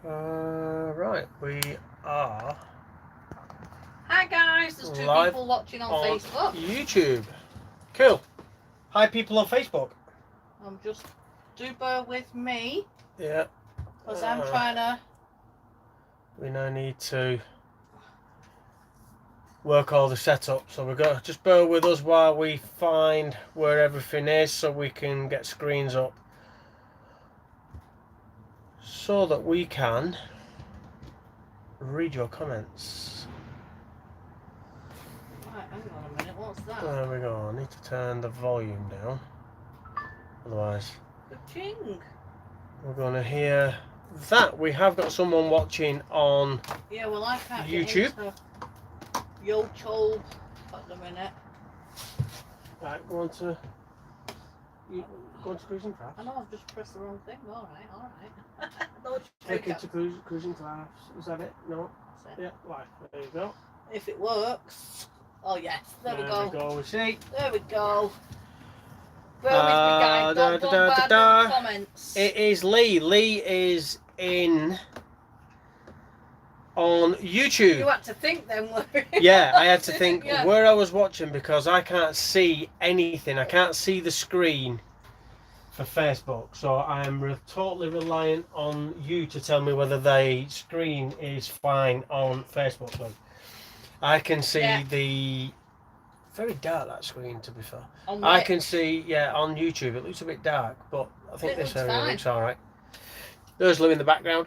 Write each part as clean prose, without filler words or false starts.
Right, we are Hi guys, there's two live people watching on Facebook. YouTube. Cool. Hi people on Facebook. Do bear with me. Yeah. Because I'm trying to... We now need to work all the setup, so we've got to just bear with us while we find where everything is so we can get screens up so that we can read your comments. Right, hang on a minute, what's that? There we go. I need to turn the volume down, otherwise Ka-ching. we're going to hear that. We have got someone watching on Yeah, well I can't YouTube. get into YouTube at the minute. Right, go on to Cruising Class. I know I've just pressed the wrong thing. Alright. Click into Cruising Class. Is that it? No? That's it. Yeah, right. There you go. If it works. Oh yes, there we go. There we go, we see. There we go. Bear with me guys, don't bombard the comments. It is Lee. Lee is in on YouTube. You had to think then, were you? Yeah, I had to think Yeah. where I was watching because I can't see anything. I can't see the screen for Facebook, so I'm totally reliant on you to tell me whether the screen is fine on Facebook. Then I can see the very dark, that screen, to be fair. I can see, yeah, on YouTube it looks a bit dark, but I think this area looks alright. There's Lou in the background.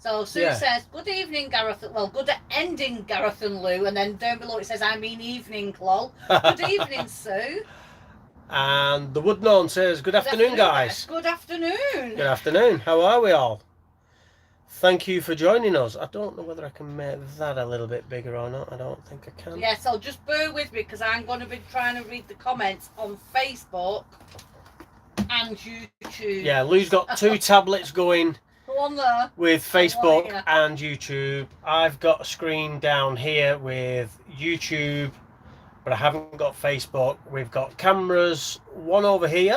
So Sue says, good evening, Gareth. Well, good ending, Gareth and Lou. And then down below it says, I mean evening, lol. Good evening, Sue. And the Woodlawn says, good afternoon, guys. Good afternoon. Good afternoon. How are we all? Thank you for joining us. I don't know whether I can make that a little bit bigger or not. I don't think I can. Yeah, so just bear with me because I'm going to be trying to read the comments on Facebook and YouTube. Yeah, Lou's got two tablets going on there with Facebook and YouTube. I've got a screen down here with YouTube, but I haven't got Facebook. We've got cameras, one over here,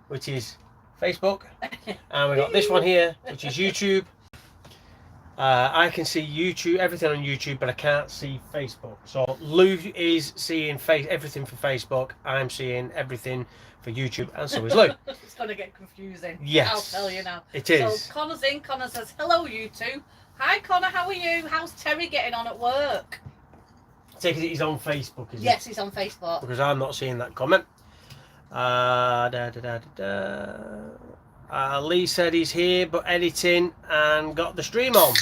which is Facebook, and we've got this one here, which is YouTube. I can see YouTube, everything on YouTube, but I can't see Facebook. So Lou is seeing everything for Facebook. I'm seeing everything for YouTube, and so is Lou. It's going to get confusing. Yes, I'll tell you now. It is. So Connor's in. Connor says, hello, you two. Hi, Connor. How are you? How's Terry getting on at work? I take it he's on Facebook, is he? Yes, he's on Facebook. Because I'm not seeing that comment. Lee said he's here but editing and got the stream on.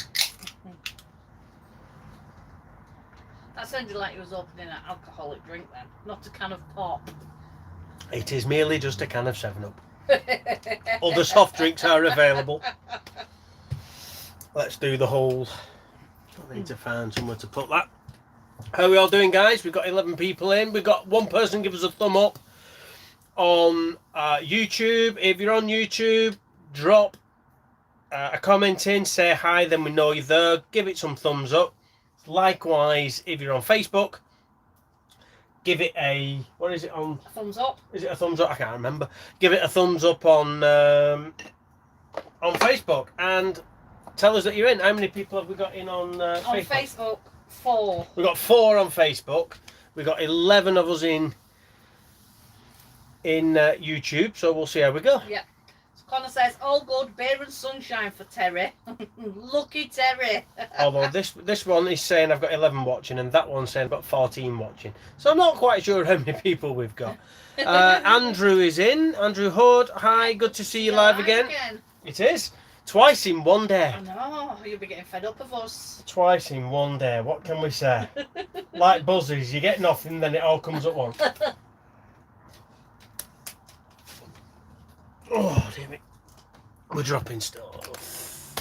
That sounded like he was opening an alcoholic drink then, not a can of pop. It is merely just a can of 7-Up. Other soft drinks are available. Let's do the whole... I need to find somewhere to put that. How are we all doing, guys? We've got 11 people in. We've got one person give us a thumb up on YouTube. If you're on YouTube, drop a comment in, say hi, then we know you're there. Give it some thumbs up. Likewise, if you're on Facebook, give it a, what is it on? A thumbs up. Is it a thumbs up? I can't remember. Give it a thumbs up on Facebook and tell us that you're in. How many people have we got in on Facebook? On Facebook, 4. We've got 4 on Facebook. We've got 11 of us in YouTube, so we'll see how we go. Yeah. So Connor says, all good, beer and sunshine for Terry. Lucky Terry. Although this one is saying I've got 11 watching, and that one's saying I've got 14 watching. So I'm not quite sure how many people we've got. Andrew is in. Andrew Hood, hi, good to see you live again. It is. Twice in one day. I know, you'll be getting fed up of us. Twice in one day, what can we say? Like buzzers, you get nothing, then it all comes at once. Oh, damn it. We're dropping stuff.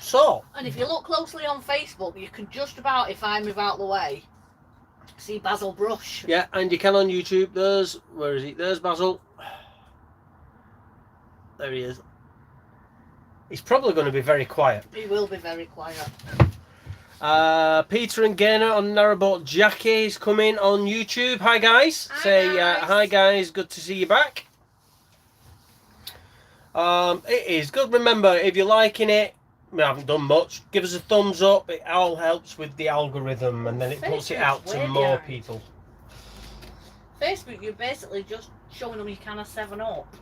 So. And if you look closely on Facebook, you can just about, if I move out the way, see Basil Brush. Yeah, and you can on YouTube. There's, where is he? There's Basil. There he is. He's probably going to be very quiet. He will be very quiet. Peter and Gaynor on Narrowboat Jackie is coming on YouTube. Hi guys. Hi, Say guys. hi guys. Good to see you back. It is good. Remember, if you're liking it, we haven't done much. Give us a thumbs up. It all helps with the algorithm, and then it puts it out to more people. Facebook, you're basically just showing them you can have 7-Up.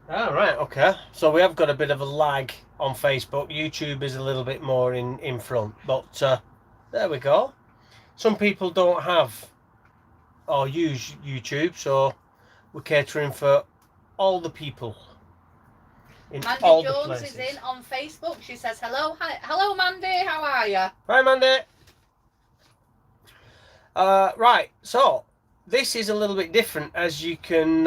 Oh, right, okay. So we have got a bit of a lag on Facebook. YouTube is a little bit more in front. But there we go. Some people don't have or use YouTube, so we're catering for all the people. Mandy all Jones is in on Facebook. She says, hello, hello Mandy, how are you? Hi Mandy. Right, so this is a little bit different, as you can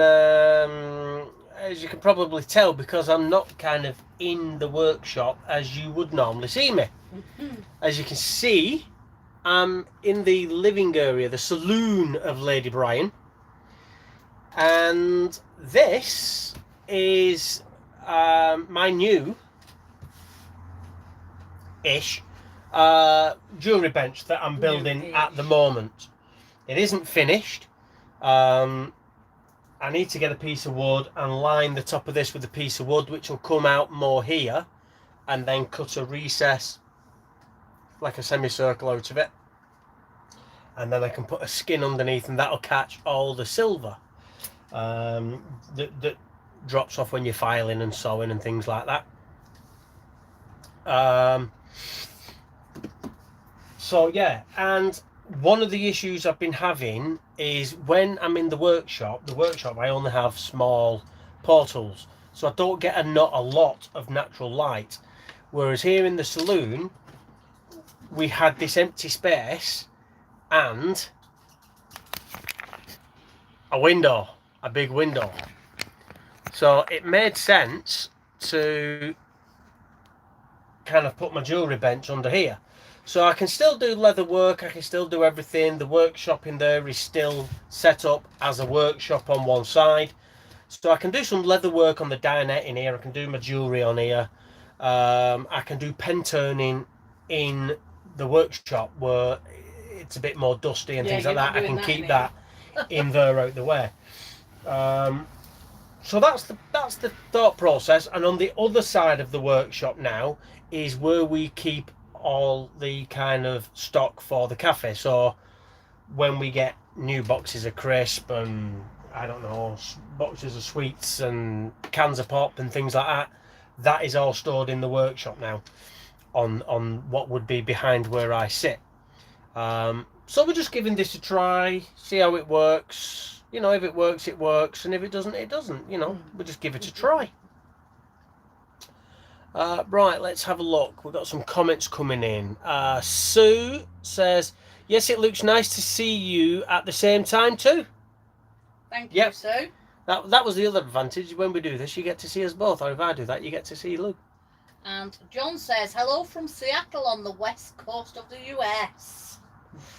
probably tell, because I'm not kind of in the workshop as you would normally see me. As you can see, I'm in the living area, the saloon of Lady Brian, and this is my new-ish jewellery bench that I'm building at the moment. It isn't finished. I need to get a piece of wood and line the top of this with a piece of wood, which will come out more here, and then cut a recess, like a semicircle out of it, and then I can put a skin underneath, and that'll catch all the silver that drops off when you're filing and sewing and things like that. So yeah, and one of the issues I've been having is when I'm in the workshop I only have small portals, so I don't get not a lot of natural light, whereas here in the saloon we had this empty space and a big window, so it made sense to kind of put my jewellery bench under here. So I can still do leather work, I can still do everything. The workshop in there is still set up as a workshop on one side. So I can do some leather work on the dinette in here, I can do my jewellery on here. I can do pen turning in the workshop where it's a bit more dusty and things like that. I can keep that in there out the way. So that's the thought process. And on the other side of the workshop now is where we keep all the kind of stock for the cafe. So when we get new boxes of crisp and I don't know, boxes of sweets and cans of pop and things like that, that is all stored in the workshop now on what would be behind where I sit. So we're just giving this a try, see how it works. You know, if it works, it works, and if it doesn't, it doesn't. You know, we'll just give it a try. Right, let's have a look. We've got some comments coming in. Sue says, yes, it looks nice to see you at the same time too. Thank you, Sue. That was the other advantage. When we do this, you get to see us both, or if I do that, you get to see Lou. And John says, hello from Seattle on the west coast of the US.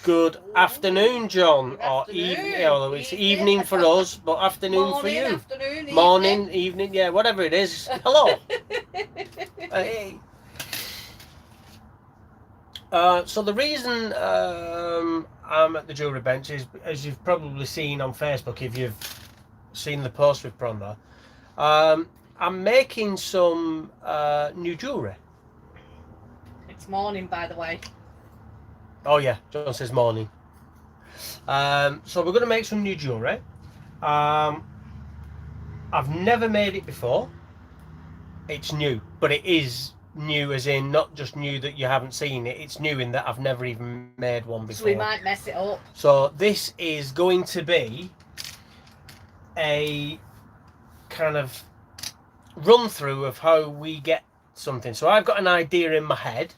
Good afternoon, John. Good or afternoon. evening, although it's evening for us, but afternoon for you. Afternoon, morning, evening, yeah, whatever it is. Hello. Hey. So the reason I'm at the jewellery bench is, as you've probably seen on Facebook, if you've seen the post with Pronda, I'm making some new jewellery. It's morning, by the way. Oh yeah, John says morning. So we're going to make some new jewellery. I've never made it before. It's new, but it is new as in not just new that you haven't seen it. It's new in that I've never even made one before. So we might mess it up. So this is going to be a kind of run through of how we get something. So I've got an idea in my head,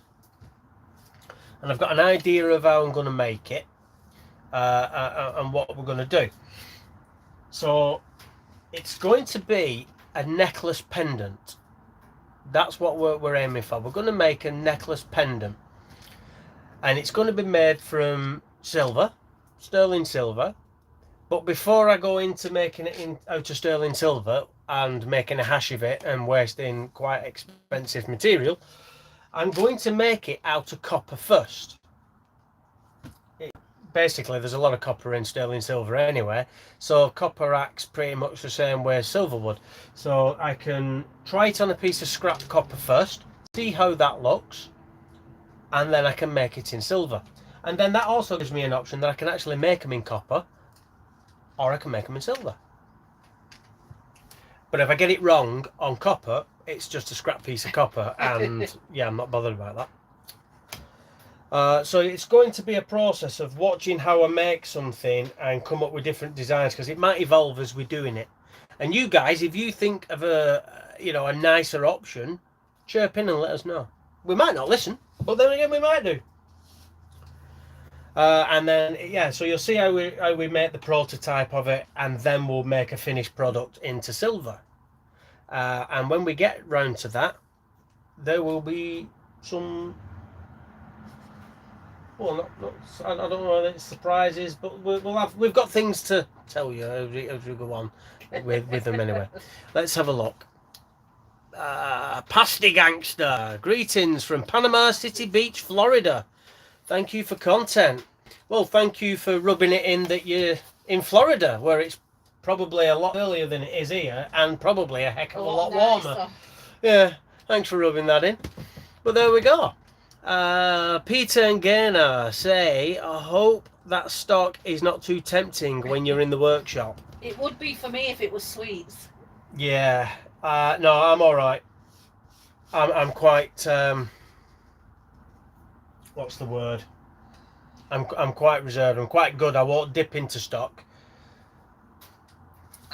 and I've got an idea of how I'm going to make it and what we're going to do. So it's going to be a necklace pendant. That's what we're aiming for. We're going to make a necklace pendant, and it's going to be made from silver, sterling silver. But before I go into making it out of sterling silver and making a hash of it and wasting quite expensive material, I'm going to make it out of copper first. basically there's a lot of copper in sterling silver anyway, so copper acts pretty much the same way as silver would. So I can try it on a piece of scrap copper first, see how that looks, and then I can make it in silver. And then that also gives me an option that I can actually make them in copper, or I can make them in silver. But if I get it wrong on copper, it's just a scrap piece of copper, and yeah, I'm not bothered about that. So it's going to be a process of watching how I make something and come up with different designs, because it might evolve as we're doing it. And you guys, if you think of a nicer option, chirp in and let us know. We might not listen, but then again we might do. And then yeah, so you'll see how we make the prototype of it, and then we'll make a finished product into silver. And when we get round to that, there will be some. Well, I don't know whether it's surprises, but we've got things to tell you as we go on with them anyway. Let's have a look. Pasty Gangster, greetings from Panama City Beach, Florida. Thank you for content. Well, thank you for rubbing it in that you're in Florida, where it's probably a lot earlier than it is here, and probably a heck of a lot warmer. Yeah, thanks for rubbing that in. But there we go. Peter and Gaynor say, I hope that stock is not too tempting when you're in the workshop. It would be for me if it was sweets. Yeah. No, I'm all right. I'm quite. What's the word? I'm quite reserved. I'm quite good. I won't dip into stock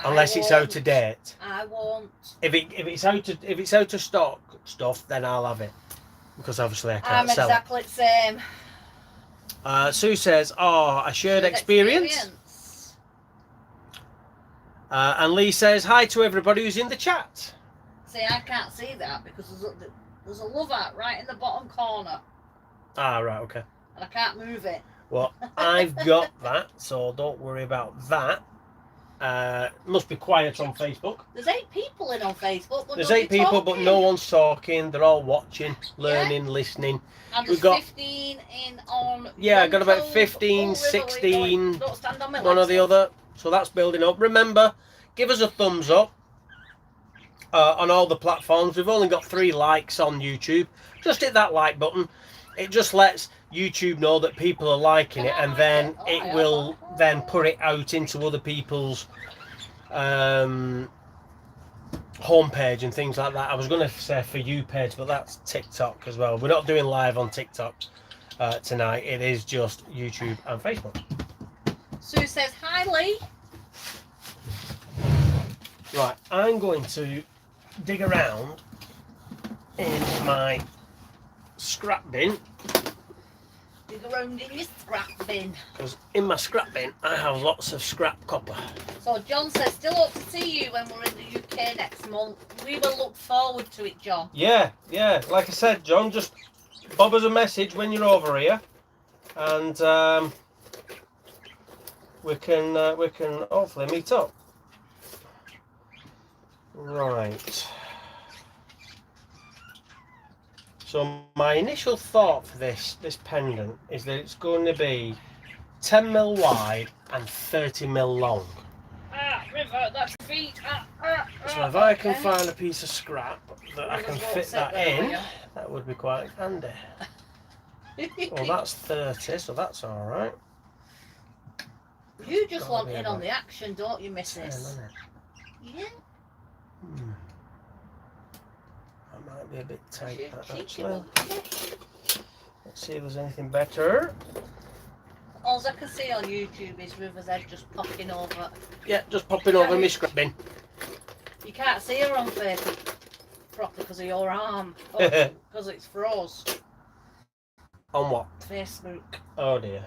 unless it's out of date. I won't. If it's out of stock stuff, then I'll have it, because obviously I can't sell it. I'm exactly the same. Sue says, "Oh, a shared experience." And Lee says, "Hi to everybody who's in the chat." See, I can't see that because there's a love art right in the bottom corner. Ah, right, okay. And I can't move it. Well, I've got that, so don't worry about that. Must be quiet on Facebook. There's 8 people in on Facebook. But there's 8 people, but no one's talking. They're all watching, learning, listening. And there's 15 in on. Yeah, I got about 15, 16, one or the other. So that's building up. Remember, give us a thumbs up on all the platforms. We've only got 3 likes on YouTube. Just hit that like button. It just lets YouTube know that people are liking it, and then it will then put it out into other people's homepage and things like that. I was going to say For You page, but that's TikTok as well. We're not doing live on TikTok tonight. It is just YouTube and Facebook. Sue says, hi, Lee. Right, I'm going to dig around in my scrap bin. Dig around in your scrap bin. Because in my scrap bin, I have lots of scrap copper. So John says, still hope to see you when we're in the UK next month. We will look forward to it, John. Yeah. Like I said, John, just bob us a message when you're over here, and we can hopefully meet up. Right. So my initial thought for this pendant is that it's going to be 10mm wide and 30mm long. River, that's feet. So if I can find a piece of scrap that I can fit that in, that would be quite handy. Well, that's 30, so that's all right. You just want in on the action, don't you, missus? 10, yeah. That might be a bit tight, actually. Let's see if there's anything better. All I can see on YouTube is River's head just popping over. Yeah, just popping over my scrap bin. You can't see her on Facebook properly because of your arm. Because it's froze. On what? Facebook. Oh dear.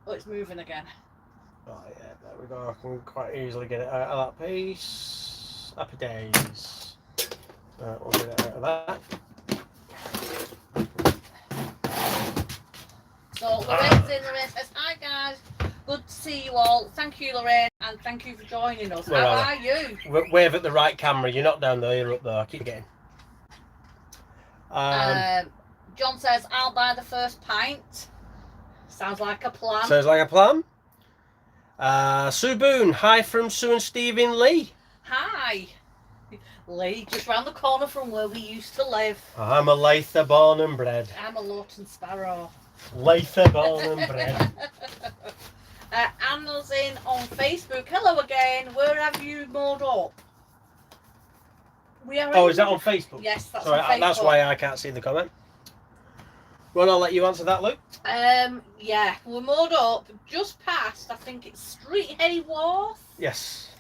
Oh, it's moving again. Oh yeah, there we go. I can quite easily get it out of that piece. Happy days. Right, we'll get it out of that. So Lorraine's in. Lorraine says, hi guys, good to see you all. Thank you, Lorraine, and thank you for joining us. How are you? Wave at the right camera. You're not down there, you're up there. Keep getting. John says, I'll buy the first pint. Sounds like a plan. Sounds like a plan. Sue Boone, hi from Sue and Stephen Lee. Hi. Lee, just round the corner from where we used to live. I'm a Lather born and bred. I'm a Lawton Sparrow. Lather born and bred. Anna's in on Facebook. Hello again. Where have you mowed up? Is that on Facebook? Yes, that's Sorry, on Facebook. that's why I can't see the comment. Well, I'll let you answer that, Luke. Yeah, we're mowed up just past, I think it's Street Hayworth. Yes.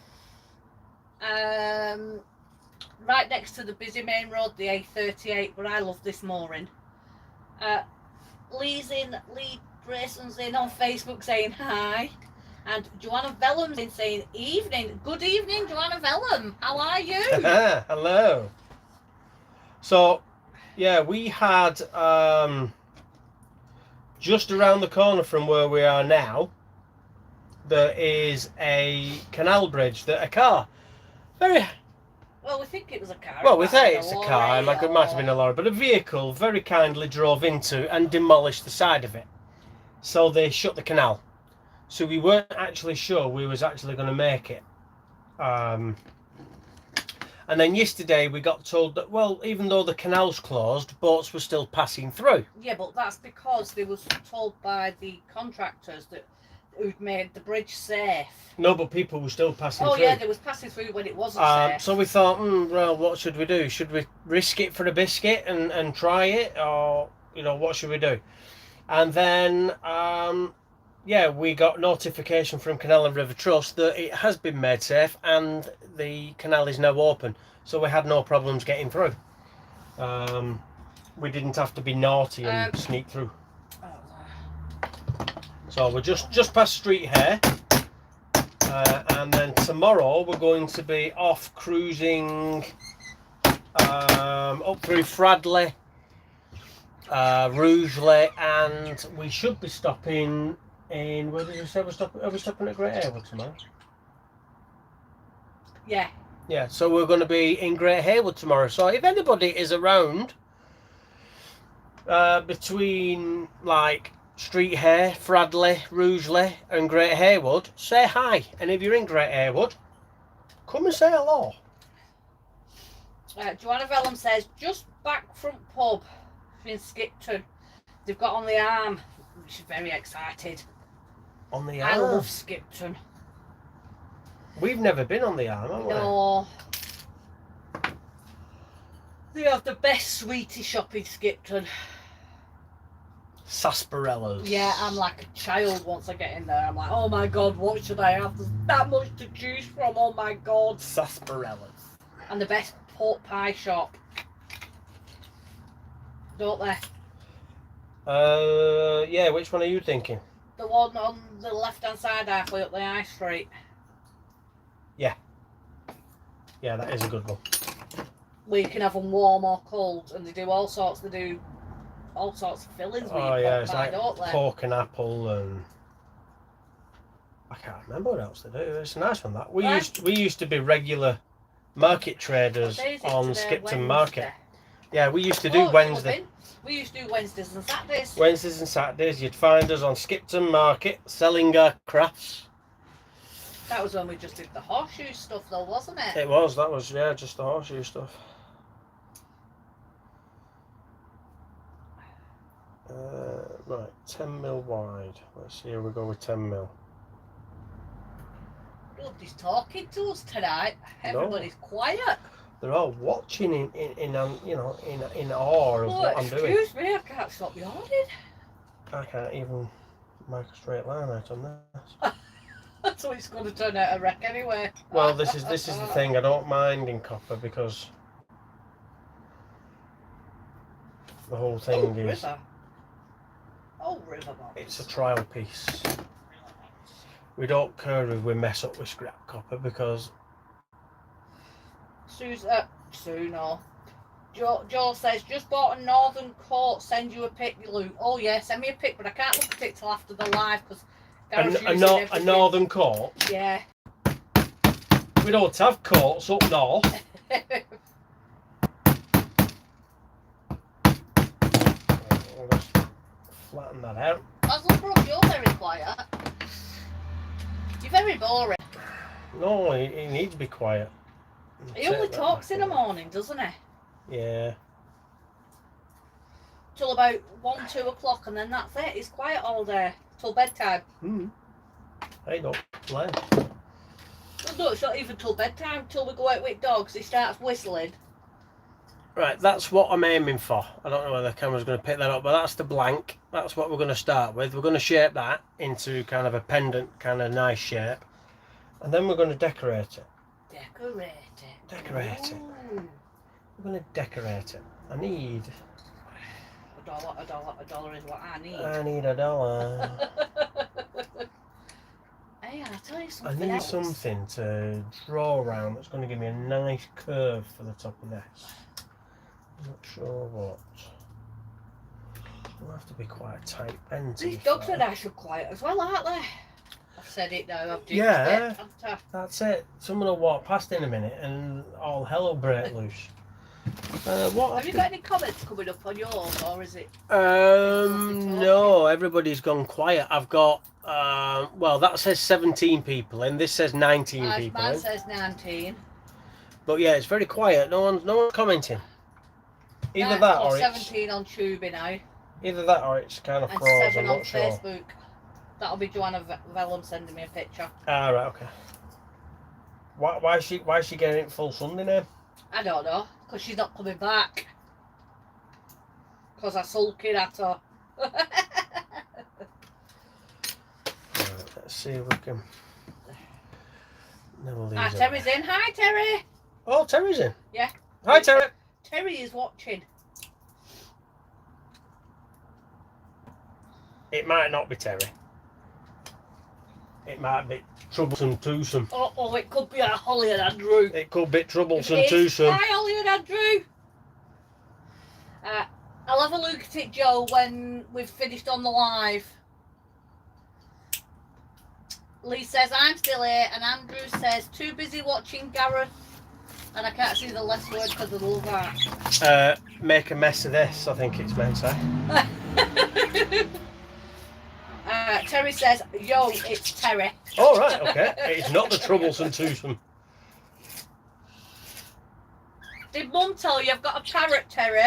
Right next to the busy main road, the A38, where I love this mooring. Lee Grayson's in on Facebook saying hi. And Joanna Vellum's in saying evening. Good evening, Joanna Vellum. How are you? Hello. So, yeah, we had just around the corner from where we are now, there is a canal bridge that a car, well, we think it was a car. Well, we think it's a car, it might have been a lorry, but a vehicle very kindly drove into and demolished the side of it. So they shut the canal. So we weren't actually sure we was actually going to make it. And then yesterday we got told that, well, even though the canal's closed, boats were still passing through. Yeah, but that's because they was told by the contractors that who'd made the bridge safe. No, but people were still passing through. Oh yeah, they was passing through when it wasn't safe. So we thought, well, what should we do? Should we risk it for a biscuit and try it? Or, what should we do? And then, yeah, we got notification from Canal and River Trust that it has been made safe and the canal is now open. So we had no problems getting through. We didn't have to be naughty and sneak through. So we're just past Street here. And then tomorrow we're going to be off cruising up through Fradley, Rugeley, and we should be stopping in, where did you say we're stopping? Are we stopping at Great Haywood tomorrow? Yeah. Yeah, so we're going to be in Great Haywood tomorrow. So if anybody is around between like Street Hay, Fradley, Rugeley and Great Haywood, say hi. And if you're in Great Haywood, come and say hello. Joanna Vellum says, just back front pub in Skipton. They've got on the arm. She's very excited. On the arm? I love Skipton. We've never been on the arm, have we? No. They have the best sweetie shop in Skipton. Sarsaparillas. Yeah, I'm like a child once I get in there. I'm like, oh my god, what should I have? There's that much to choose from, oh my god. Sarsaparillas. And the best pork pie shop. Don't they? Yeah, which one are you thinking? The one on the left hand side halfway up the high street. Yeah. Yeah, that is a good one. Where you can have them warm or cold, and they do all sorts. They do all sorts of fillings. Oh yeah, it's like pork and apple, and I can't remember what else they do. It's a nice one. That we used to be regular market traders on Skipton Market. Yeah, we used to do Wednesday. We used to do Wednesdays and Saturdays. Wednesdays and Saturdays, you'd find us on Skipton Market selling our crafts. That was when we just did the horseshoe stuff, though, wasn't it? It was. That was, yeah, just the horseshoe stuff. Right, 10mm wide. Let's see, here we go with 10mm. Nobody's talking to us tonight. Everybody's quiet. They're all watching in awe of what I'm doing. Excuse me, I can't stop yawning. I can't even make a straight line out on this. So it's going to turn out a wreck anyway. Well, this is the thing. I don't mind in copper because the whole thing is. River. Oh, river. It's a trial piece. We don't care if we mess up with scrap copper because. Joel says, just bought a northern coat, send you a pic, Luke. Oh yeah, send me a pic, but I can't look at it till after the live because a northern coat? Yeah. We don't have coats up north. I'll just flatten that out. Hazelbrook, you're very quiet. You're very boring. No, he needs to be quiet. He only talks in the morning, doesn't he? Yeah. Till about 1, 2 o'clock, and then that's it. He's quiet all day till bedtime. I don't play. Well, no, it's not even till bedtime. Till we go out with dogs, he starts whistling. Right, that's what I'm aiming for. I don't know whether the camera's going to pick that up, but that's the blank. That's what we're going to start with. We're going to shape that into kind of a pendant, kind of nice shape, and then we're going to decorate it. Decorate it. Decorate it. We're going to decorate it. I need $1 is what I need. I need $1. Hey, I'll tell you something. I need something to draw around that's going to give me a nice curve for the top of this. I'm not sure what. It'll have to be quite a tight bend. These dogs are actually quiet as well, aren't they? I've said it now. I've Yeah, that's it. Someone will walk past in a minute and all hell will break loose. What have you got any comments coming up on yours, or is it? No, everybody's gone quiet. I've got well, that says 17 people in. This says 19 people mine in. says 19. But yeah, it's very quiet. No one's commenting. Either that or 17 on Tubi now. Either that or it's kind of and froze. 7 I'm on not sure. Facebook. That'll be Joanna Vellum sending me a picture. Ah, right, okay. Why is she getting it full Sunday now? I don't know, because she's not coming back. Because I sulking at her. Right, let's see if we can nibble these up. Terry's in. Hi, Terry. Oh, Terry's in. Yeah. Hi, Terry. Terry is watching. It might not be Terry. It might be troublesome twosome. Oh, it could be a Holly and Andrew. It could be troublesome twosome. Hi, Holly and Andrew. I'll have a look at it, Joe, when we've finished on the live. Lee says, I'm still here, and Andrew says, too busy watching Gareth. And I can't see the last word because of all that. Make a mess of this, I think it's meant to say. Terry says, yo, it's Terry. Oh, right, okay. It's not the troublesome twosome. Did Mum tell you I've got a parrot, Terry?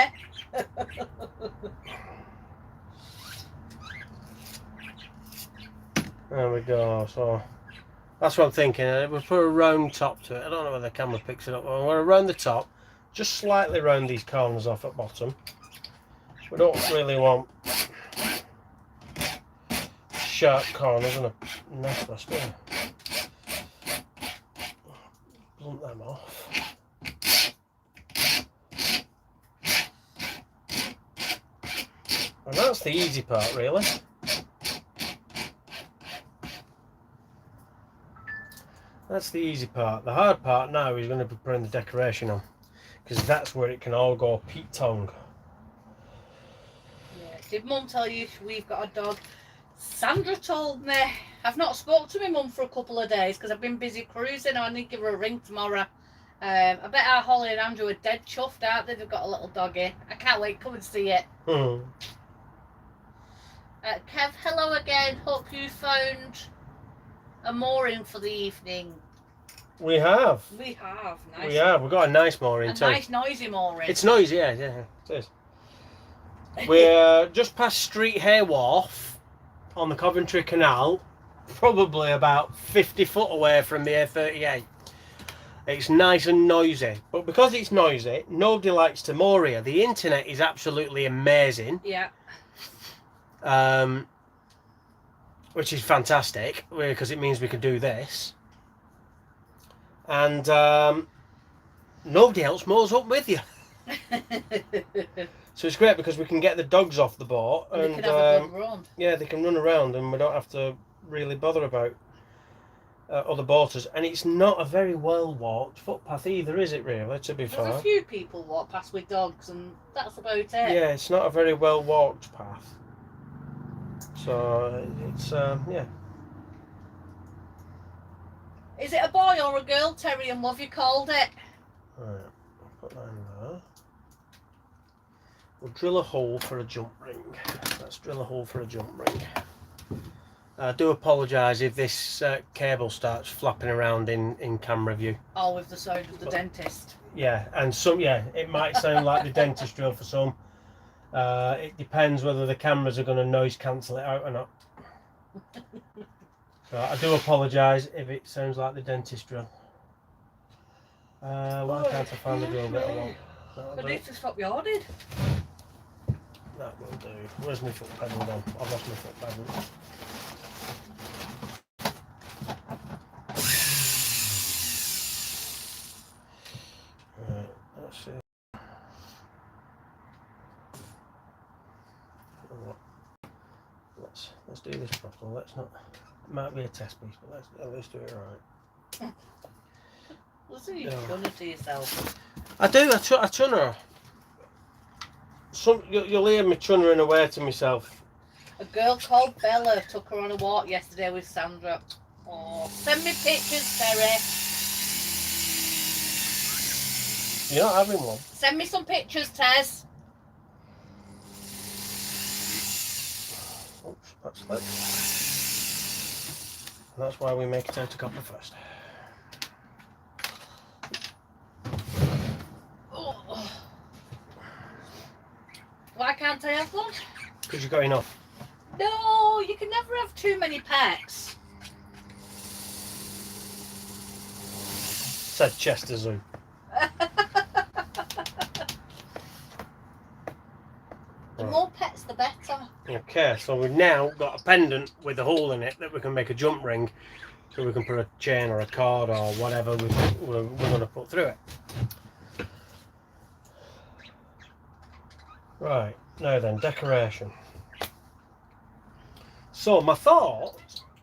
There we go. So that's what I'm thinking. We'll put a round top to it. I don't know whether the camera picks it up. We'll around the top, just slightly round these corners off at bottom. We don't really want sharp corners and a necklace, do we? Blunt them off. And that's the easy part, really. That's the easy part. The hard part now is going to be putting the decoration on, because that's where it can all go Pete Tong. Yeah. Did Mum tell you we've got a dog? Sandra told me. I've not spoke to my mum for a couple of days because I've been busy cruising. I need to give her a ring tomorrow. I bet our Holly and Andrew are dead chuffed, aren't they? They've got a little doggy. I can't wait. Come and see it. Kev, hello again. Hope you found a mooring for the evening. We have. We have. Nice. We have. We've got a nice mooring too. A nice noisy mooring. It's noisy, yeah, it is. We're just past Street Hay Wharf on the Coventry Canal, probably about 50 foot away from the A38. It's nice and noisy, but because it's noisy, nobody likes to moor here. The internet is absolutely amazing. Yeah. Which is fantastic, because it means we can do this. And nobody else moors up with you. So it's great because we can get the dogs off the boat and they can have a good run. Yeah, they can run around and we don't have to really bother about other boaters. And it's not a very well walked footpath either, is it really, to be fair? There's a few people walk past with dogs and that's about it. Yeah, it's not a very well walked path. So it's yeah. Is it a boy or a girl, Terry and Love, you called it? Right, I'll put that in there. We'll drill a hole for a jump ring. Let's drill a hole for a jump ring. I do apologise if this cable starts flapping around in camera view. Oh, with the sound of the dentist. Yeah, and it might sound like the dentist drill for some. It depends whether the cameras are going to noise cancel it out or not. So I do apologise if it sounds like the dentist drill. Why can't I find the drill bit I want? But it's just what we ordered. That will do. Where's my foot pedal gone? I've lost my foot pedal. Right, let's see. Let's do this properly. Let's not. It might be a test piece, but let's do it right. Listen, you've done it to yourself. I do. I chunner. You'll hear me chunnering away to myself. A girl called Bella took her on a walk yesterday with Sandra. Oh, send me pictures, Terry. You're not having one. Send me some pictures, Tez. Oops, that's slipped. And that's why we make it out a copper first. Oh. Why can't I have one? Because you've got enough. No, you can never have too many pets. Said Chester Zoo. The more pets, the better. Okay, so we've now got a pendant with a hole in it that we can make a jump ring, so we can put a chain or a cord or whatever we're going to put through it. Right, now then, decoration. So my thought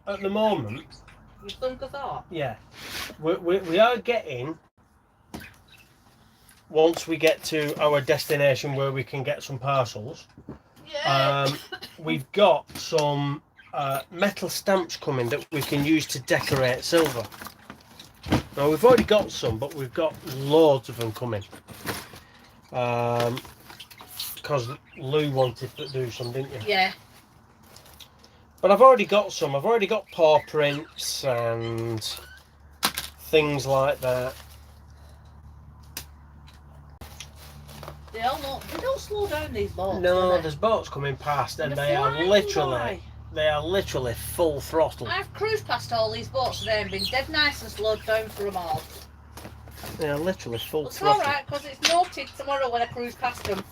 at the moment... You think of that? Yeah. We are getting... Once we get to our destination where we can get some parcels, yeah. We've got some metal stamps coming that we can use to decorate silver. Now we've already got some, but we've got loads of them coming. Because Lou wanted to do some, didn't you? Yeah. But I've already got some. I've already got paw prints and things like that. They don't slow down, these boats. No, there's boats coming past, and they are literally full throttle. I've cruised past all these boats today and been dead nice and slowed down for them all. They are literally full It's throttle. alright, because it's noted tomorrow when I cruise past them.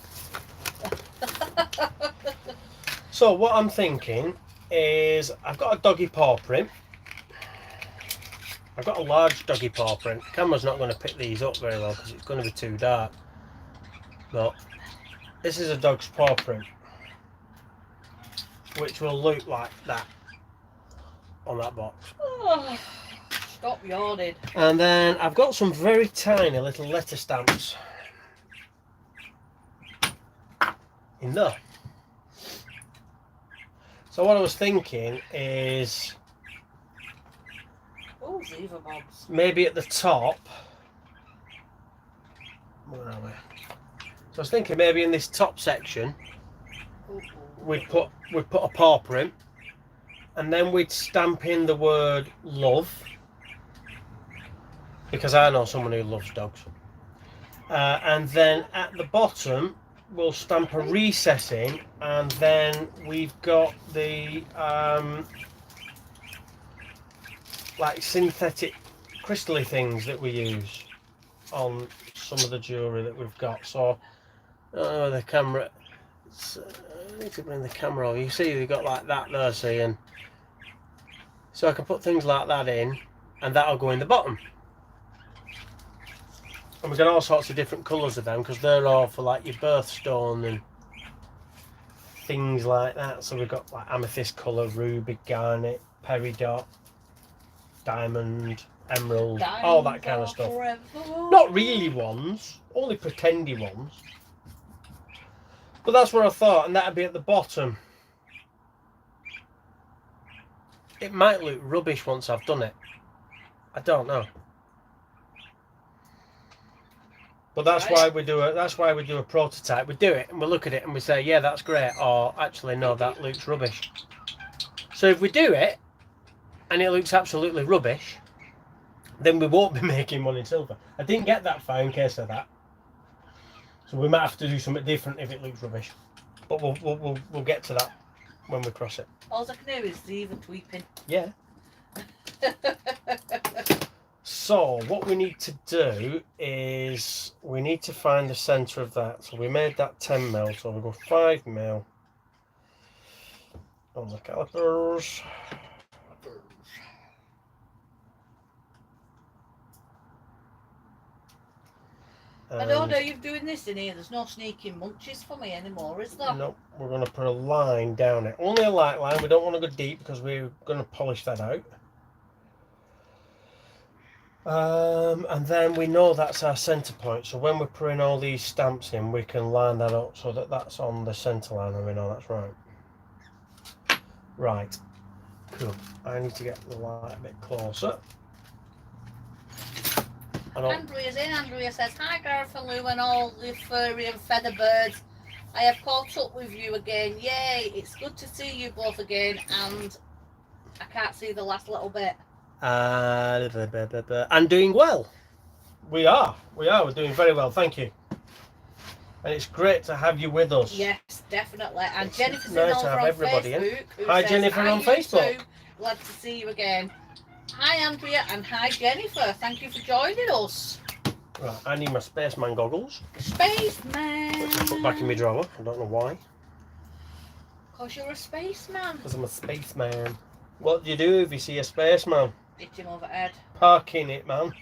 So what I'm thinking is, I've got a doggy paw print. I've got a large doggy paw print. The camera's not going to pick these up very well because it's going to be too dark. But this is a dog's paw print, which will look like that on that box. Oh, stop yawning. And then I've got some very tiny little letter stamps in there. So what I was thinking is, oh, Ziva bobs. Maybe at the top. Where are we? So I was thinking maybe in this top section we'd put a paw print, and then we'd stamp in the word love, because I know someone who loves dogs. And then at the bottom we'll stamp a recess in, and then we've got the like synthetic crystally things that we use on some of the jewellery that we've got. So the camera, I need to bring the camera over. You see we've got like that there, see, and so I can put things like that in, and that'll go in the bottom. And we've got all sorts of different colours of them, because they're all for like your birthstone and things like that. So we've got like amethyst colour, ruby, garnet, peridot, diamond, emerald, all that kind of stuff. Forever. Not really ones, only pretendy ones. But that's what I thought, and that'd be at the bottom. It might look rubbish once I've done it. I don't know. But that's why we do a prototype. We do it and we look at it and we say, yeah, that's great, or actually no, that looks rubbish. So if we do it and it looks absolutely rubbish, then we won't be making one in silver. I didn't get that far in case of that. So we might have to do something different if it looks rubbish. But we'll get to that when we cross it. All I can hear is the even tweeping. Yeah. So what we need to do is we need to find the centre of that. So we made that 10mm, so we'll go 5mm on the calipers. I don't know you're doing this in here. There's no sneaking munches for me anymore, is there? No, we're going to put a line down it. Only a light line. We don't want to go deep because we're going to polish that out. And then we know that's our centre point. So when we're putting all these stamps in, we can line that up so that that's on the centre line and we know that's right. Right. Cool. I need to get the light a bit closer. Andrea's in. Andrea says, hi Gareth and Lou and all the furry and feather birds. I have caught up with you again. Yay, it's good to see you both again, and I can't see the last little bit. And doing well. We are. We're doing very well, thank you. And it's great to have you with us. Yes, definitely. And Jennifer's nice in to have on everybody Facebook. Hi Jennifer on Facebook. Too. Glad to see you again. Hi Andrea and hi Jennifer. Thank you for joining us. Right, I need my spaceman goggles. Spaceman. Which I put back in my drawer. I don't know why. Because you're a spaceman. Because I'm a spaceman. What do you do if you see a spaceman? Hit him over the head. Parking it, man.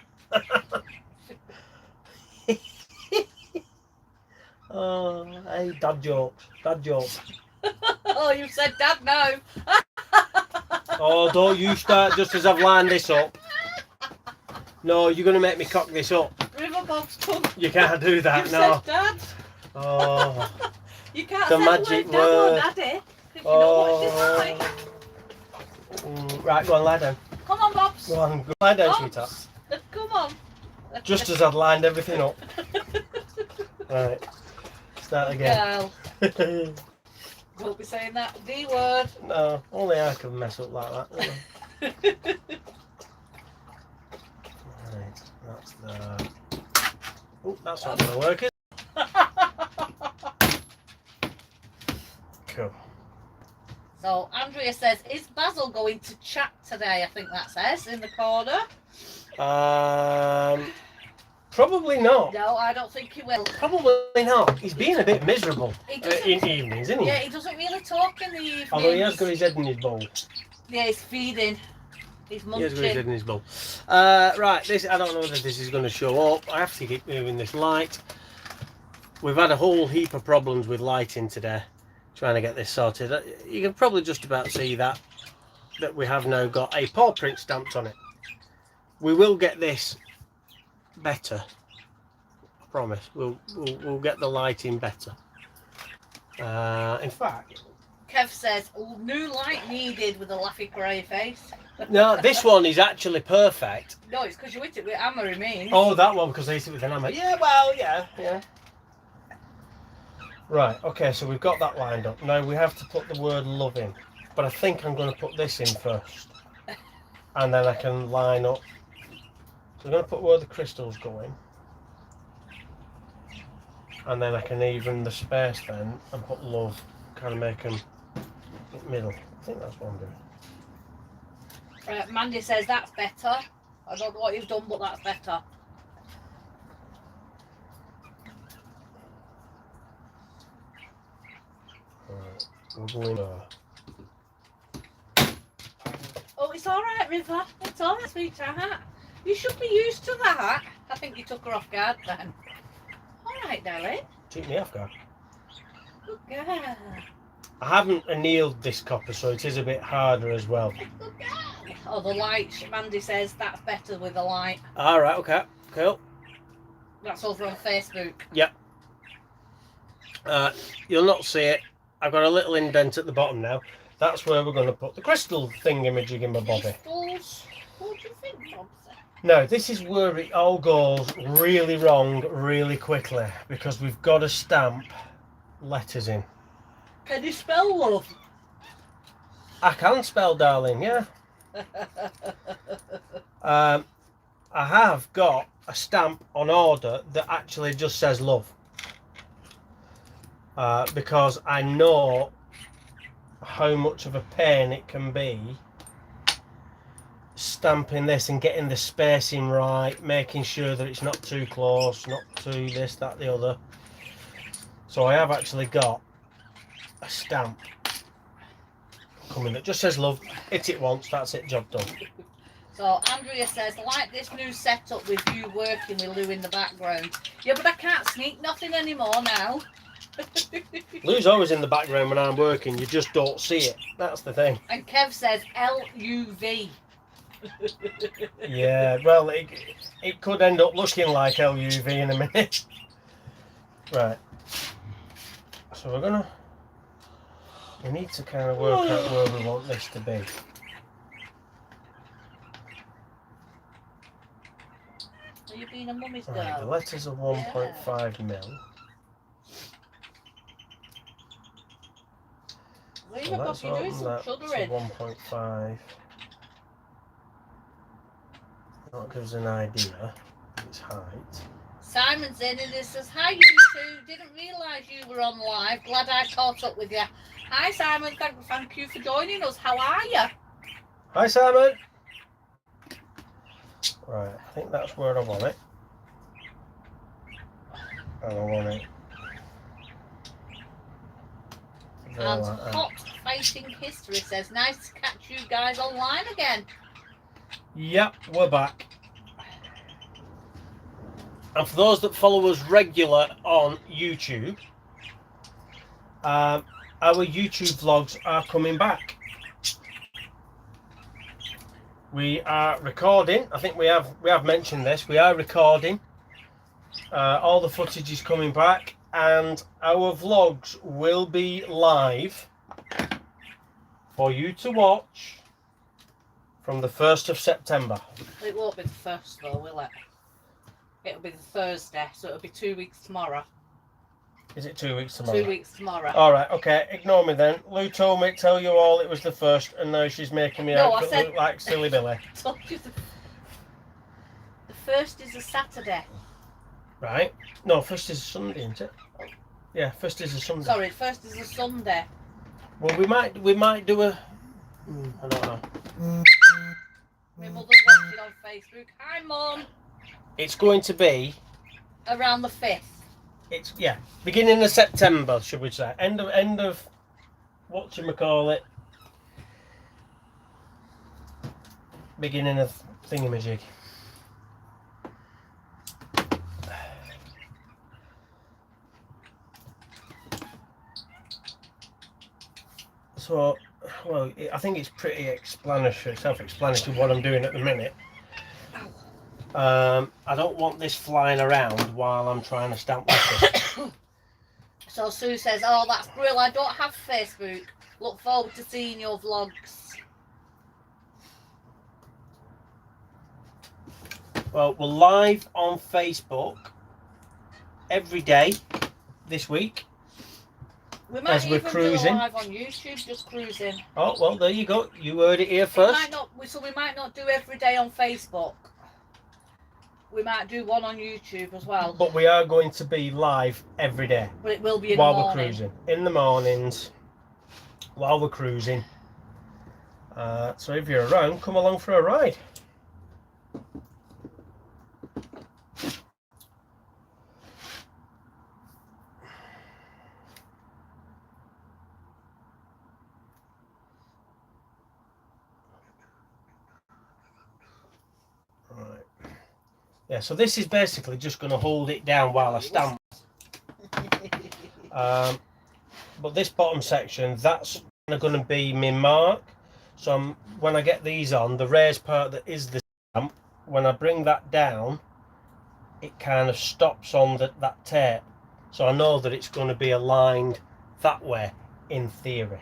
Oh, hey, dad jokes. Dad jokes. Oh, you said dad now. Oh, don't you start just as I've lined this up. No, you're going to make me cock this up. River Bob's come. You can't do that, You no. said dad. Oh. You can't The say magic the word dad or word. daddy. Because you know what it's like. Right, go on, lie down. Come on, Bobs. Go on, lie down, sweetheart. Bobs. Come on. Just as I'd lined everything up. Right, start again. Girl. Won't be saying that D word. No, only I can mess up like that. Right, that's the... Oh, that's not going to work, is it? Cool. So Andrea says, is Basil going to chat today? I think that says in the corner. Probably not. No, I don't think he will. Probably not. He's being a bit miserable in evenings, isn't he? Yeah, he doesn't really talk in the evenings. Although he has got his head in his bowl. Yeah, he's feeding. He's munching. He has got his head in his bowl. Right, this I don't know whether this is going to show up. I have to keep moving this light. We've had a whole heap of problems with lighting today, trying to get this sorted. You can probably just about see that we have now got a paw print stamped on it. We will get this better. I promise. We'll get the lighting better. In fact, Kev says, new light needed with a laughy cry face. no, this one is actually perfect. No, it's because you hit it with hammer, it means. Oh, that one because I hit it with an hammer. Yeah, well, yeah. Right, okay, so we've got that lined up. Now we have to put the word love in. But I think I'm going to put this in first. And then I can line up. So I'm going to put where the crystals go in. And then I can even the space then and put love. Kind of make them in the middle. I think that's what I'm doing. Mandy says, that's better. I don't know what you've done, but that's better. Right, we'll go in there. Oh, it's all right, River. It's all right, sweetheart. You should be used to that. I think you took her off guard then. All right, darling. Took me off guard. Good girl. I haven't annealed this copper, so it is a bit harder as well. Good girl. Oh, the light. Mandy says that's better with the light. All right, okay, cool. That's over on Facebook. Yep. You'll not see it. I've got a little indent at the bottom now. That's where we're going to put the crystal thingamajig in my bobby. Crystals. What do you think, Bob? Now, this is where it all goes really wrong really quickly because we've got to stamp letters in. Can you spell love? I can spell, darling, yeah. I have got a stamp on order that actually just says love. Because I know how much of a pain it can be stamping this and getting the spacing right, making sure that it's not too close, not too this, that, the other. So I have actually got a stamp coming that just says love. Hit it once, that's it, job done. So Andrea says, like this new setup with you working with Lou in the background. Yeah, but I can't sneak nothing anymore now. Lou's always in the background when I'm working, you just don't see it. That's the thing. And Kev says LUV. Yeah, well, it could end up looking like LUV in a minute. Right. So we need to kind of work out where we want this to be. Are you being a mummy's girl? Right, the letters are 1.5 mil. So let's open that to 1.5. That gives an idea of its height. Simon's in and he says, hi you two, didn't realise you were on live, glad I caught up with you. Hi Simon, thank you for joining us, how are you? Hi Simon! Right, I think that's where I want it. And I want it. And Hot Fighting History says, nice to catch you guys online again. Yep, we're back. And for those that follow us regular on YouTube, our YouTube vlogs are coming back. We are recording. I think we have mentioned this. We are recording. All the footage is coming back, and our vlogs will be live for you to watch from the 1st of September. It won't be the 1st though, will it? It'll be the Thursday, so it'll be 2 weeks tomorrow. Is it 2 weeks tomorrow? 2 weeks tomorrow. All right, okay. Ignore me then. Lou told me to tell you all it was the 1st, and now she's making me out look like silly Billy. I told you the 1st is a Saturday. Right? No, 1st is a Sunday, isn't it? Yeah, 1st is a Sunday. Sorry, 1st is a Sunday. Well, we might do a. I don't know. My mother's watching on Facebook. Hi, Mum. It's going to be around the 5th. It's beginning of September, should we say? End of whatchamacallit. Beginning of thingamajig. So, well, I think it's pretty self-explanatory what I'm doing at the minute. I don't want this flying around while I'm trying to stamp this. So Sue says, oh, that's brilliant. I don't have Facebook. Look forward to seeing your vlogs. Well, we're live on Facebook every day this week. We might even do live on YouTube, just cruising. Oh, well, there you go. You heard it here first. We might not do every day on Facebook. We might do one on YouTube as well. But we are going to be live every day. But it will be in the morning. While we're cruising. In the mornings, while we're cruising. So if you're around, come along for a ride. Yeah, so this is basically just going to hold it down while I stamp. But this bottom section, that's going to be my mark. So when I get these on, the raised part that is the stamp, when I bring that down, it kind of stops on that tape. So I know that it's going to be aligned that way, in theory.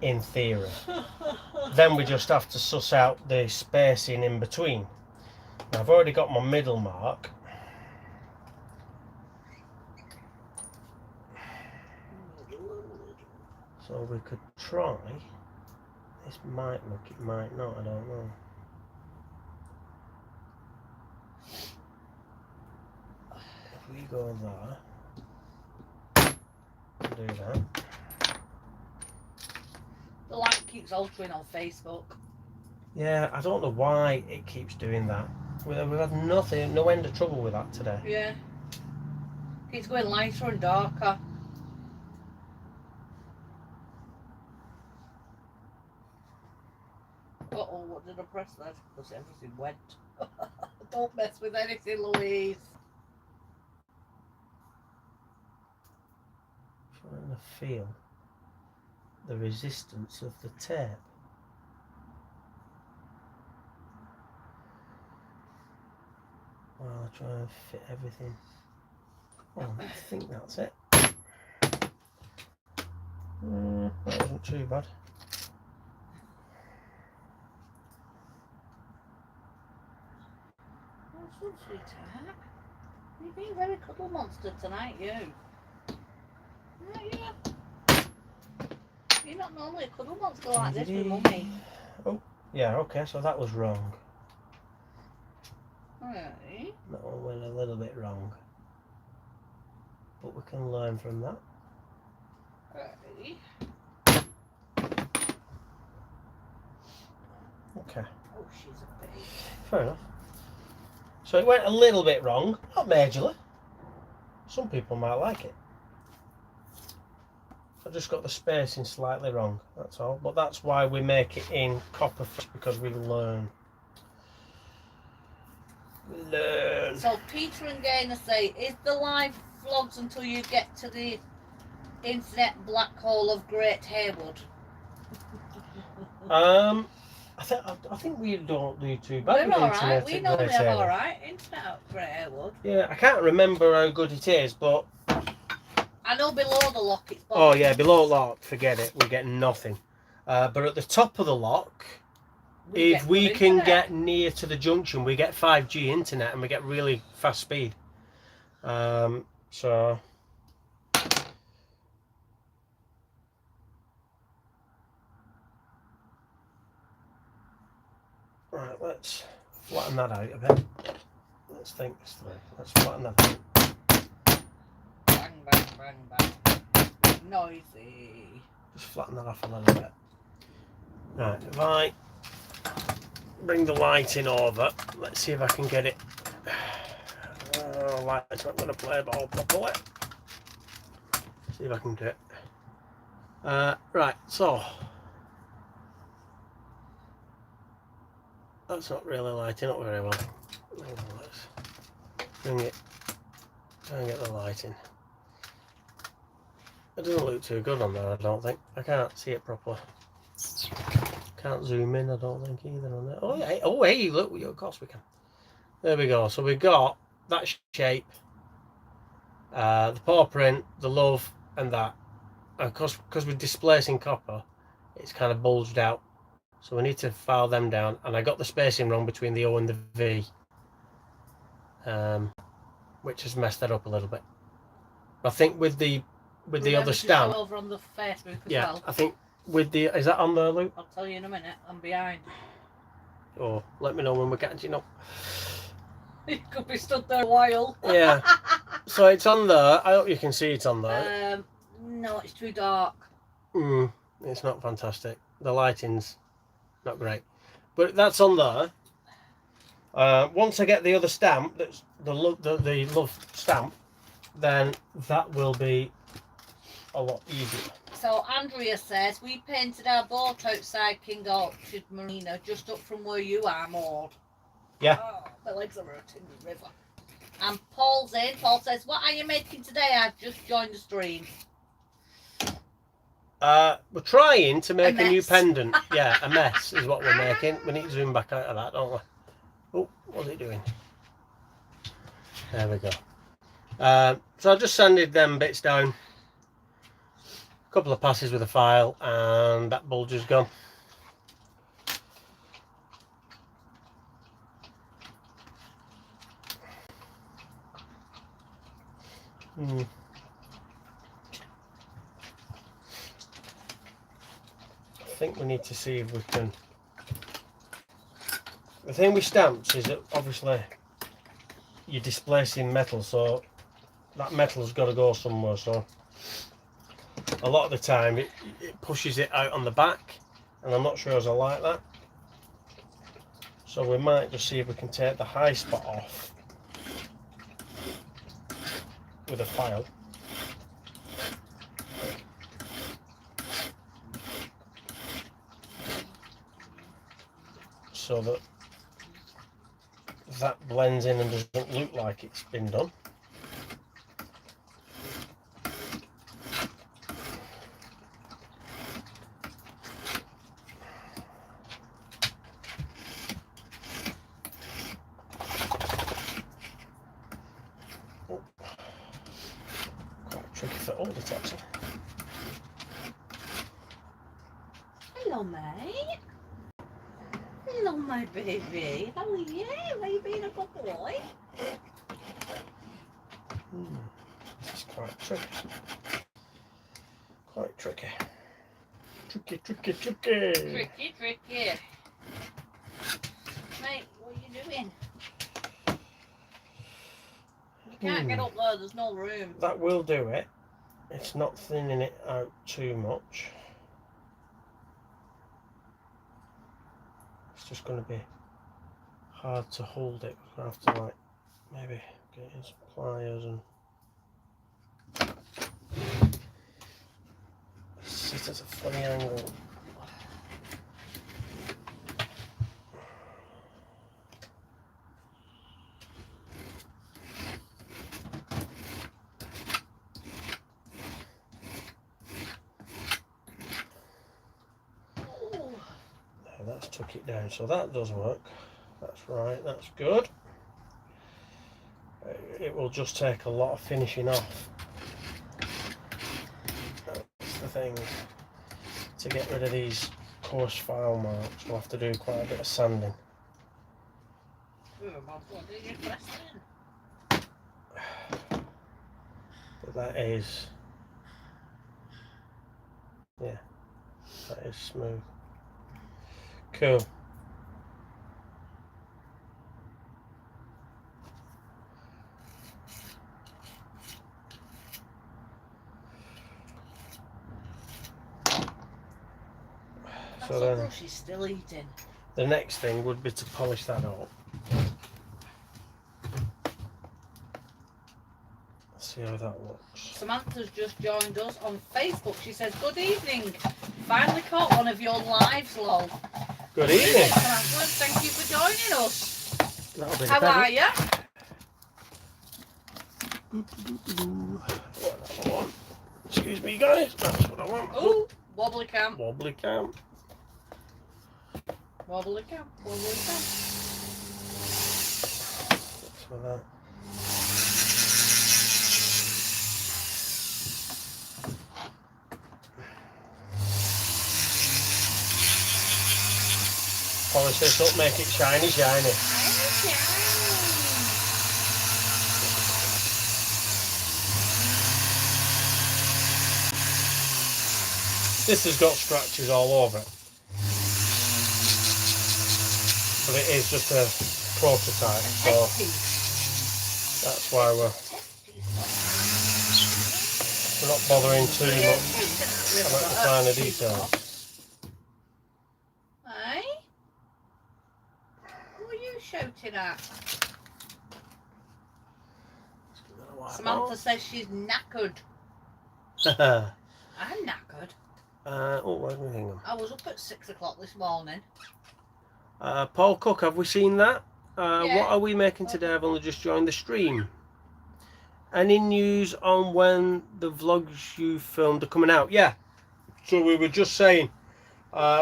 In theory. Then we just have to suss out the spacing in between. Now, I've already got my middle mark. So we could try. This might look, it might not, I don't know. If we go there, do that. The light keeps altering on Facebook. Yeah, I don't know why it keeps doing that. We've had nothing, no end of trouble with that today. Yeah. Keeps going lighter and darker. Uh-oh, what did I press there? Because everything went. Don't mess with anything, Louise. Trying to feel the resistance of the tape. While I try and fit everything. Oh, I think that's it. That wasn't too bad. Oh, sweetheart. You've been very cuddle monster tonight, you. Yeah. You're not normally a cuddle monster like this with Mummy. Oh, yeah, okay, so that was wrong. Right. That one went a little bit wrong. But we can learn from that. Right. Okay. Oh, she's a baby. Fair enough. So it went a little bit wrong, not majorly. Some people might like it. I just got the spacing slightly wrong, that's all. But that's why we make it in copper, because we learn. So Peter and Gaynor say, is the live vlogs until you get to the internet black hole of Great Haywood? I think we don't do too bad with We're internet. alright, we normally have alright internet at Great Haywood. Yeah, I can't remember how good it is, but I know below the lock it's oh yeah, below lock, forget it, we get nothing. But at the top of the lock, if we can get near to the junction, we get 5G internet and we get really fast speed. So right, let's flatten that out a bit. Let's think this through. Let's flatten that out. Bang, bang, bang, bang. Noisy. Just flatten that off a little bit. Right, if I bring the lighting over, let's see if I can get it. Light's not going to play ball properly. See if I can do it. Right, so that's not really lighting up very well. Let's bring it, try and get the lighting. It doesn't look too good on there, I don't think. I can't see it properly. Can't zoom in, I don't think either on there. Oh yeah, oh hey, look, of course we can. There we go. So we got that shape, the paw print, the love, and that. And because we're displacing copper, it's kind of bulged out. So we need to file them down. And I got the spacing wrong between the O and the V, which has messed that up a little bit. I think with the other stamp. Over on the Facebook as yeah, well. I think with the, is that on there, Luke? I'll tell you in a minute. I'm behind. Oh, let me know when we're catching up. You could be stood there a while. Yeah. So it's on there. I hope you can see it on there. No, it's too dark. It's not fantastic. The lighting's not great, but that's on there. Once I get the other stamp, that's the love stamp, then that will be a lot easier. So Andrea says, we painted our boat outside King Orchard Marina, just up from where you are, Maud. Yeah. Oh, my legs are hurting the river. And Paul's in. Paul says, what are you making today? I've just joined the stream. We're trying to make a new pendant. Yeah, a mess is what we're making. We need to zoom back out of that, don't we? Oh, what's it doing? There we go. So I just sanded them bits down. A couple of passes with a file, and that bulge is gone. think we need to see if we can. The thing with stamps is that obviously you're displacing metal, so that metal's got to go somewhere. So a lot of the time it pushes it out on the back, and I'm not sure as I like that. So we might just see if we can take the high spot off with a file. So that that blends in and doesn't look like it's been done. Oh. Quite tricky for all the tops. Hello, mate. Hello, my baby. How are you? Are you being a good boy? This is quite tricky. Quite tricky. Tricky. Tricky. Mate, what are you doing? You can't get up there, there's no room. That will do it. It's not thinning it out too much. It's just going to be hard to hold it. We're going to have to like maybe get in some pliers and sit at a funny angle. That's took it down, so that does work. That's right, that's good. It will just take a lot of finishing off. That's the thing. To get rid of these coarse file marks, we'll have to do quite a bit of sanding. But that is, yeah, that is smooth. Cool. So then she's still eating. The next thing would be to polish that up. See how that looks. Samantha's just joined us on Facebook. She says, "Good evening. Finally caught one of your lives, lol." Good evening. Samantha, thank you for joining us. How are you? Excuse me, guys. That's what I want. Oh, wobbly cam. Wobbly cam. Wobbly cam. Wobbly cam. That's for that. Polish this up, make it shiny. This has got scratches all over it, but it is just a prototype, so that's why we're not bothering too much about the finer details. Shouting at. Samantha says she's knackered. I'm knackered. Where's my thing? I was up at 6 o'clock this morning. Paul Cook, have we seen that? Yeah. What are we making today? I've only just joined the stream. Any news on when the vlogs you filmed are coming out? Yeah. So we were just saying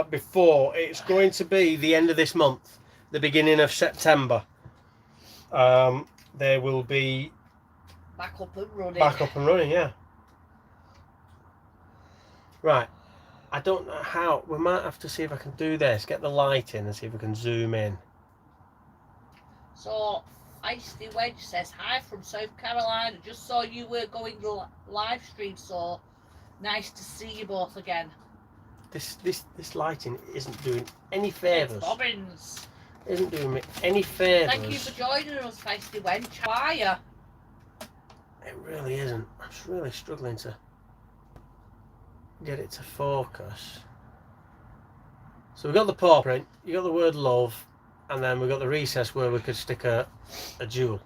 before, it's going to be the end of this month. The beginning of September. They will be back up and running. Yeah. Right. I don't know how. We might have to see if I can do this. Get the light in and see if we can zoom in. So, Feisty Wedge says, "Hi from South Carolina. Just saw you were going live stream, so nice to see you both again." this lighting isn't doing any favours. Bobbins. Isn't doing me any favours. Thank you for joining us, Feisty Wench. How are you? It really isn't. I'm just really struggling to get it to focus. So we've got the paw print, you got the word love, and then we've got the recess where we could stick a jewel.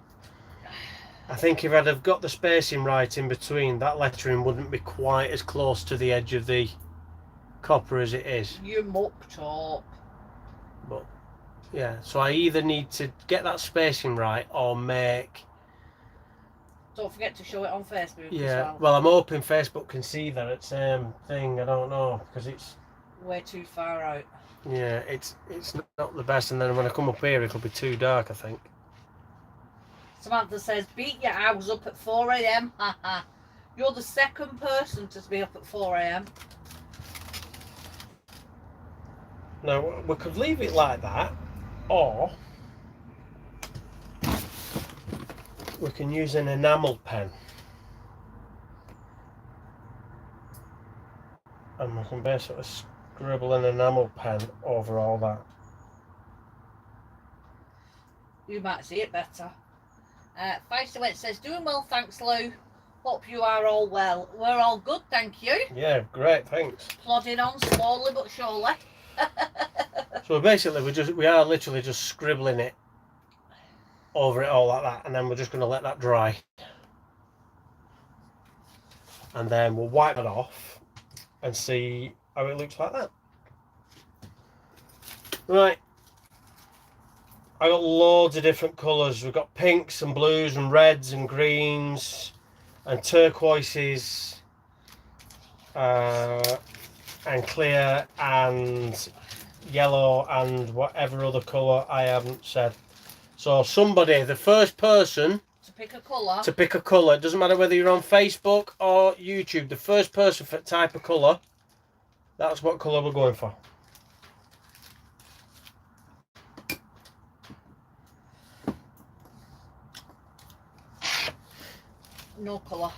I think if I'd have got the spacing right in between, that lettering wouldn't be quite as close to the edge of the copper as it is. You mucked up. But yeah, so I either need to get that spacing right or make... Don't forget to show it on Facebook Yeah, as well I'm hoping Facebook can see that thing, I don't know, because it's... way too far out. Yeah, it's not the best, and then when I come up here it'll be too dark, I think. Samantha says, beat your hours up at 4 AM. Haha. You're the second person to be up at 4 AM. Now, we could leave it like that, or we can use an enamel pen. And we can basically scribble an enamel pen over all that. You might see it better. Feisty Wet says, doing well, thanks, Lou. Hope you are all well. We're all good, thank you. Yeah, great, thanks. Plodding on slowly but surely. So basically, we are literally just scribbling it over it all like that, and then we're just going to let that dry. And then we'll wipe it off and see how it looks like that. Right. I got loads of different colours. We've got pinks and blues and reds and greens and turquoises and clear and yellow and whatever other colour I haven't said. So somebody, the first person to pick a colour, it doesn't matter whether you're on Facebook or YouTube, the first person for type of colour, that's what colour we're going for. No colour.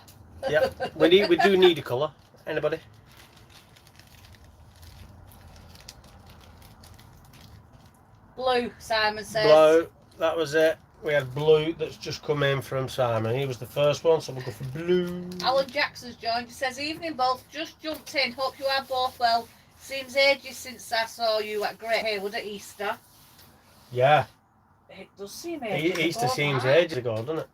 Yeah, we do need a colour. Anybody? Blue, Simon says. Blue, that was it. We had blue that's just come in from Simon. He was the first one, so we'll go for blue. Alan Jackson's joined. He says, evening both, just jumped in. Hope you are both well. Seems ages since I saw you at Great Haywood at Easter. Yeah. It does seem ages ago. Easter seems ages ago, doesn't it?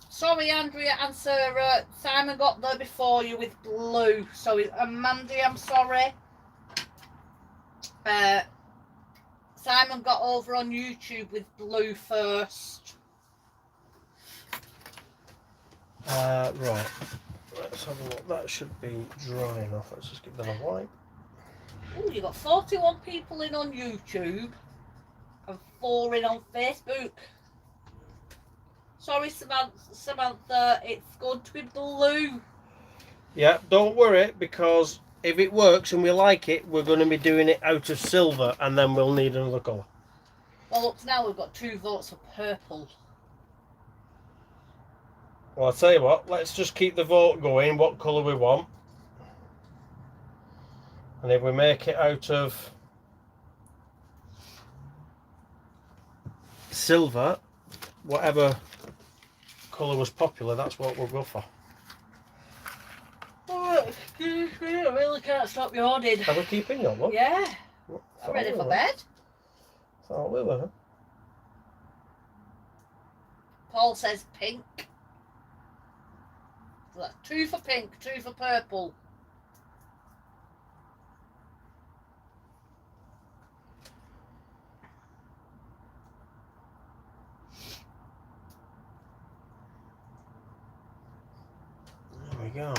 Sorry, Andrea and Sarah. Simon got there before you with blue. So, Mandy, I'm sorry. Simon got over on YouTube with blue first. Right. Let's have a look. That should be dry enough. Let's just give that a wipe. Oh, you got 41 people in on YouTube and 4 in on Facebook. Sorry, Samantha, it's going to be blue. Yeah, don't worry, because if it works and we like it, we're going to be doing it out of silver, and then we'll need another colour. Well, up to now we've got 2 votes for purple. Well, I'll tell you what, let's just keep the vote going, what colour we want. And if we make it out of silver, whatever colour was popular, that's what we'll go for. Oh, excuse me, I really can't stop yawning. Are we keeping your look? Yeah. I'm ready for bed. Thought we were. Paul says pink. So that's 2 for pink, 2 for purple. There we go.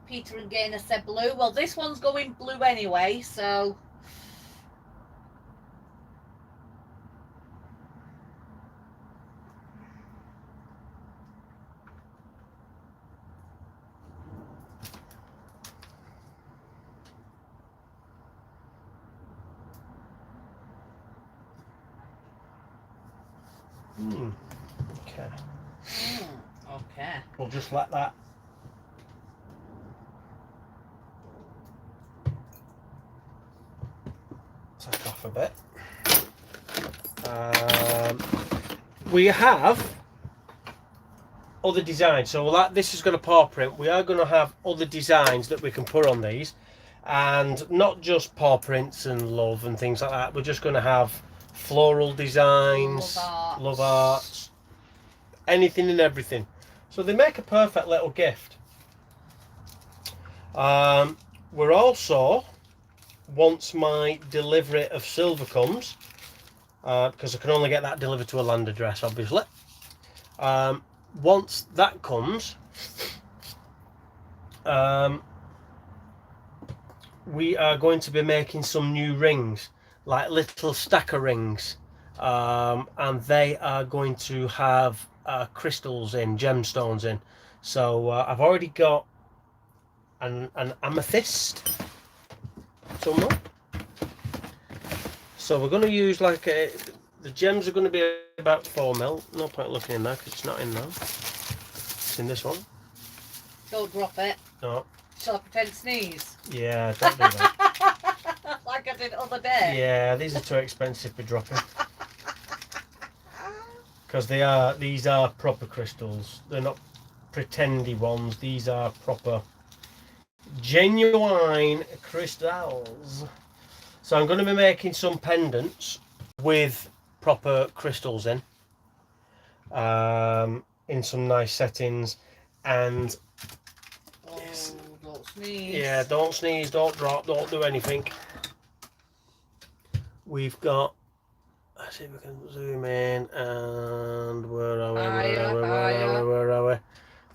Peter and Gaynor said blue. Well, this one's going blue anyway, so... Okay. Okay. We'll just let that take off a bit. We have other designs, so like this is going to paw print. We are going to have other designs that we can put on these, and not just paw prints and love and things like that. We're just going to have floral designs, love arts, anything and everything. So they make a perfect little gift. We're also, once my delivery of silver comes, because I can only get that delivered to a land address, obviously. Once that comes, we are going to be making some new rings, like little stacker rings, and they are going to have crystals in, gemstones in. So I've already got an amethyst somewhere. So we're going to use like the gems are going to be about 4mm. No point looking in there because it's not in there. It's in this one. Don't drop it. No. Shall I pretend to sneeze? Yeah, don't do that. Like I did the other day. Yeah, these are too expensive for dropping. Because these are proper crystals. They're not pretendy ones. These are proper, genuine crystals. So I'm going to be making some pendants with proper crystals in some nice settings, and don't sneeze. Yeah, don't sneeze, don't drop, don't do anything. We've got, let's see if we can zoom in, and where are we?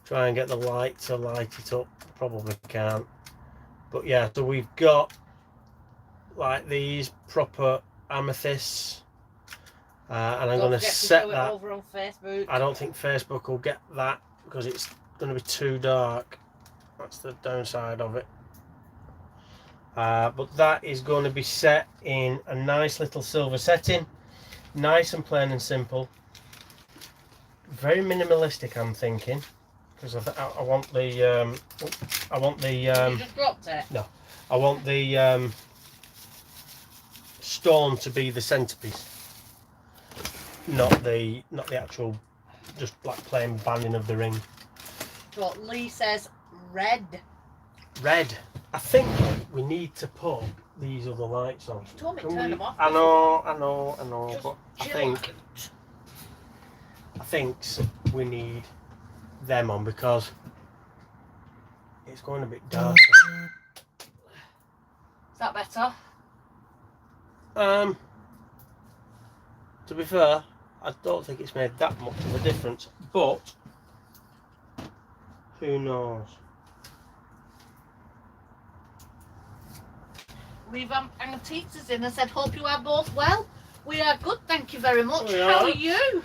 Try and get the light to light it up. Probably can't, but yeah. So we've got like these proper amethysts, and I'm going to set that over on Facebook. I don't think Facebook will get that because it's going to be too dark. That's the downside of it. But that is going to be set in a nice little silver setting, nice and plain and simple, very minimalistic. I'm thinking, because I want the You just dropped it. No, I want the stone to be the centerpiece, not the actual just like plain banding of the ring. But Lee says red. Red. I think we need to put these other lights on. You told me to turn them off. I know, just but I think we need them on because it's going a bit darker. Is that better? To be fair, I don't think it's made that much of a difference, but who knows? We've antiques in and said, hope you are both well. We are good, thank you very much. How are you?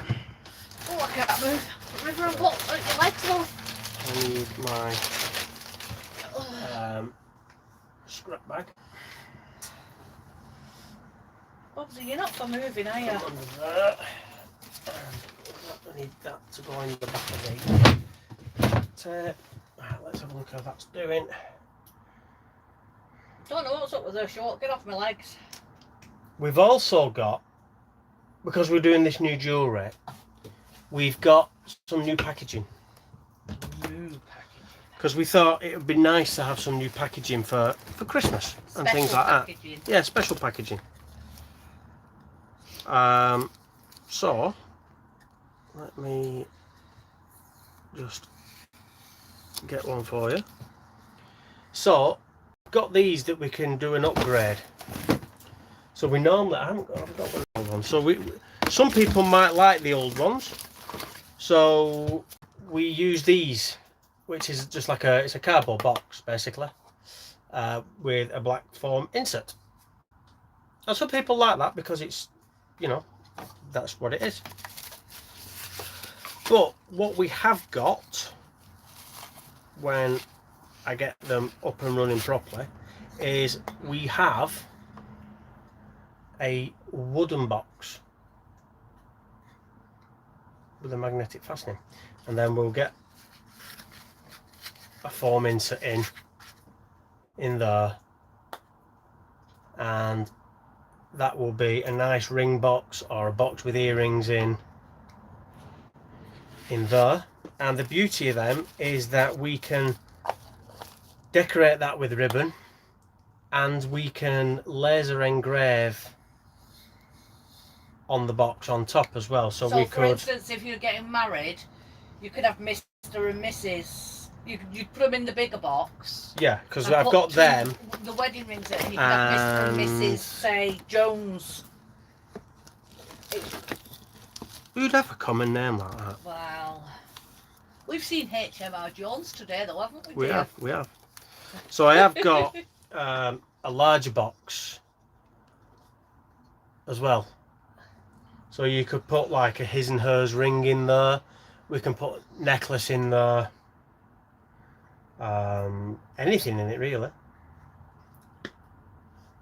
Oh, I can't move. River and what? Your legs off. I need my scrap bag. Bobsy, you're not for moving, are you? Under there. And I need that to go in the back of the tape. Right, let's have a look how that's doing. Don't know what's up with her short. Get off my legs. We've also got, because we're doing this new jewellery, we've got some new packaging. Because we thought it would be nice to have some new packaging for Christmas and things like packaging. that. Yeah, special packaging. So let me just get one for you. So got these that we can do an upgrade. So we normally I've got one of the old ones. So some people might like the old ones. So we use these, which is just like it's a cardboard box basically, with a black foam insert. And some people like that because it's, you know, that's what it is. But what we have got when I get them up and running properly is we have a wooden box with a magnetic fastening, and then we'll get a foam insert in there, and that will be a nice ring box or a box with earrings in there. And the beauty of them is that we can decorate that with ribbon, and we can laser engrave on the box on top as well. So we for instance, if you're getting married, you could have Mr. and Mrs. You'd put them in the bigger box. Yeah, because I've got them. The wedding rings in, and you could have Mr. and Mrs. say Jones. Who'd have a common name like that? Wow. We've seen HMR Jones today though, haven't we? We have. So I have got a larger box as well. So you could put like a his and hers ring in there. We can put necklace in there. Anything in it really.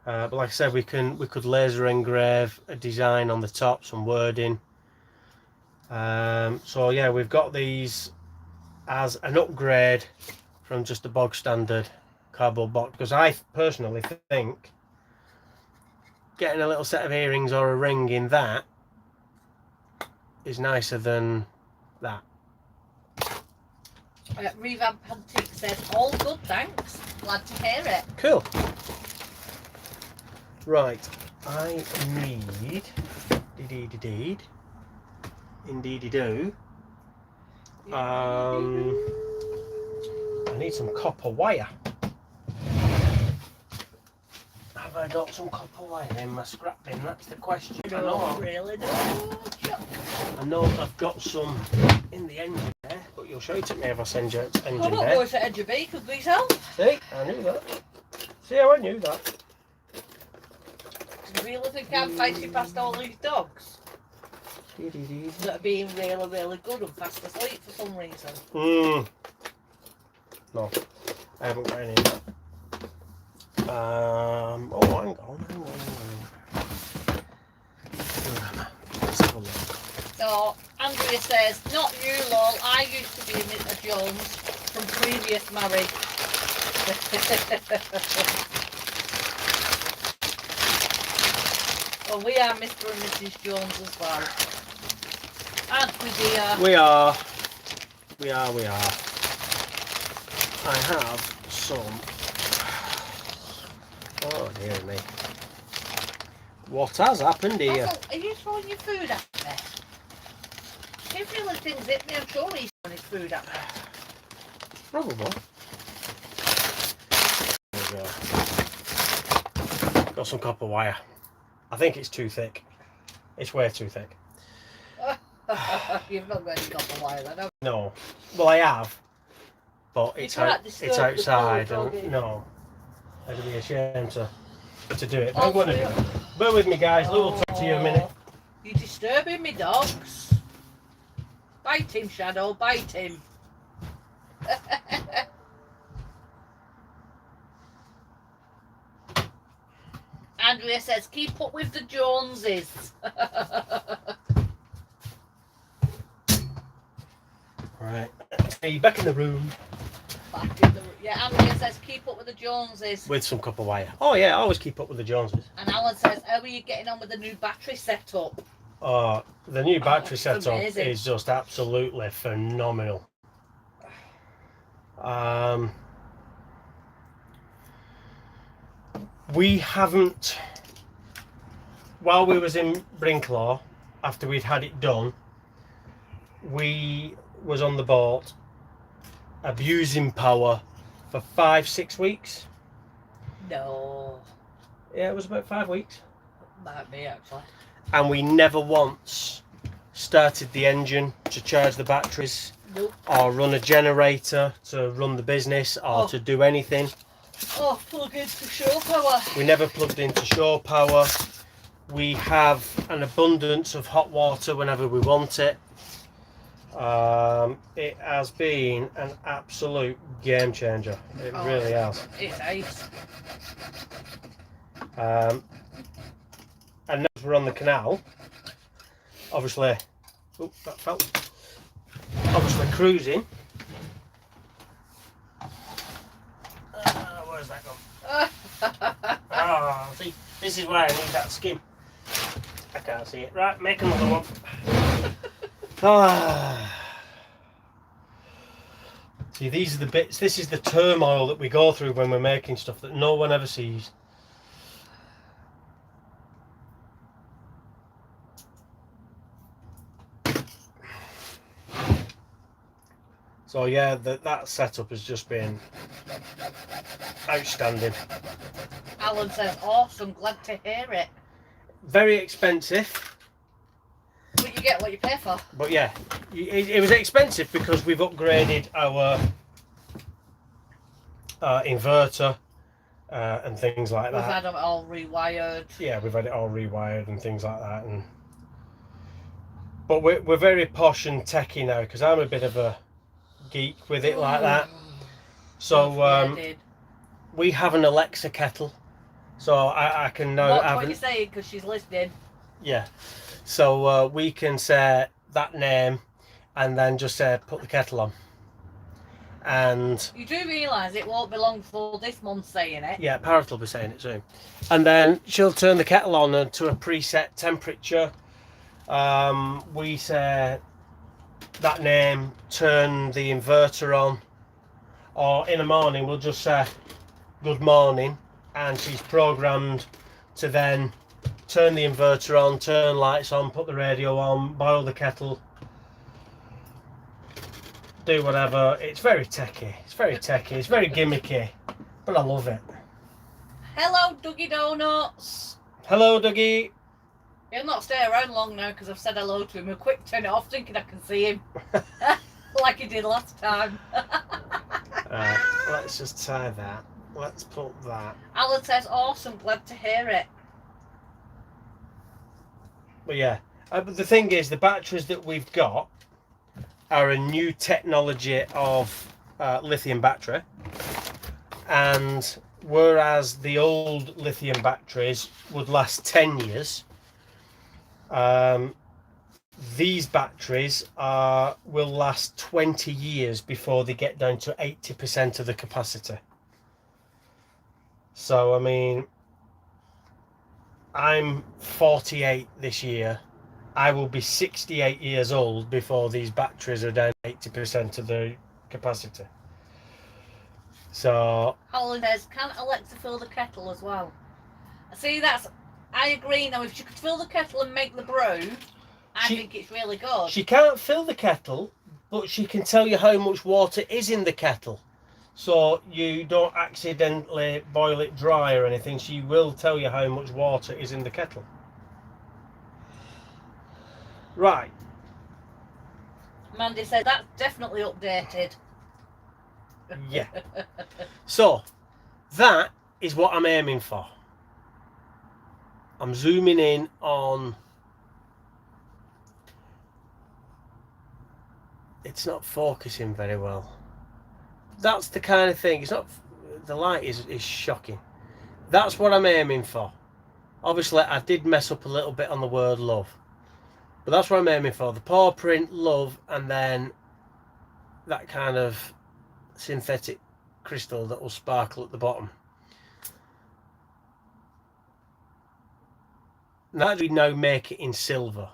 But like I said, we could laser engrave a design on the top, some wording. So yeah, we've got these as an upgrade from just a bog standard cardboard box, because I personally think getting a little set of earrings or a ring in that is nicer than that. Revamp Antique says, all good, thanks. Glad to hear it. Cool. Right, I need, indeedy do. I need some copper wire. Have I got some copper wire in my scrap bin? That's the question. I know I've got some in the engine there, but you'll show it to me if I send you engine I'm not there. going to edge of B, could we help? See, I knew that. See how I knew that? Do you really think I'm fighting past all these dogs that are being really, really good and fast asleep for some reason? No, I haven't got any of that. Oh, hang on. Let's have a look. So, Andrea says, not you, lol. I used to be a Mr. Jones from previous marriage. Well, we are Mr. and Mrs. Jones as well. Aren't we, dear? We are. I have some. Oh dear me. What has happened here? Are you throwing your food at me? If really things hit me, I'm sure he's throwing his food at me. Probably. There we go. Got some copper wire. I think it's too thick. It's way too thick. You've not got any copper wire then, have you? No. Well, I have. But it's outside. And, no. It'd be a shame to do it. But I'm going to do it. Bear with me, guys. We'll talk to you in a minute. You're disturbing me, dogs. Bite him, Shadow. Bite him. Andrea says, keep up with the Joneses. Right. Are you back in the room? Yeah, Andrea says, keep up with the Joneses. With some copper wire. Oh yeah, I always keep up with the Joneses. And Alan says, how are you getting on with the new battery setup? Oh, the new battery setup is just absolutely phenomenal. We haven't, while we was in Brinklaw, after we'd had it done, we was on the boat abusing power for 5-6 weeks. No. Yeah, it was about 5 weeks. Might be, actually. And we never once started the engine to charge the batteries. Nope. Or run a generator to run the business or to do anything. Oh, plug into shore power. We never plugged into shore power. We have an abundance of hot water whenever we want it. It has been an absolute game changer. It really has. It's nice. And now we're on the canal, obviously, oh, that fell. Obviously cruising. Where's that gone? Oh, see, this is why I need that skim. I can't see it. Right, make another one. See, these are the bits, this is the turmoil that we go through when we're making stuff that no one ever sees. So yeah, that setup has just been outstanding. Alan says, awesome, glad to hear it. Very expensive. But you get what you pay for. But yeah, it was expensive because we've upgraded our inverter and things like that. We've had it all rewired. Yeah, we've had it all rewired and things like that. But we're very posh and techy now because I'm a bit of a geek with it like that. So we have an Alexa kettle, so I can now watch what you're saying because she's listening. Yeah. So we can say that name and then just say put the kettle on. And you do realise it won't be long before this month's saying it. Yeah, Parrot will be saying it soon. And then she'll turn the kettle on to a preset temperature. We say that name, turn the inverter on, or in the morning we'll just say good morning, and she's programmed to then turn the inverter on, turn lights on, put the radio on, boil the kettle, do whatever. It's very techy, it's very gimmicky, but I love it. Hello Dougie Donuts. Hello Dougie. He'll not stay around long now because I've said hello to him. He'll quick turn it off thinking I can see him. Like he did last time. Right, let's just tie that. Let's put that. Alan says, awesome, glad to hear it. But yeah, but the thing is, the batteries that we've got are a new technology of lithium battery. And whereas the old lithium batteries would last 10 years, these batteries will last 20 years before they get down to 80% of the capacity. So I mean, I'm 48 this year. I will be 68 years old before these batteries are down to 80% of the capacity. So Holly says, can Alexa fill the kettle as well? See, I agree now. If she could fill the kettle and make the brew, I think it's really good. She can't fill the kettle, but she can tell you how much water is in the kettle. So you don't accidentally boil it dry or anything. She will tell you how much water is in the kettle. Right. Mandy said that's definitely updated. Yeah. So that is what I'm aiming for. I'm zooming in on. It's not focusing very well. That's the kind of thing. It's not. The light is shocking. That's what I'm aiming for. Obviously, I did mess up a little bit on the word love, but that's what I'm aiming for. The paw print, love, and then that kind of synthetic crystal that will sparkle at the bottom. That we now make it in silver,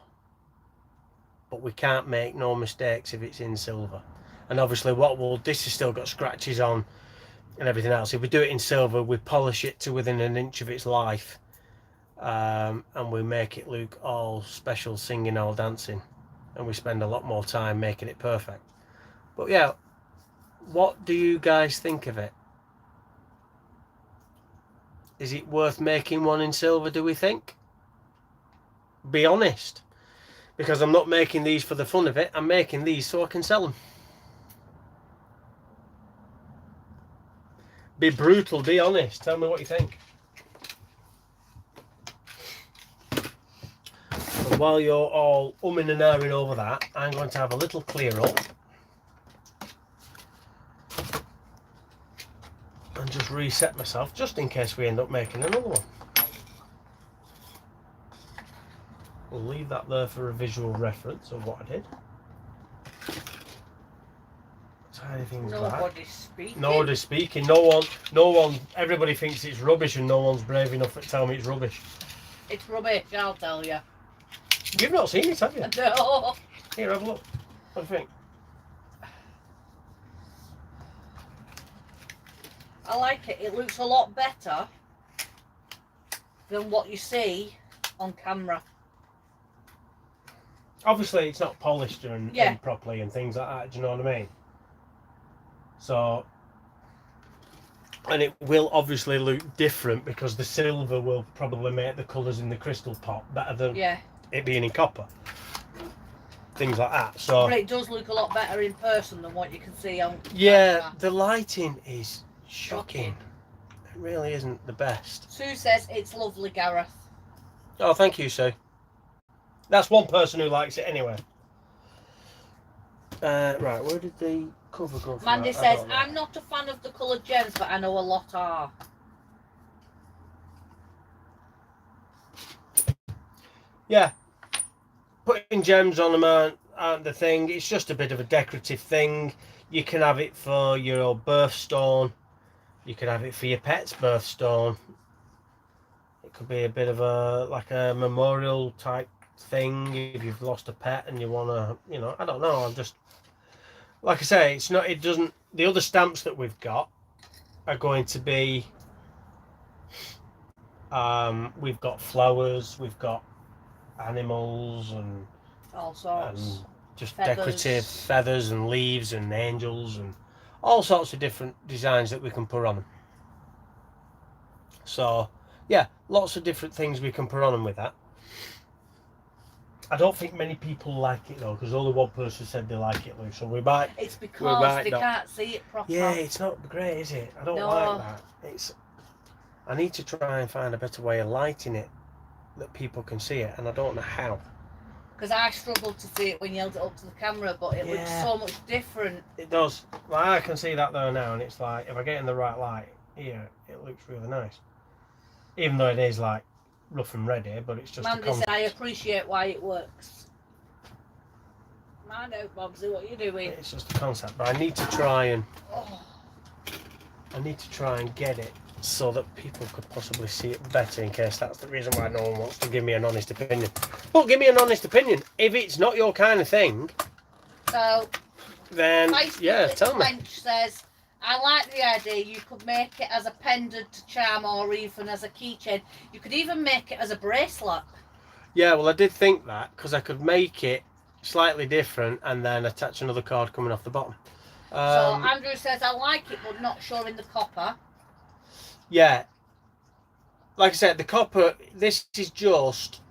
but we can't make no mistakes if it's in silver. And obviously this has still got scratches on and everything else. If we do it in silver, we polish it to within an inch of its life, and we make it look all special, singing, all dancing, and we spend a lot more time making it perfect. But yeah, what do you guys think of it? Is it worth making one in silver, do we think? Be honest, because I'm not making these for the fun of it. I'm making these so I can sell them. Be brutal, be honest. Tell me what you think. And while you're all umming and ahhing over that, I'm going to have a little clear up and just reset myself, just in case we end up making another one. We'll leave that there for a visual reference of what I did. anything's Nobody's speaking. Nobody's speaking. No one. Everybody thinks it's rubbish, and no one's brave enough to tell me it's rubbish. It's rubbish, I'll tell you. You've not seen it, have you? No. Here, have a look. What do you think? I like it. It looks a lot better than what you see on camera. Obviously, it's not polished and properly and things like that. Do you know what I mean? So, and it will obviously look different because the silver will probably make the colours in the crystal pop better than it being in copper. Things like that. So, but it does look a lot better in person than what you can see on camera. The lighting is shocking. It really isn't the best. Sue says it's lovely, Gareth. Oh, thank you, Sue. That's one person who likes it anyway. Right, where did the cover go from? Mandy says, I'm not a fan of the coloured gems, but I know a lot are. Yeah. Putting gems on them aren't the thing. It's just a bit of a decorative thing. You can have it for your birthstone. You can have it for your pet's birthstone. It could be a bit of a memorial type thing if you've lost a pet and you want to, I don't know. I'm just, like I say, the other stamps that we've got are going to be, we've got flowers, we've got animals and all sorts, and just decorative feathers and leaves and angels and all sorts of different designs that we can put on them. So yeah, lots of different things we can put on them with that. I don't think many people like it though, because only one person said they like it, Lou. So we might. It's because they can't see it properly. Yeah, it's not great, is it? I don't like that. I need to try and find a better way of lighting it that people can see it, and I don't know how. Because I struggled to see it when you held it up to the camera, but it looks so much different. It does. Well, I can see that there now, and it's like if I get in the right light here, it looks really nice. Even though it is like rough and ready, but it's just. Mandy said, I appreciate why it works. I know, Bobsy, what you're doing. It's just a concept, but I need to try and. I need to try and get it so that people could possibly see it better, in case that's the reason why no one wants to give me an honest opinion. But give me an honest opinion. If it's not your kind of thing, so then tell me. French says, I like the idea. You could make it as a pendant to charm or even as a keychain. You could even make it as a bracelet. Yeah, well, I did think that, because I could make it slightly different and then attach another card coming off the bottom. So Andrew says, I like it, but not sure in the copper. Yeah. Like I said, the copper, this is just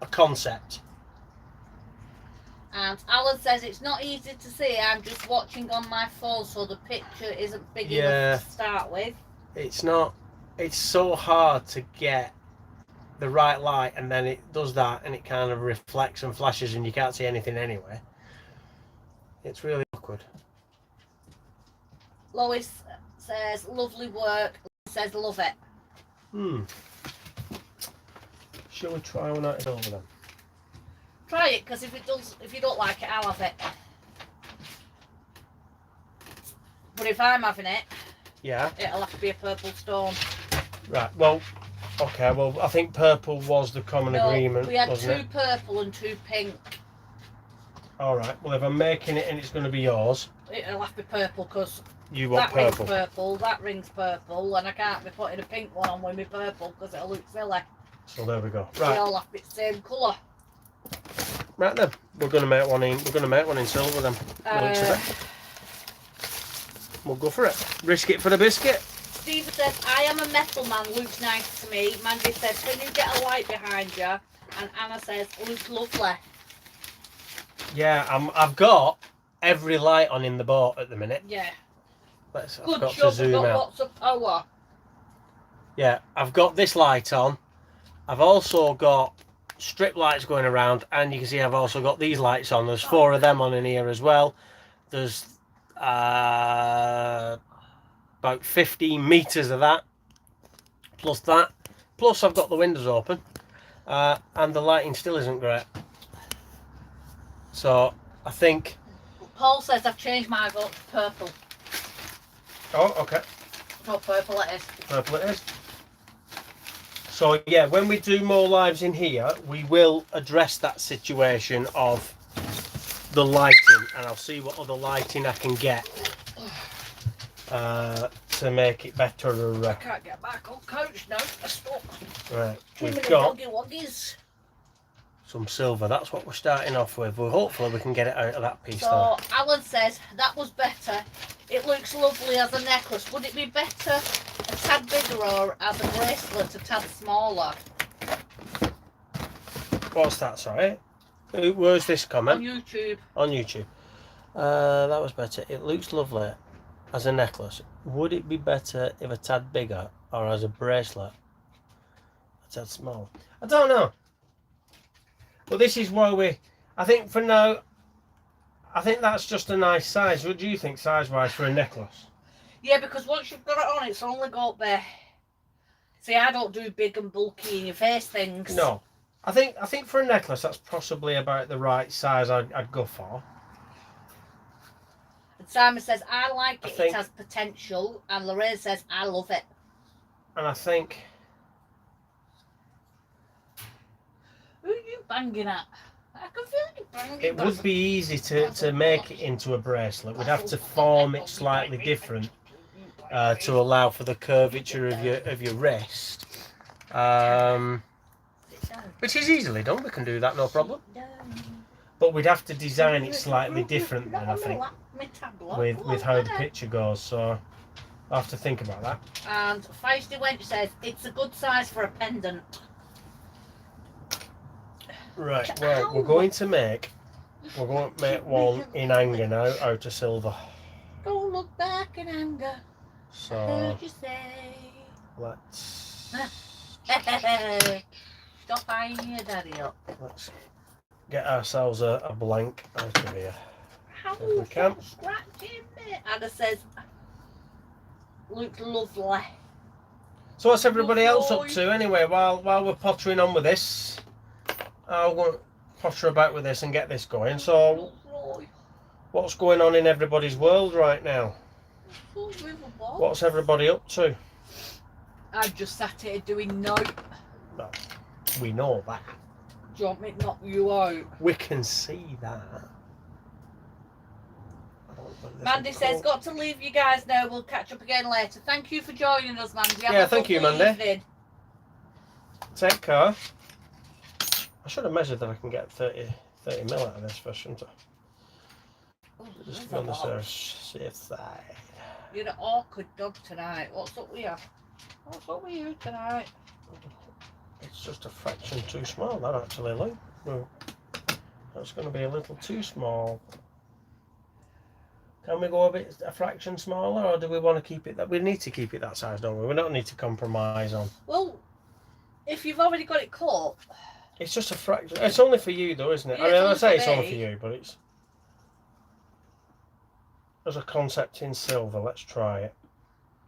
a concept. And Alan says, it's not easy to see. I'm just watching on my phone, so the picture isn't big enough to start with. It's not. It's so hard to get the right light, and then it does that, and it kind of reflects and flashes, and you can't see anything anyway. It's really awkward. Lois says, lovely work. Says, love it. Shall we try one out over then? Try it, because if you don't like it, I'll have it. But if I'm having it, it'll have to be a purple stone. Right. Well, okay. Well, I think purple was the common agreement. We had two purple and two pink. All right. Well, if I'm making it and it's going to be yours, it'll have to be purple, because you want purple. Ring's purple, that ring's purple, and I can't be putting a pink one on with my purple because it'll look silly. So there we go. Right. They all have to be the same colour. Right then, we're gonna make one in silver then. We'll go for it. Risk it for the biscuit. Steve says, I am a metal man, looks nice to me. Mandy says, can you get a light behind you? And Anna says, looks lovely. Yeah, I've got every light on in the boat at the minute. Yeah. I've got to zoom out. Lots of power. Yeah, I've got this light on. I've also got strip lights going around, and you can see I've also got these lights on. There's 4 of them on in here as well. There's about 15 meters of that, plus that. Plus I've got the windows open, and the lighting still isn't great. So I think Paul says I've changed my vote to purple. Oh, okay. No, purple it is. Purple it is. So yeah, when we do more lives in here, we will address that situation of the lighting, and I'll see what other lighting I can get to make it better. I can't get back on coach now. Stop. Right, we've got woggies. some silver. That's what we're starting off with. Well, hopefully we can get it out of that piece So there. Alan says that was better. It looks lovely as a necklace. Would it be better a tad bigger or as a bracelet a tad smaller? What's that? Sorry. Where's this comment? On YouTube. On YouTube. That was better. It looks lovely as a necklace. Would it be better if a tad bigger or as a bracelet a tad small? I don't know. But this is why I think for now, I think that's just a nice size. What do you think size-wise for a necklace? Yeah, because once you've got it on, it's only go up there. See, I don't do big and bulky in your face things. No. I think for a necklace, that's possibly about the right size I'd go for. And Simon says, I like it, it has potential. And Lorraine says, I love it. And I think... Who are you banging at? I can feel you banging. It would be easy to make it into a bracelet. We'd have to form it slightly different to allow for the curvature of your wrist. Which is easily done. We can do that, no problem. But we'd have to design it slightly different then, I think, with how the picture goes. So I'll have to think about that. And Feisty Wench says it's a good size for a pendant. Right, well, we're going to make one in anger now, out of silver. Don't look back in anger. So I heard you say. Let's stop eyeing your daddy up. Let's get ourselves a blank out of here. How if we can. Scratching me. Anna says, looks lovely. So what's everybody else up to anyway? While we're pottering on with this, I'll go and potter about with this and get this going. So what's going on in everybody's world right now? What's everybody up to? I've just sat here doing note. No, we know that. Do you want me to knock you out? We can see that. Mandy says, got to leave you guys now. We'll catch up again later. Thank you for joining us, Mandy. Yeah, thank you, Mandy. Evening. Take care. I should have measured that I can get 30 mil out of this fish, shouldn't I? Just on the safe side. You're an awkward dog tonight. What's up with you? What's up with you tonight? It's just a fraction too small, that actually, look. No, that's going to be a little too small. Can we go a fraction smaller, or do we want to keep it that? We need to keep it that size, don't we? We don't need to compromise on. Well, if you've already got it cut. It's just a fraction. It's only for you, though, isn't it? Yeah, I mean, I say it's only for you, but it's. There's a concept in silver. Let's try it.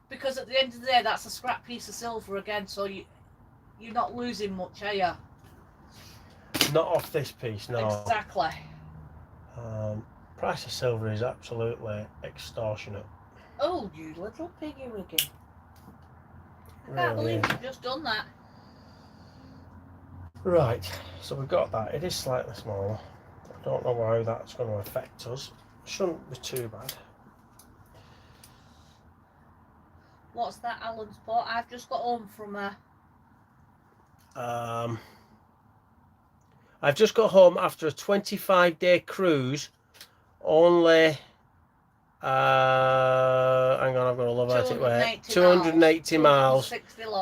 Because at the end of the day, that's a scrap piece of silver again, so you're not losing much, are you? Not off this piece, no. Exactly. Price of silver is absolutely extortionate. Oh, you little piggy wiggy. I can't believe you've just done that. Right, so we've got that. It is slightly smaller. I don't know how that's going to affect us. Shouldn't be too bad. What's that, Alan's pot? I've just got home from I've just got home after a 25-day cruise. Only hang on, I've got to love at it. Wait, 280 miles,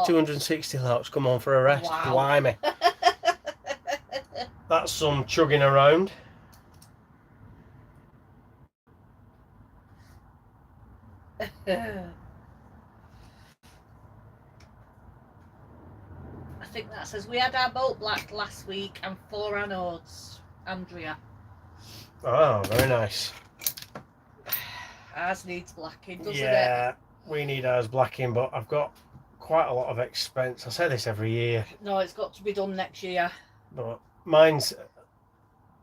260 laps. Come on for a rest. Wow. Blimey. That's some chugging around. I think that says we had our boat black last week and 4 anodes, Andrea. Oh, very nice. Ours needs blacking, doesn't it? Yeah, we need ours blacking, but I've got quite a lot of expense. I say this every year. No, it's got to be done next year. But mine's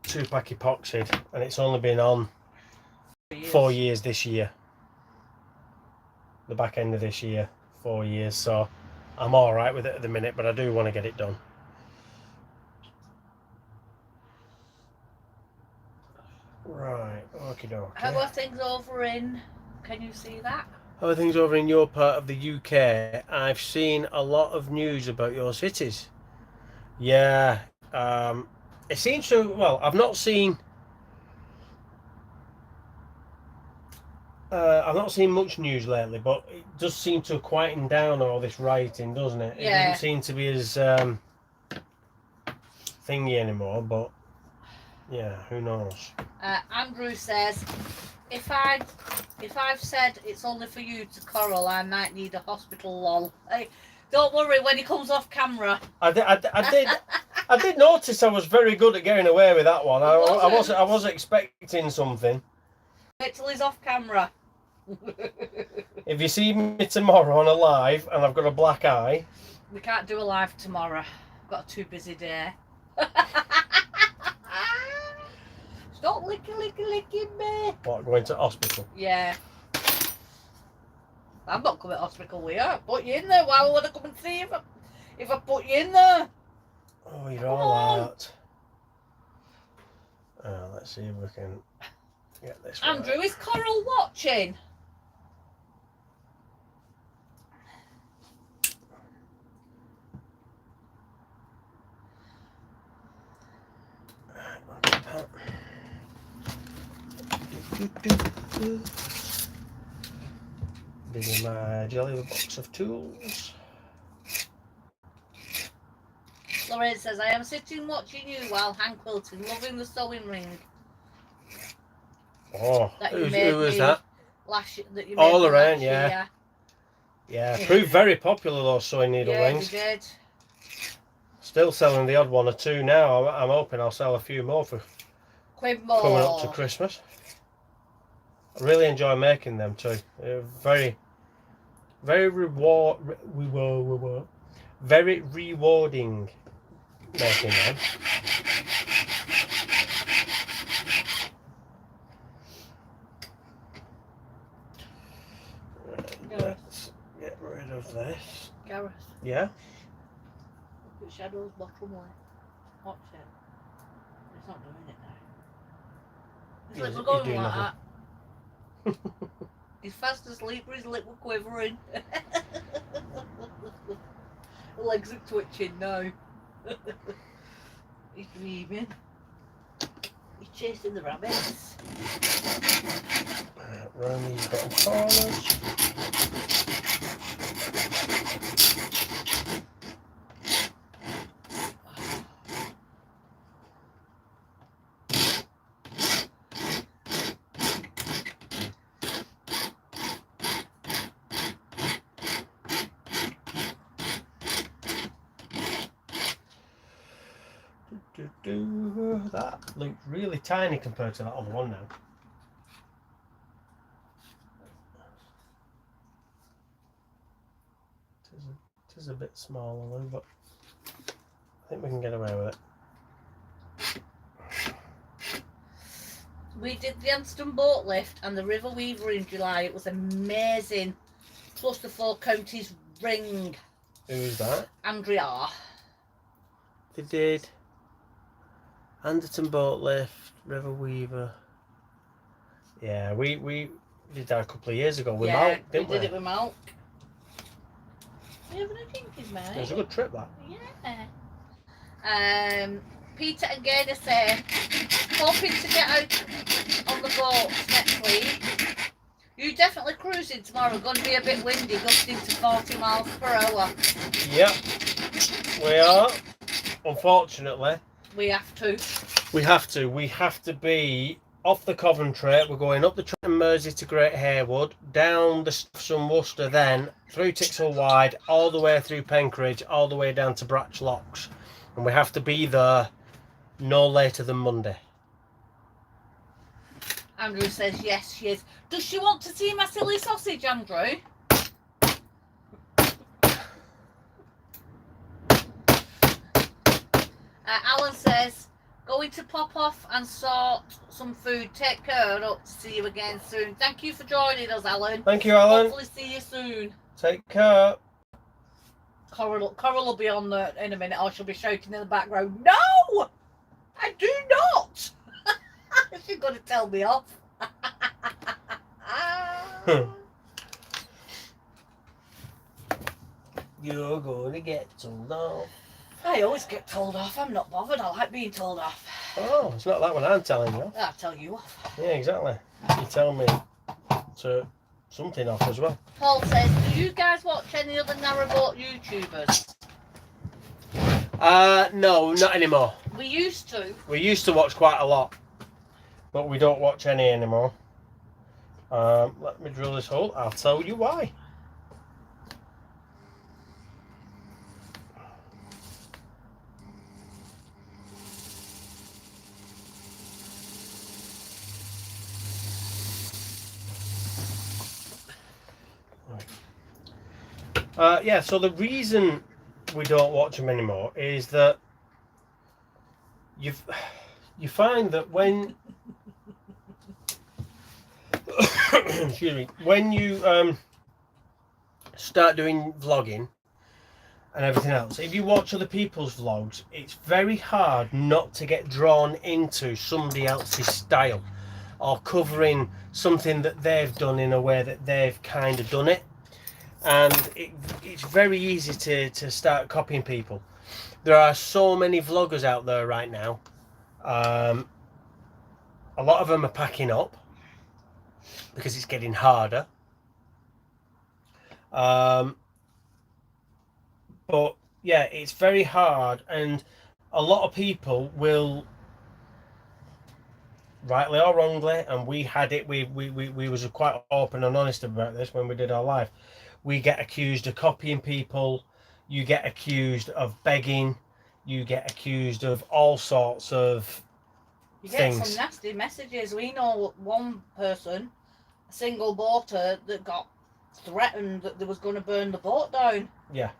2-pack epoxied, and it's only been on 4 years this year. the back end of this year, 4 years, so I'm all right with it at the minute, but I do want to get it done. Right, okie dokie. How are things over in, can you see that? How are things over in your part of the UK? I've seen a lot of news about your cities. Yeah, it seems to, well, I've not seen much news lately, but it does seem to have quietened down all this rioting, doesn't it? Yeah. It doesn't seem to be as thingy anymore, but yeah, who knows? Andrew says, if I've said it's only for you to Coral, I might need a hospital lol. Hey, don't worry when he comes off camera. I did notice I was very good at getting away with that one. I was expecting something. Wait till he's off camera. If you see me tomorrow on a live and I've got a black eye, we can't do a live tomorrow. I've got a too busy day. Stop licking me. What, going to hospital? Yeah. I'm not coming to hospital with you. Put you in there. Why would I come and see you if I put you in there? Oh, you're all out. Let's see if we can get this one. Andrew, is Coral watching? This is my jelly box of tools. Lorraine says, I am sitting watching you while hand quilting, loving the sewing ring. Oh, who was that? That you made all around, yeah. Year. Yeah, proved very popular, those sewing needle rings. Yeah, they did. Still selling the odd one or two now. I'm hoping I'll sell a few more for coming up to Christmas. I really enjoy making them too. They're very very rewarding making them. Let's get rid of this. Gareth. Yeah? Look at Shadow's bottom left. Watch it. It's not doing it now. It's like we're going like that. He's fast asleep, but his lip were quivering. The legs are twitching now. He's dreaming. He's chasing the rabbits. Round these bottom corners. That looked really tiny compared to that other one now. It is a bit smaller though, but I think we can get away with it. We did the Anston boat lift and the River Weaver in July. It was amazing. Plus the 4 Counties ring. Who was that? Andrea. They did. Anderton boat lift, River Weaver. Yeah, we did that a couple of years ago with Malk, didn't we? We did it with Malk. We having a drinking, mate. It was a good trip, that. Yeah. Peter and Gaynor say, hoping to get out on the boat next week. You definitely cruising tomorrow. Going to be a bit windy, gusting to 40 miles per hour. Yep, we are. Unfortunately. We have to. We have to be off the Coventry. We're going up the Trent and Mersey to Great Haywood, down the Staffson Worcester, then through Tixall Wide, all the way through Penkridge, all the way down to Bratch Locks. And we have to be there no later than Monday. Andrew says yes, she is. Does she want to see my silly sausage, Andrew? Alan says, Going to pop off and sort some food. Take care. Hope to see you again soon. Thank you for joining us, Alan. Thank you, Alan. Hopefully see you soon. Take care. Coral will be on there in a minute, or she'll be shouting in the background, "No! I do not!" She's going to tell me off. You're going to get told off. I always get told off. I'm not bothered. I like being told off. Oh, it's not that one I'm telling you. I'll tell you off. Yeah, exactly. You tell me to something off as well. Paul says, do you guys watch any other narrowboat YouTubers? No, not anymore. We used to. We used to watch quite a lot, but we don't watch any anymore. Let me drill this hole. I'll tell you why. Yeah, so the reason we don't watch them anymore is that you find that when excuse me, when you start doing vlogging and everything else, if you watch other people's vlogs, it's very hard not to get drawn into somebody else's style or covering something that they've done in a way that they've kind of done it. And it's very easy to start copying people. There are so many vloggers out there right now. A lot of them are packing up because it's getting harder. But yeah, it's very hard, and a lot of people will, rightly or wrongly, and we had it, we was quite open and honest about this when we did our live. We get accused of copying people, you get accused of begging, you get accused of all sorts of things. You get some nasty messages. We know one person, a single boater, that got threatened that they was going to burn the boat down. Yeah.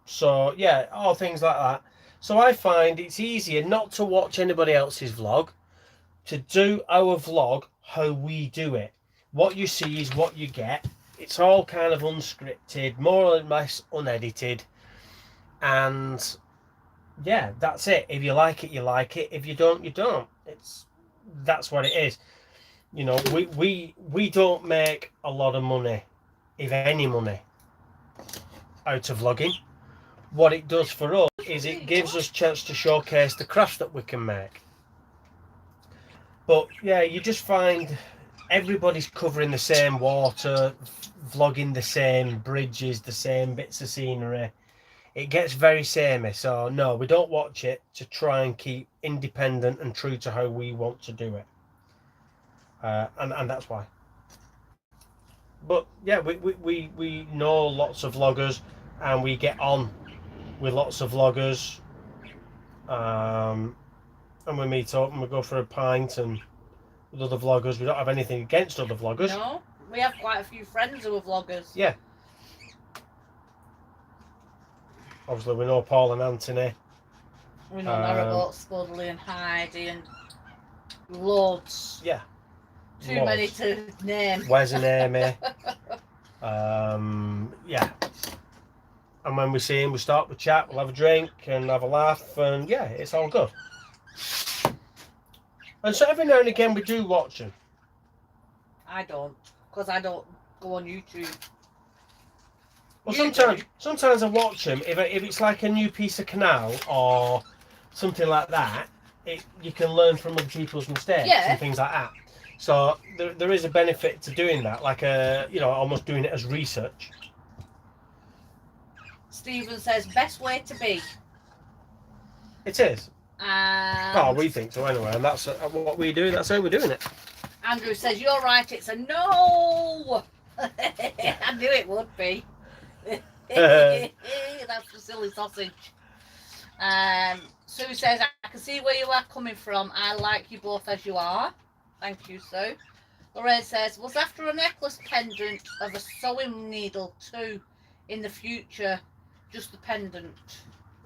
So, yeah, all things like that. So I find it's easier not to watch anybody else's vlog, to do our vlog how we do it. What you see is what you get. It's all kind of unscripted, more or less unedited, and yeah, that's it. If you like it, you like it. If you don't, you don't. That's what it is. You know, we don't make a lot of money, if any money, out of vlogging. What it does for us is it gives us a chance to showcase the crafts that we can make. But yeah, you just find everybody's covering the same water, vlogging the same bridges, the same bits of scenery. It gets very samey. So no, we don't watch it, to try and keep independent and true to how we want to do it. And that's why. But yeah, we know lots of vloggers, and we get on with lots of vloggers, and we meet up and we go for a pint and with other vloggers. We don't have anything against other vloggers. No, we have quite a few friends who are vloggers. Yeah. Obviously, we know Paul and Anthony. We know Narrowboat, Scudley and Heidi and loads. Yeah. Too many to name. Wes and Amy. Yeah. And when we see him, we start with chat, we'll have a drink and have a laugh, and yeah, it's all good. And so every now and again we do watch them. I don't, because I don't go on YouTube. Well, sometimes I watch them if it's like a new piece of Canal or something like that. You can learn from other people's mistakes and things like that. So there is a benefit to doing that, like almost doing it as research. Stephen says best way to be. It is. Oh, we think so anyway, and that's what we do. That's how we're doing it. Andrew says you're right. It's a no. I knew it would be. That's the silly sausage. Sue says I can see where you are coming from. I like you both as you are. Thank you, Sue. Lorraine says was after a necklace pendant of a sewing needle too in the future. Just the pendant.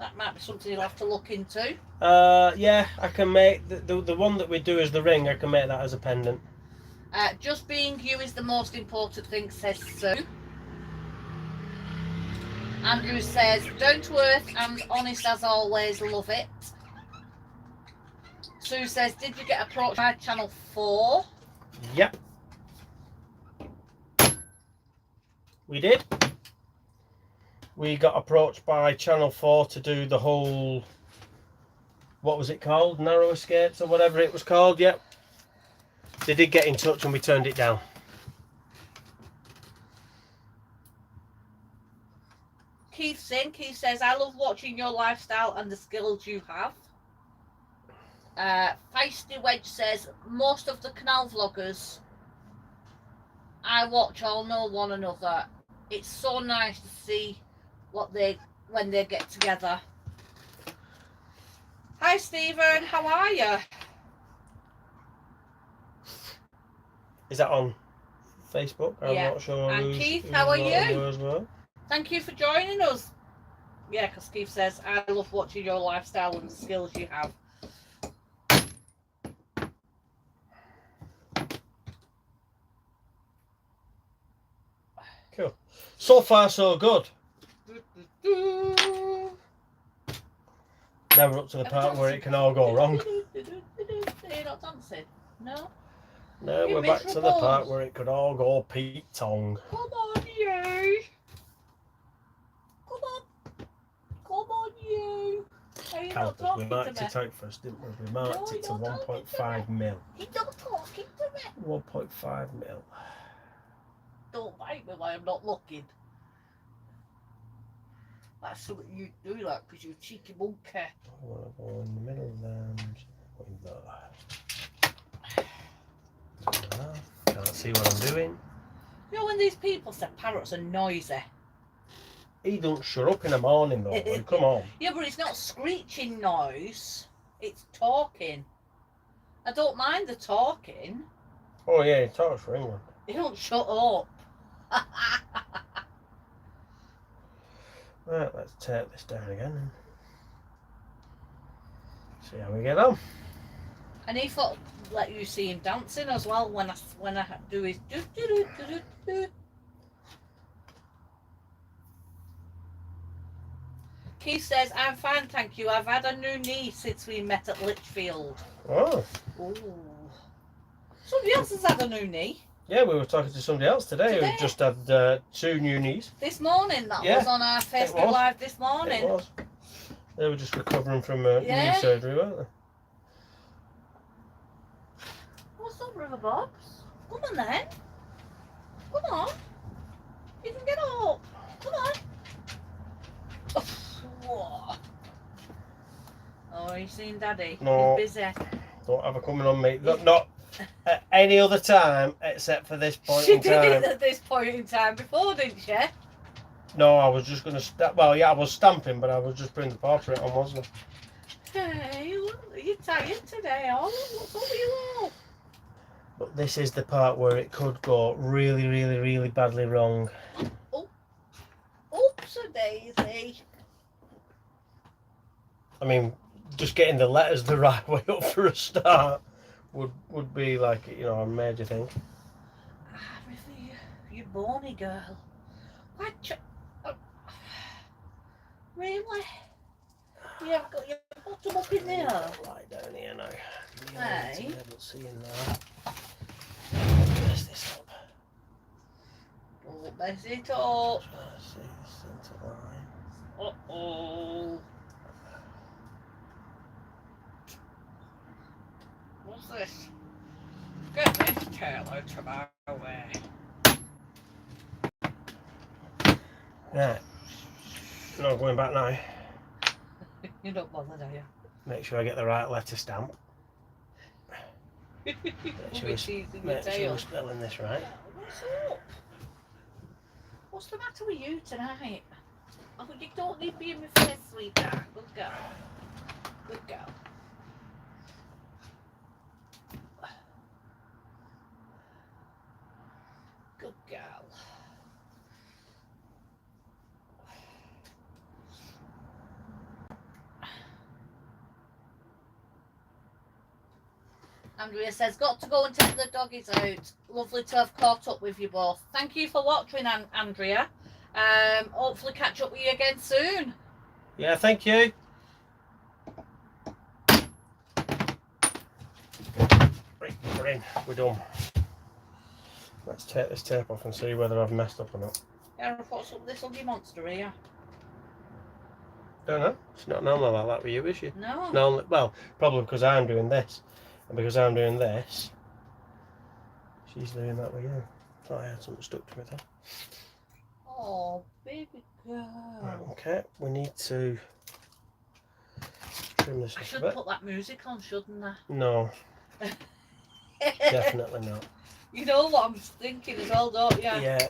That might be something you'll have to look into. Yeah, I can make the one that we do as the ring. I can make that as a pendant. Just being you is the most important thing, says Sue. Andrew says, down to earth and honest as always, love it. Sue says, did you get approached by Channel 4? Yep. We did. We got approached by Channel 4 to do the whole, what was it called? Narrow escapes or whatever it was called, yep. They did get in touch and we turned it down. Keith says, I love watching your lifestyle and the skills you have. Feisty Wedge says, most of the Canal vloggers I watch all know one another. It's so nice to see when they get together. Hi Stephen, how are you? Is that on Facebook? I'm not sure. And Keith, how are you? As well. Thank you for joining us. Yeah, because Keith says, I love watching your lifestyle and the skills you have. Cool. So far, so good. Now we're up to the part where it can all go wrong. You're not dancing? No? No, we're back to the part where it could all go Pete Tong. Come on, you. Come on. Come on, you. Are you not talking we marked it out first, didn't we? We marked it to 1.5 mil. He's not talking to me. 1.5 mil. Don't bite me while I'm not looking. That's something you do, like, because you're a cheeky monkey. I want to go in the middle of them. Can't see what I'm doing. You know when these people say parrots are noisy? He don't shut up in the morning though, boy. Come on. Yeah, but it's not screeching noise. It's talking. I don't mind the talking. Oh yeah, he talks for England. He don't shut up. Right, let's take this down again and see how we get on. And he thought let you see him dancing as well when I do his do do do do do do. Keith says, I'm fine, thank you. I've had a new knee since we met at Lichfield. Oh. Ooh. Somebody else has had a new knee. Yeah, we were talking to somebody else today who just had 2 new knees. This morning, that was on our Facebook Live this morning. It was. They were just recovering from knee surgery, weren't they? What's up, River Bobs? Come on then. Come on. You can get up. Come on. Oh, you seen Daddy? No. He's busy. Don't have her coming on me. Not at any other time except for this point in time. She did it at this point in time before, didn't she? No, I was just going to well, yeah, I was stamping, but I was just putting the portrait on, wasn't I? Hey, you're tired today, what's up with you all? But this is the part where it could go really, really, really badly wrong. Oh. Oops-a-daisy. I mean, just getting the letters the right way up for a start would be like, you know, a major thing. River, you bony girl. What? Really? You have got your bottom up in there? Lie down here now. Hey. Seeing that. Mess this up. Don't mess it up. See the centre line. Uh-oh. What's this? Get this tail out of my way. Right. Not going back now. You're not bothered, are you? Make sure I get the right letter stamp. Make sure we're spelling this right. What's up? What's the matter with you tonight? Oh, you don't need to be in my face, sweetheart. Good girl. Good girl. Good girl. Andrea says, got to go and take the doggies out. Lovely to have caught up with you both. Thank you for watching, Andrea. Hopefully catch up with you again soon. Yeah, thank you. Right, we're in. We're done. Let's take this tape off and see whether I've messed up or not. Yeah, what's up this ugly monster here? Don't know. It's not normal like that with you, is she? No. It's normal, well, probably because I'm doing this. And because I'm doing this, she's doing that with you. Thought I had something stuck to me there. Oh, baby girl. Right, okay, we need to trim this I up should a bit. put that music on, shouldn't I? No. Definitely not. You know what I'm thinking as well, don't you? Yeah.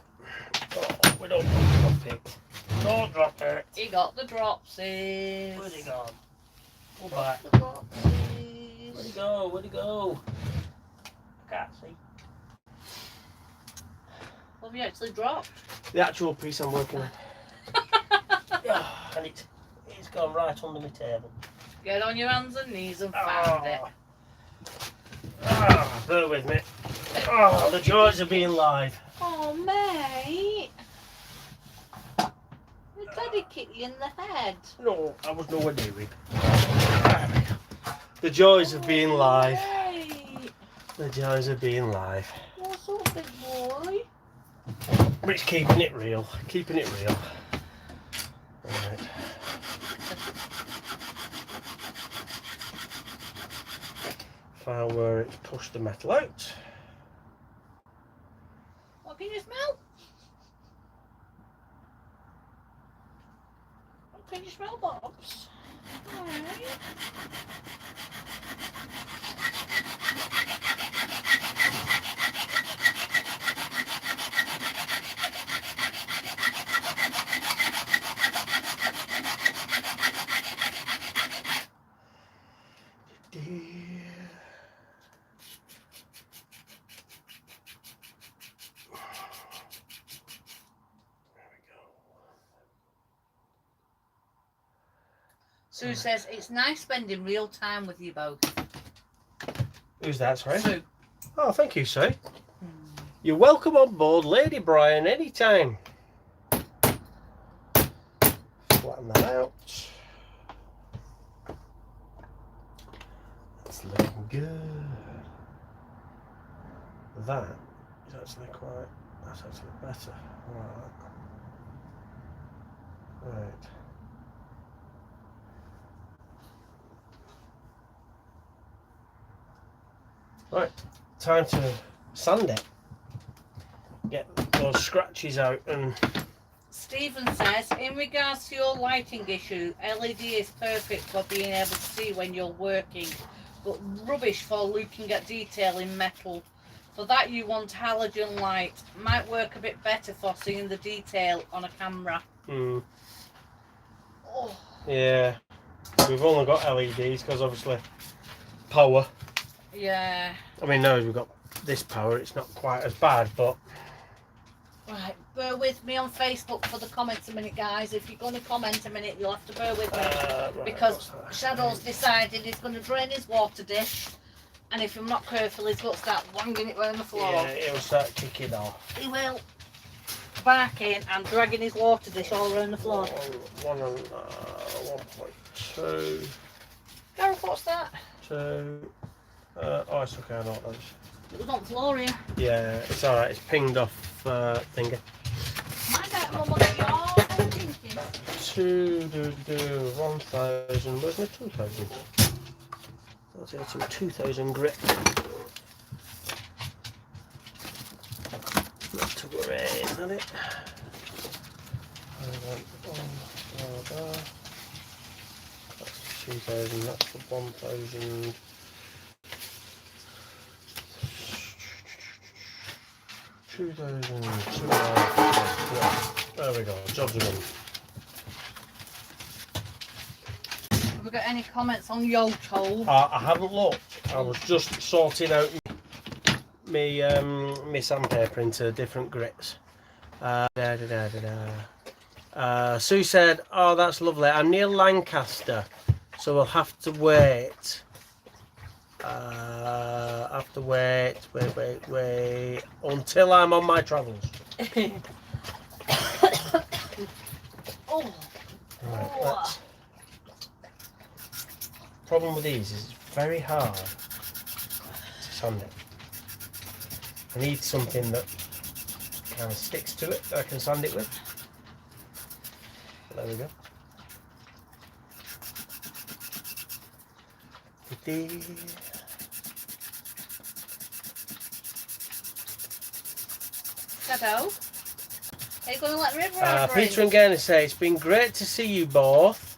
Oh, we don't drop it. Don't drop it. He got the dropsies. Where'd he go? Go back. The dropsies. Where'd he go? Where'd he go? I can't see. What have you actually dropped? The actual piece I'm working on. And it's gone right under my table. Get on your hands and knees and find it. Bear with me. Oh, the joys of being live. Oh, mate. Did Daddy kick you in the head? No, I was nowhere near him. The joys of being live. Mate. The joys of being live. What's up, big boy? But it's keeping it real. Keeping it real. Right. File where it's pushed the metal out. What can you smell? What can you smell, Bobs? Alright. Sue says, it's nice spending real time with you both. Who's that, sorry? Sue. Oh, thank you, Sue. You're welcome on board, Lady Brian, anytime. Flatten that out. That's looking good. That is actually quite, that's actually better. Right. Right, time to sand it. Get those scratches out and... Stephen says, in regards to your lighting issue, LED is perfect for being able to see when you're working, but rubbish for looking at detail in metal. For that you want halogen light. Might work a bit better for seeing the detail on a camera. Mm. Oh. Yeah, we've only got LEDs because obviously power. Yeah. I mean, now we've got this power, it's not quite as bad, but... Right, bear with me on Facebook for the comments a minute, guys. If you're going to comment a minute, you'll have to bear with me. Right, because Shadow's decided he's going to drain his water dish, and if I'm not careful, he's going to start wanging it around the floor. Yeah, it'll start kicking off. He will. Barking and dragging his water dish all around the floor. 1.2. Gareth, what's that? 2. Oh, it's okay, I know what that is. It was on the floor here. Yeah, it's alright, it's pinged off thingy. Might get Mum what you're thinking. 1,000, where's my 2,000? That's it, some 2,000 grit. Not to worry, isn't it? That's 2,000, that's the 1,000. 2,000, there we go, jobs are done. Have we got any comments on Yoto? I haven't looked, I was just sorting out my sandpaper into different grits. Sue said, oh, that's lovely. I'm near Lancaster, so we'll have to wait I have to wait until I'm on my travels. Oh. Right, problem with these is it's very hard to sand it. I need something that kind of sticks to it that I can sand it with. There we go. Shadow, are you going to let River over? Peter and Gurney say it's been great to see you both.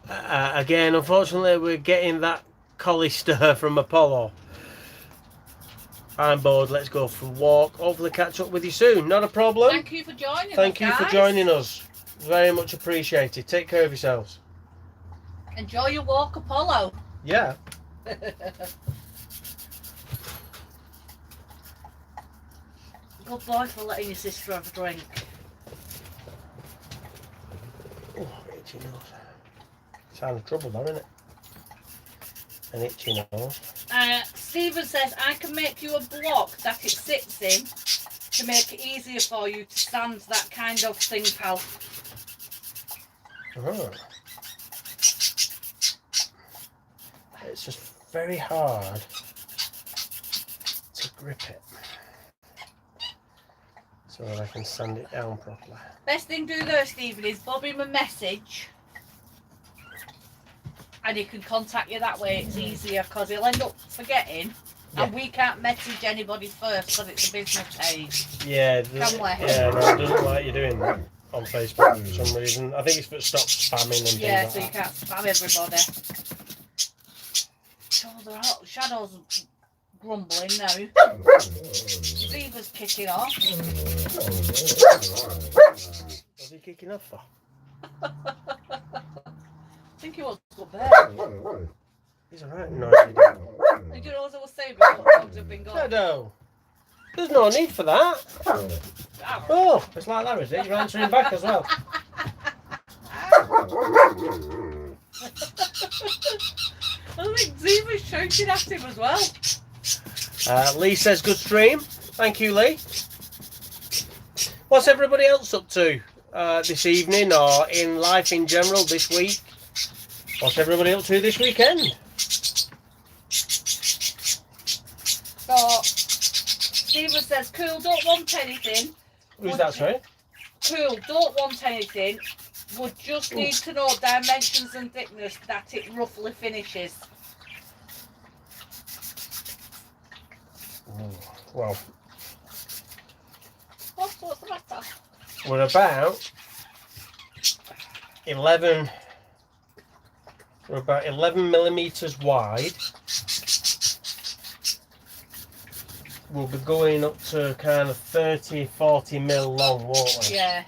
Again, unfortunately, we're getting that collie stir from Apollo. I'm bored. Let's go for a walk. Hopefully, catch up with you soon. Not a problem. Thank you for joining us. Thank you for joining us. Very much appreciated. Take care of yourselves. Enjoy your walk, Apollo. Yeah. Good boy for letting your sister have a drink. Oh, itchy nose. Sign of trouble, though, isn't it? An itchy nose. Stephen says, I can make you a block that it sits in to make it easier for you to sand that kind of thing, pal. Oh. It's just very hard to grip it so that I can sand it down properly. Best thing to do though, Stephen, is bob him a message and he can contact you that way. It's easier because he'll end up forgetting and we can't message anybody first because it's a business page. Yeah, Can we? Yeah, no, it doesn't like you doing that on Facebook for some reason. I think it's for stop spamming and things like so you can't spam everybody. Oh, the Shadow's grumbling now. Reaver's kicking off. What's he kicking off for? I think he wants to go bed. He's alright, noisy. You know what I was saying before dogs have been gone? Shadow! There's no need for that. Oh, it's like that, is it? You're answering back as well. I think Ziva's shouting at him as well. Lee says good stream. Thank you, Lee. What's everybody else up to this evening or in life in general this week? What's everybody up to this weekend? So, Stephen says, cool, don't want anything. Who's that, sorry? Cool, don't want anything. Would just need to know dimensions and thickness that it roughly finishes. Well, What's the matter? we're about 11 millimeters wide. We'll be going up to kind of 30-40 mil long, won't we? Yeah.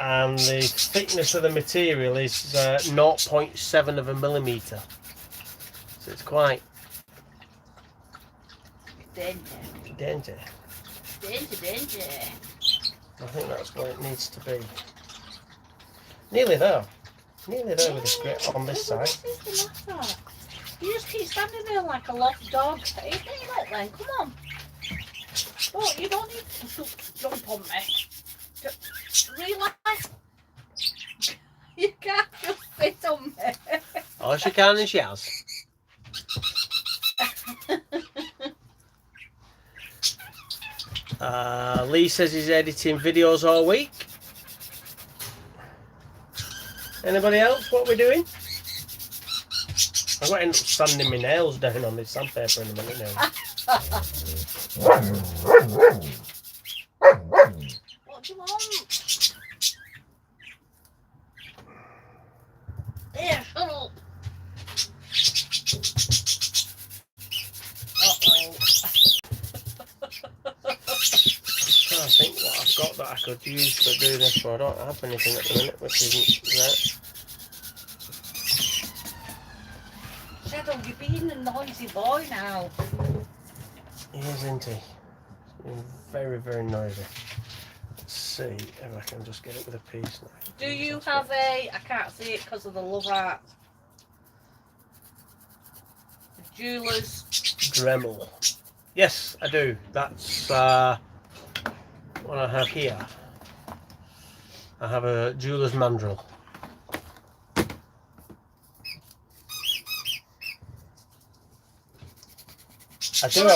And the thickness of the material is 0.7 of a millimeter. So it's quite Danger. dainty. Danger. I think that's what it needs to be. Nearly there. Nearly there with this grip on this side. What is the matter? You just keep standing there like a lost dog. Hey, let then, come on. Oh, you don't need to jump on me. Just relax. You can't just sit on me. Oh, she can and she has. Lee says he's editing videos all week. Anybody else? What are we doing? I'm going to end up sanding my nails down on this sandpaper in a minute now. What do you want? There, shut up. I think what I've got that I could use to do this, but I don't have anything at the minute, which isn't that. Shadow, you're being a noisy boy now. He is, isn't he? He's very, very noisy. see if I can just get it with a piece knife. Do you have a, I can't see it because of the love art, the jeweler's Dremel? Yes, I do. That's what I have here. I have a jeweler's mandrel. I do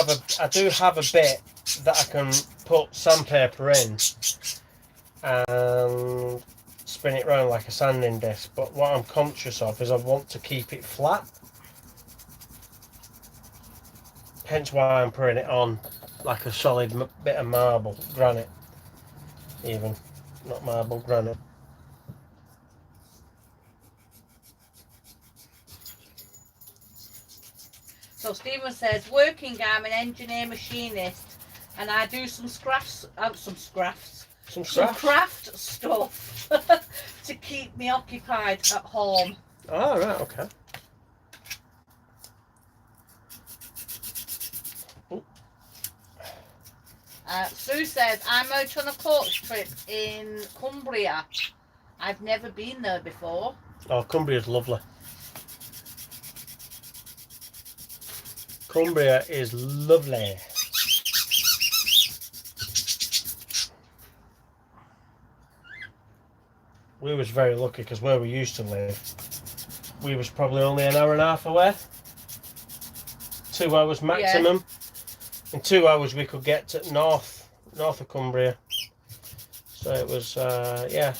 have a bit that I can put sandpaper in and spin it round like a sanding disc, but what I'm conscious of is I want to keep it flat, hence why I'm putting it on like a solid bit of marble, granite even, not marble, granite. So Stephen says, working, I'm an engineer machinist and I do some crafts, some craft stuff to keep me occupied at home. Oh, right, okay. Sue says, I'm out on a coach trip in Cumbria. I've never been there before. Oh, Cumbria's lovely. Cumbria is lovely. We was very lucky because where we used to live, we was probably only an hour and a half away. 2 hours maximum. Yeah. In 2 hours we could get to north of Cumbria. So it was, yeah.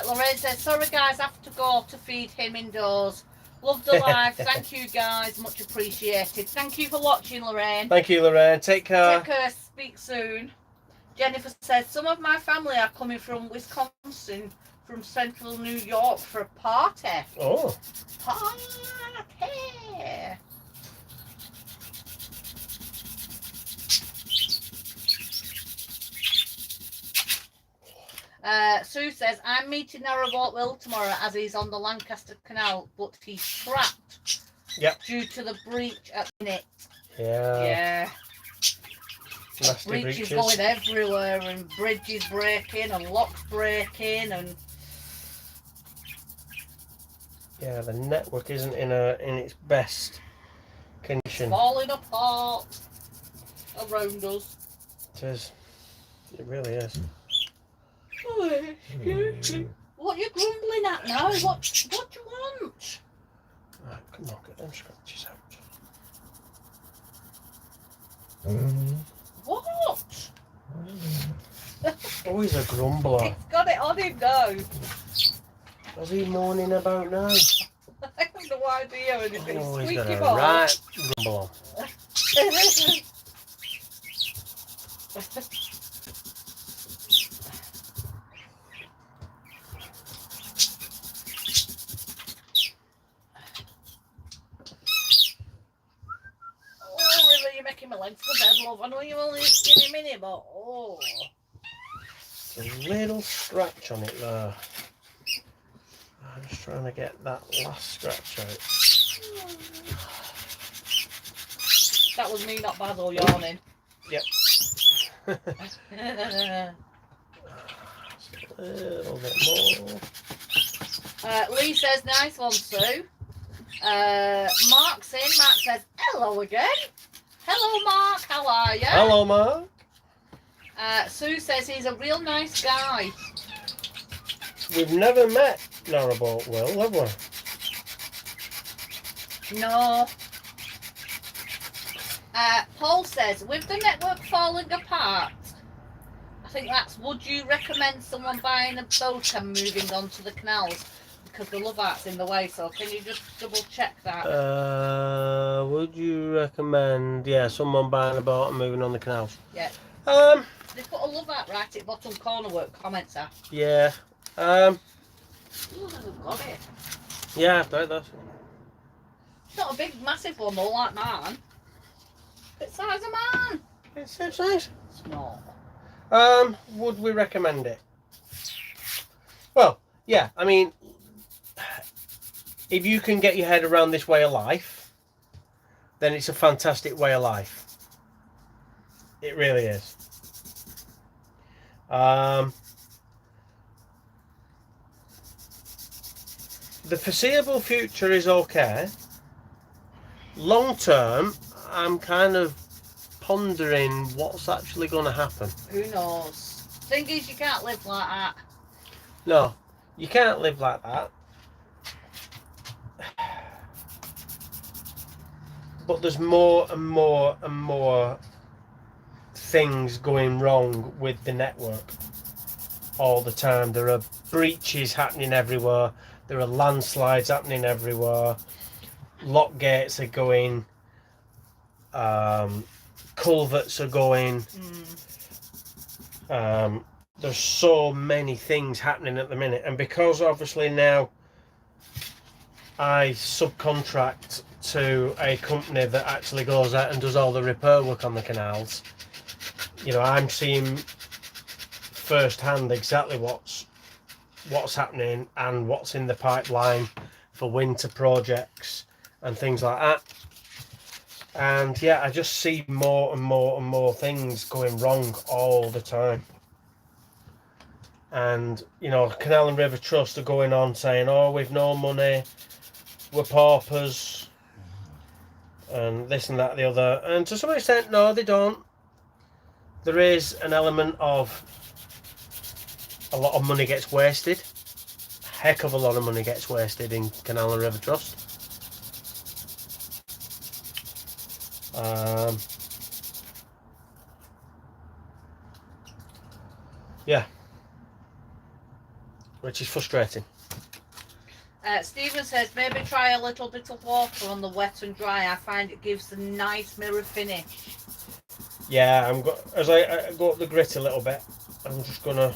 Lorraine says, sorry guys, I have to go to feed him indoors. Love the live. Thank you guys, much appreciated. Thank you for watching, Lorraine. Thank you, Lorraine. Take care. Take care, speak soon. Jennifer says, some of my family are coming from Wisconsin, from central New York for a party. Oh. Party. Sue says, I'm meeting Narrowboat Will tomorrow as he's on the Lancaster Canal, but he's trapped. Yep. Due to the breach at the minute. Yeah. Yeah. Nasty breaches going everywhere and bridges breaking and locks breaking and yeah, the network isn't in its best condition. Falling apart around us. It is. It really is. Oh, excuse me. What are you grumbling at now? What do you want? Right, come on, get them scratches out. What? Oh, he's a grumbler. He's got it on him now. What's he moaning about now? I have no idea anything. Oh, he's Squeaky got a ball. right grumble on. My legs for bed, love. I know you only skinny minute, but oh. There's a little scratch on it there. I'm just trying to get that last scratch out. That was me not bad or yawning. Yep. A little bit more. Lee says, nice one, Sue. Mark's in. Mark says, hello again. Hello, Mark. How are you? Hello, Mark. Sue says he's a real nice guy. We've never met Narrowboat Will, have we? No. Paul says, with the network falling apart, I think that's, would you recommend someone buying a boat and moving on to the canals? Because the love art's in the way, so can you just double check that? Would you recommend, yeah, someone buying a boat and moving on the canals? Yeah. They put a love art right at bottom corner where comments are. Yeah. Ooh, they've got it. Yeah, I bet that's. It's not a big, massive one though, like mine. It's size of mine. It's so size. Small. Would we recommend it? Well, yeah, I mean, if you can get your head around this way of life, then it's a fantastic way of life. It really is. The foreseeable future is okay. Long term, I'm kind of pondering what's actually going to happen. Who knows? Thing is, you can't live like that. No, you can't live like that. But there's more and more and more things going wrong with the network all the time. There are breaches happening everywhere. There are landslides happening everywhere. Lock gates are going. Culverts are going. There's so many things happening at the minute, and because obviously now I subcontract to a company that actually goes out and does all the repair work on the canals, you know, I'm seeing firsthand exactly what's happening and what's in the pipeline for winter projects and things like that. And yeah, I just see more and more and more things going wrong all the time. And you know, Canal and River Trust are going on saying, oh, we've no money, we're paupers, and this and that and the other. And to some extent, no, they don't. There is an element of a lot of money gets wasted. A heck of a lot of money gets wasted in Canal and River Trust. Yeah, which is frustrating. Stephen says maybe try a little bit of water on the wet and dry. I find it gives a nice mirror finish. Yeah, as I go up the grit a little bit, I'm just gonna.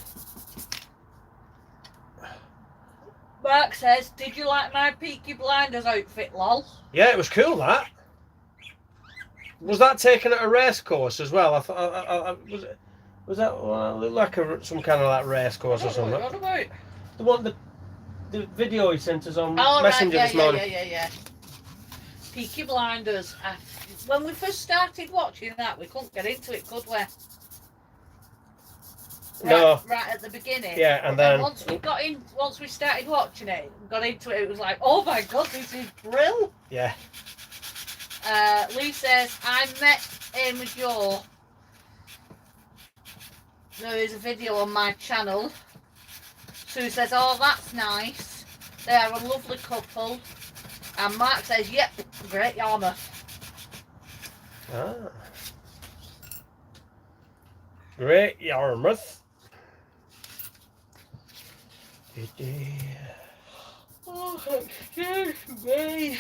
Mark says, did you like my Peaky Blinders outfit, lol? Yeah, it was cool, that. Was that taken at a race course as well? I thought, was that looked like some kind of like race course or something? What about? The one, the video he sent us on Messenger this morning. Yeah. Peaky Blinders. When we first started watching that, we couldn't get into it, could we? No. Right at the beginning. Yeah, and then once we started watching it, got into it, it was like, oh my god, this is brilliant. Yeah. Lee says, I met Amy Joe. There is a video on my channel. Sue says, oh, that's nice. They are a lovely couple. And Mark says, yep, great Yarmouth. Ah. Great Yarmouth. Oh, excuse me.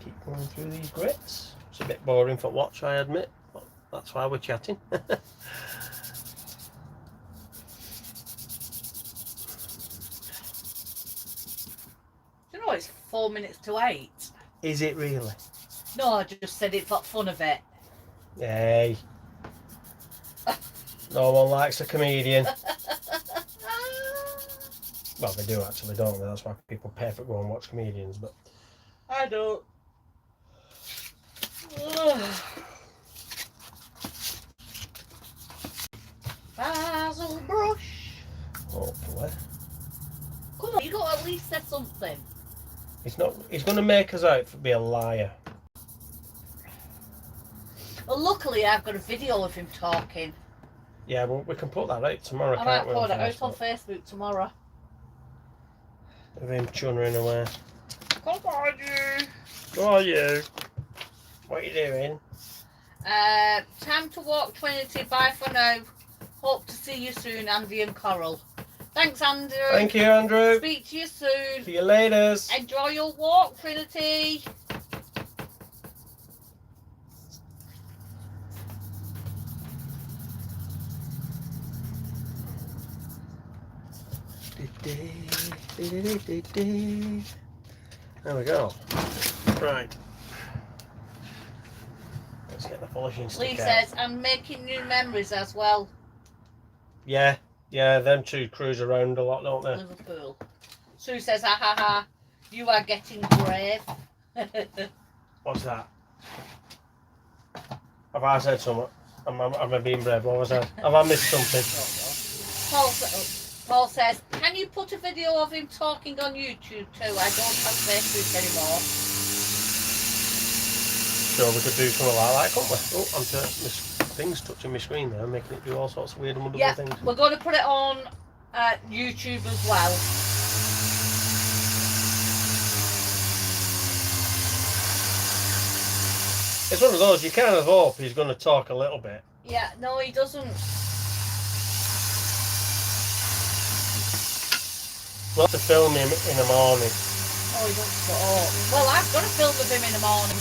Keep going through these grits. It's a bit boring for watch, I admit, but that's why we're chatting. You know, it's 4 minutes to 8. Is it really? No, I just said it for fun of it. Hey. No one likes a comedian. Well, they do actually, don't they? That's why people pay for go and watch comedians, but I don't. Basil brush. hopefully. Come on, you got to at least say something. He's not. He's going to make us out to be a liar. Well, luckily I've got a video of him talking. Yeah, well, we can put that out tomorrow. I might put it out on Facebook tomorrow. Of him chunnering away. Come on, you. Go on, you. What are you doing? Time to walk, Trinity. Bye for now. Hope to see you soon, Andy and Coral. Thanks, Andrew. Thank you, Andrew. Speak to you soon. See you later. Enjoy your walk, Trinity. There we go. Right. Let's get the polishing stick Lee out. says, I'm making new memories as well. Yeah, yeah, them two cruise around a lot, don't they? Liverpool. Sue says, ha ha ha, you are getting brave. What's that? Have I said something? Am I being brave? What was that? Have I missed something? Paul says, can you put a video of him talking on YouTube too? I don't have Facebook anymore. Sure, we could do something like that, couldn't we? Oh, things touching my screen there, making it do all sorts of weird and wonderful things. We're going to put it on YouTube as well. It's one of those, you kind of hope he's going to talk a little bit. Yeah, no, he doesn't. We'll have to film him in the morning. Oh, he doesn't. Oh. Well, I've got to film with him in the morning.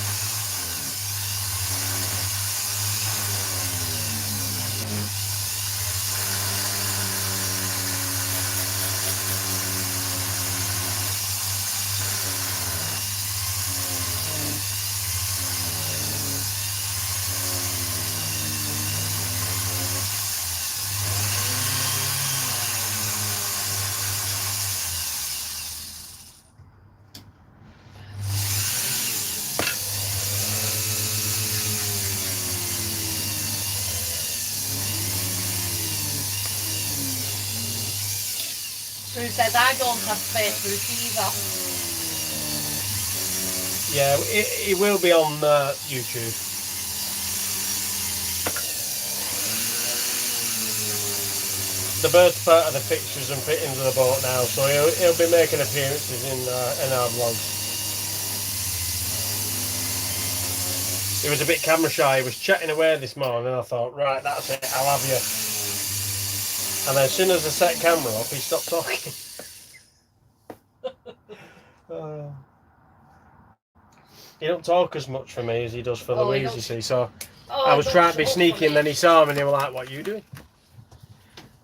Who says I don't have Facebook either. Yeah, it will be on YouTube. The bird's part of the fixtures and fittings of the boat now, so he'll be making appearances in our vlogs. He was a bit camera shy. He was chatting away this morning, and I thought, right, that's it, I'll have you. And then as soon as I set camera up, he stopped talking. He don't talk as much for me as he does for Louise, you see. So I was trying to be sneaky, and then he saw him, and he was like, "What are you doing?"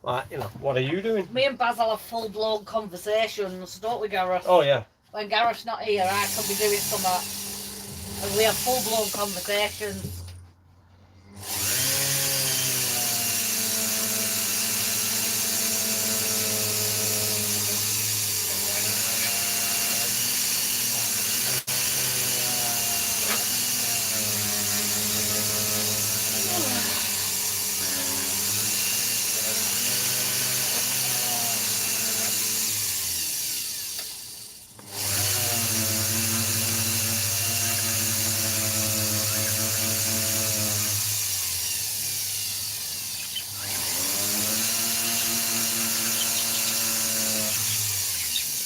Like, you know, what are you doing? Me and Basil have full-blown conversations, don't we, Gareth? Oh yeah. When Gareth's not here, I could be doing something, and we have full-blown conversations.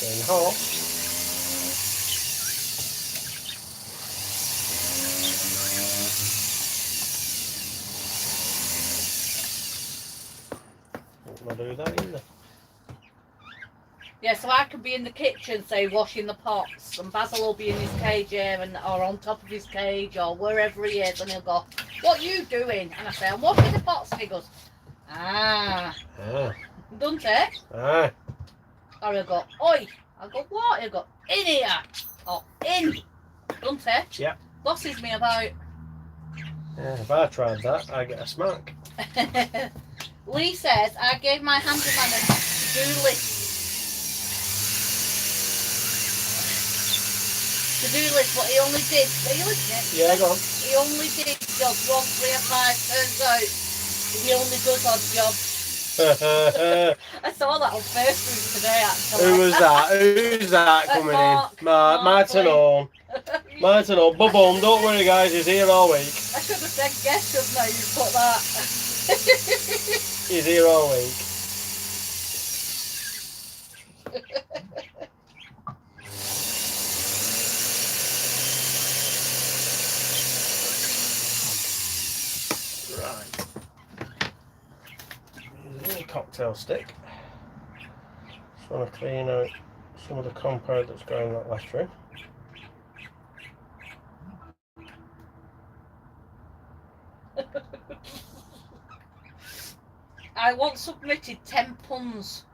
Getting hot. Won't do that either. Yeah, so I could be in the kitchen, say, washing the pots, and Basil will be in his cage here, or on top of his cage, or wherever he is, and he'll go, "What are you doing?" And I say, "I'm washing the pots," and he goes, "Ah." Don't it? Ah. Or he'll go, "Oi." I'll go, "What?" He'll go, "In here." Or, "In." Don't it? Yeah. Bosses me about. Yeah, if I tried that, I get a smack. Lee says, I gave my handyman a to-do list. To-do list, but he only did. Are you listening? Yeah, go on. He only did jobs 1, 3 and 5. Turns out he only does odd jobs. I saw that on Facebook today, actually. Who was that? Who's that coming in? Martin on. Martin on. Boom, don't worry guys, he's here all week. I should have said guess, shouldn't I? You put that. He's here all week. Right. Here's a cocktail stick. Just want to clean out some of the compound that's going that left through. I once submitted 10 puns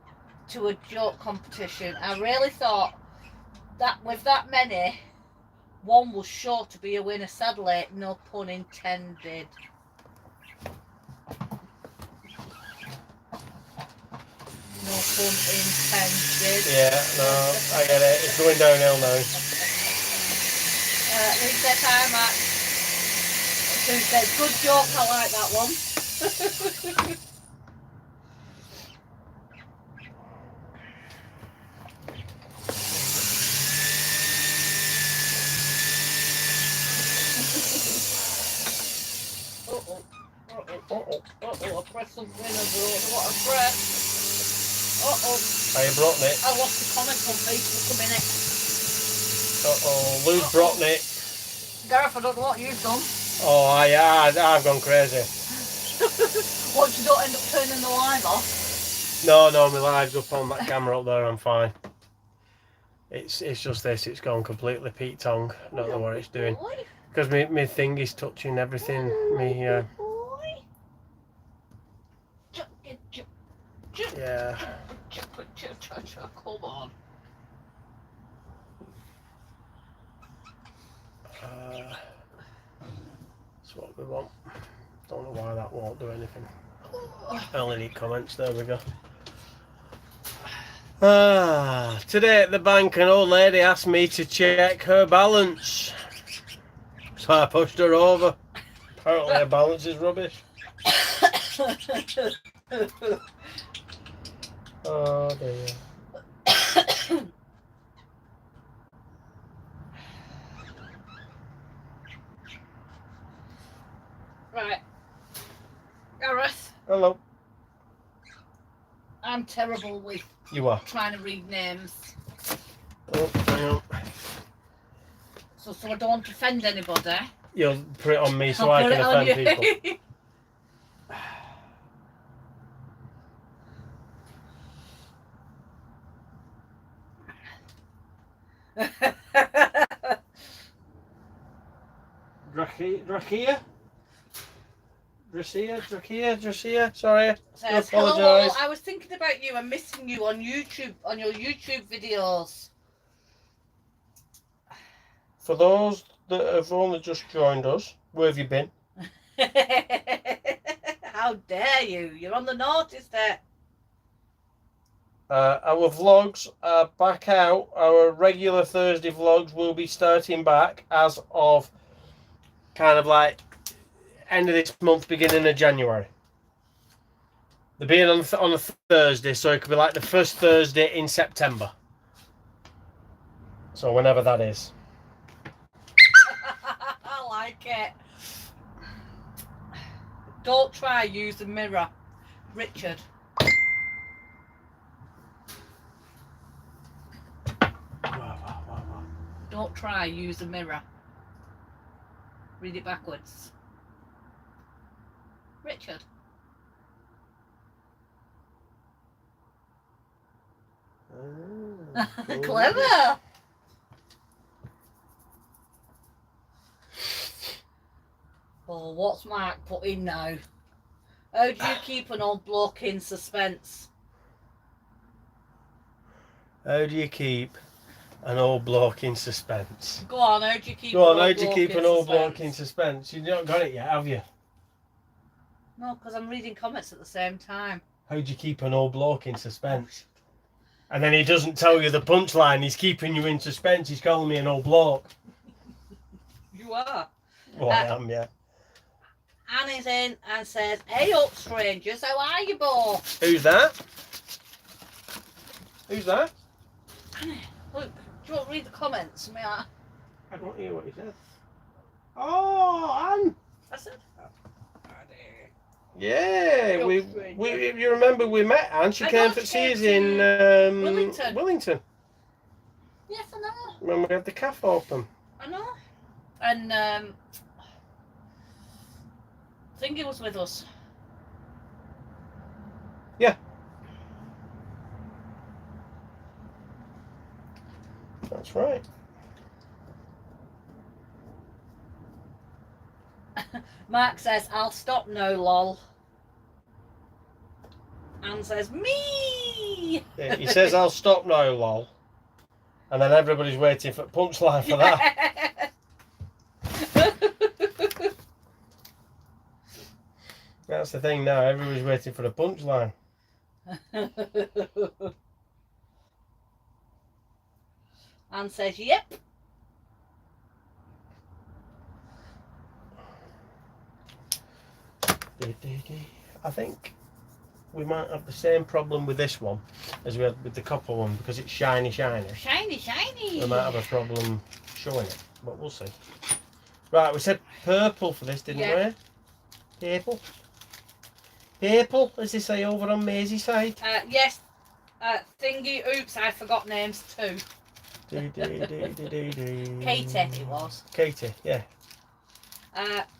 to a joke competition. I really thought that with that many, one was sure to be a winner. Sadly, no pun intended. intention. Yeah, no, I get it. It's going downhill now. Lee says hi, Max. Sue says, good joke, I like that one. I pressed something and I don't know what I pressed. Are you Brotnick? I lost the comment on Facebook a minute. Lose Brotnick. Gareth, I don't know what you've done. Oh, I've gone crazy. Once you don't end up turning the live off. No, my live's up on that camera up there, I'm fine. It's just this, it's gone completely Pete Tong. I don't know what it's doing. Because my thing is touching everything. Yeah. Come on. That's what we want. Don't know why that won't do anything. I only need comments, there we go. Today at the bank an old lady asked me to check her balance. So I pushed her over. Apparently her balance is rubbish. Oh dear. Right. Gareth. Hello. I'm terrible with trying to read names. Oh, hang on. So I don't offend anybody. You'll put it on me so I can offend people. Drakia, sorry. Says, hello, I was thinking about you and missing you on YouTube, on your YouTube videos. For those that have only just joined us, where have you been? How dare you? You're on the notice there. Our vlogs are back out. Our regular Thursday vlogs will be starting back as of kind of like end of this month, beginning of January. They're being on a Thursday, so it could be like the first Thursday in September. So whenever that is. I like it. Don't try use the mirror, Richard. Don't try use a mirror. Read it backwards. Richard. Clever. Oh, what's Mark put in now? How do you keep an old bloke in suspense? How do you keep an old bloke in suspense? Go on, how do you keep an old bloke in suspense? You've not got it yet, have you? No, because I'm reading comments at the same time. How do you keep an old bloke in suspense? And then he doesn't tell you the punchline. He's keeping you in suspense. He's calling me an old bloke. You are. Oh, I am, yeah. Annie's in and says, hey up, strangers. How are you both? Who's that? Who's that? Annie, look. Do you want to read the comments? I don't hear what he said. Oh, Anne. I said... Yeah, we you remember we met Anne, she came to see us in Wellington. Yes, I know. When we had the cafe open. I know. And Thingy was with us. Yeah. That's right. Mark says, I'll stop now, lol. Anne says, me! Yeah, he says, I'll stop now, lol. And then everybody's waiting for punchline for that. That's the thing now, everybody's waiting for the punchline. Anne says, yep. I think we might have the same problem with this one as we had with the copper one because it's shiny. Shiny. We might have a problem showing it, but we'll see. Right, we said purple for this, didn't we? Purple, as they say over on Maisie's side. Yes. Thingy, oops, I forgot names too. Katie, it was. Katie, yeah.